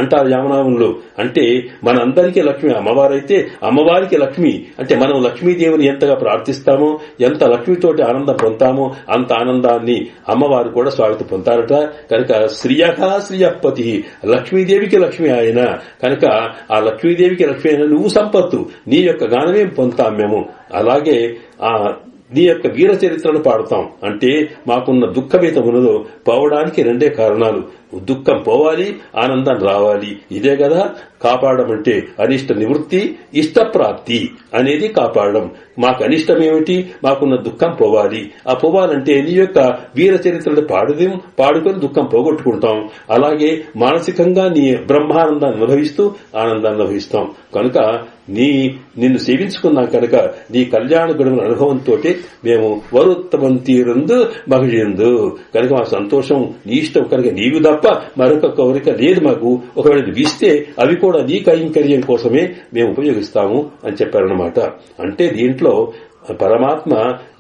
అంటారు యామనామంలో. అంటే మనందరికీ లక్ష్మి అమ్మవారైతే అమ్మవారికి లక్ష్మి అంటే మనం లక్ష్మీదేవిని ఎంతగా ప్రార్థిస్తామో, ఎంత లక్ష్మితోటి ఆనందం పొందుతామో అంత ఆనందాన్ని అమ్మవారు కూడా స్వాగతం పొందారట. కనుక శ్రియపతి లక్ష్మీదేవికి లక్ష్మి ఆయన కనుక ఆ లక్ష్మీదేవికి లక్ష్మి అయిన నువ్వు సంపత్తు, నీ యొక్క గానమే పొందుతాం మేము. అలాగే ఆ నీ యొక్క వీర చరిత్రను పాడుతాం. అంటే మాకున్న దుఃఖమేత ఉన్నదో పోవడానికి రెండే కారణాలు, దుఃఖం పోవాలి, ఆనందం రావాలి. ఇదే కదా కాపాడమంటే అనిష్ట నివృత్తి, ఇష్టప్రాప్తి అనేది కాపాడడం. మాకు అనిష్టం ఏమిటి? మాకున్న దుఃఖం పోవాలి. ఆ పోవాలంటే నీ యొక్క వీర చరిత్రను పాడుకొని దుఃఖం పోగొట్టుకుంటాం. అలాగే మానసికంగా నీ బ్రహ్మానందాన్ని అనుభవిస్తూ ఆనందాన్ని అనుభవిస్తాం. కనుక నిన్ను సేవించుకున్నాం కనుక నీ కళ్యాణ గుణముల అనుభవంతో మేము వరుత్తమం తీరందు మహిళందు కనుక మా సంతోషం నీ ఇష్టం కనుక నీవు తప్ప మరొక కోరిక లేదు మాకు. ఒకవేళ ఇస్తే అవి కూడా నీ కైంకర్యం కోసమే మేము ఉపయోగిస్తాము అని చెప్పారన్నమాట. అంటే దీంట్లో పరమాత్మ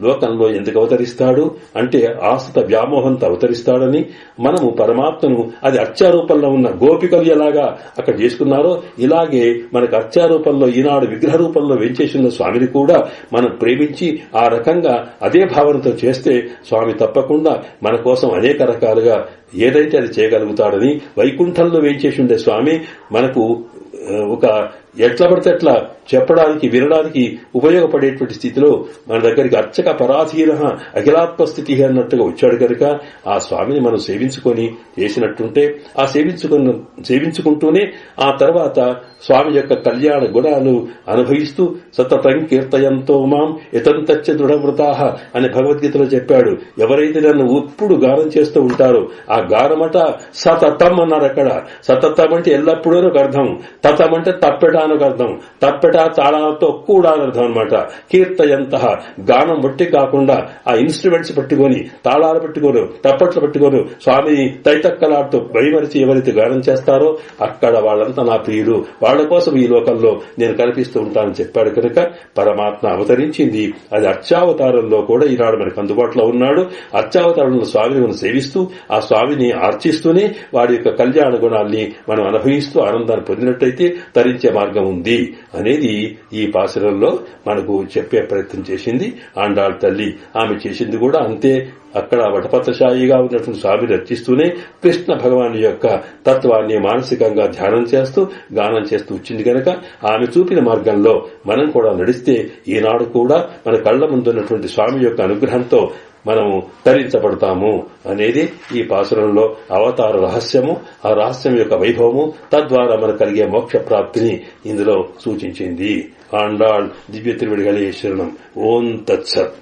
లోకంలో ఎందుకు అవతరిస్తాడు అంటే ఆశ్రిత వ్యామోహంతో అవతరిస్తాడని, మనము పరమాత్మను అది అర్చారూపంలో ఉన్న గోపికలు ఎలాగా అక్కడ చేసుకున్నారో ఇలాగే మనకు అర్చారూపంలో ఈనాడు విగ్రహ రూపంలో వెంచేసిన స్వామిని కూడా మనం ప్రేమించి ఆ రకంగా అదే భావనతో చేస్తే స్వామి తప్పకుండా మన కోసం అనేక రకాలుగా ఏదైతే అది చేయగలుగుతాడని, వైకుంఠంలో వేంచేసి ఉండే స్వామి మనకు ఒక ఎట్లా పడితే అట్లా చెప్పడానికి వినడానికి ఉపయోగపడేటువంటి స్థితిలో మన దగ్గరికి అర్చక పరాధీన అఖిలాత్మ స్థితి అన్నట్టుగా వచ్చాడు కనుక ఆ స్వామిని మనం సేవించుకొని చేసినట్టుంటే ఆ సేవించుకుంటూనే ఆ తర్వాత స్వామి యొక్క కళ్యాణ గుణాలు అనుభవిస్తూ సతతం కీర్తయంతో మాం ఇతంతచ్చ దృఢమృతాహ అని భగవద్గీతలో చెప్పాడు. ఎవరైతే నన్ను ఎప్పుడు గానం చేస్తూ ఉంటారో ఆ గానమట సతతం అన్నారు. అక్కడ సతతం అంటే ఎల్లప్పుడూ ఒక అర్థం, తతం అంటే తప్పెటానికి అర్థం, తప్పెట తాళాలతో కూడా అర్థం అనమాట. కీర్తయంత గానం బట్టి కాకుండా ఆ ఇన్స్ట్రుమెంట్స్ పట్టుకొని తాళాలు పట్టుకోను తప్పట్లు పట్టుకోను స్వామిని తైతక్కలాడుతూ భయమరిచి ఎవరైతే గానం చేస్తారో అక్కడ వాళ్ళంతా నా ప్రియులు, వాళ్ల కోసం ఈ లోకంలో నేను కల్పిస్తూ ఉంటానని చెప్పాడు కనుక పరమాత్మ అవతరించింది. అది అర్చావతారంలో కూడా ఈనాడు మనకు అందుబాటులో ఉన్నాడు. అర్చావతారంలో స్వామిని మనం సేవిస్తూ ఆ స్వామిని ఆర్చిస్తూనే వాడి యొక్క కళ్యాణ గుణాల్ని మనం అనుభవిస్తూ ఆనందాన్ని పొందినట్టయితే తరించే మార్గం ఉంది అనేది ఈ పాసురంలో మనకు చెప్పే ప్రయత్నం చేసింది ఆండాళ్ తల్లి. ఆమె చేసింది కూడా అంతే. అక్కడ వటపత్రశాయిగా ఉన్నటువంటి స్వామిని రచిస్తూనే కృష్ణ భగవాను యొక్క తత్వాన్ని మానసికంగా ధ్యానం చేస్తూ గానం చేస్తూ వచ్చింది కనుక ఆమె చూపిన మార్గంలో మనం కూడా నడిస్తే ఈనాడు కూడా మన కళ్ల ముందున్నటువంటి స్వామి యొక్క అనుగ్రహంతో మనము తరించబడతాము అనేది ఈ పాసురంలో అవతార రహస్యము, ఆ రహస్యం యొక్క వైభవము, తద్వారా మనకు కలిగే మోక్ష ప్రాప్తిని ఇందులో సూచించింది. ఆండాళ్ దివ్య తిరువడిగలే శరణం. ఓం తత్సత్.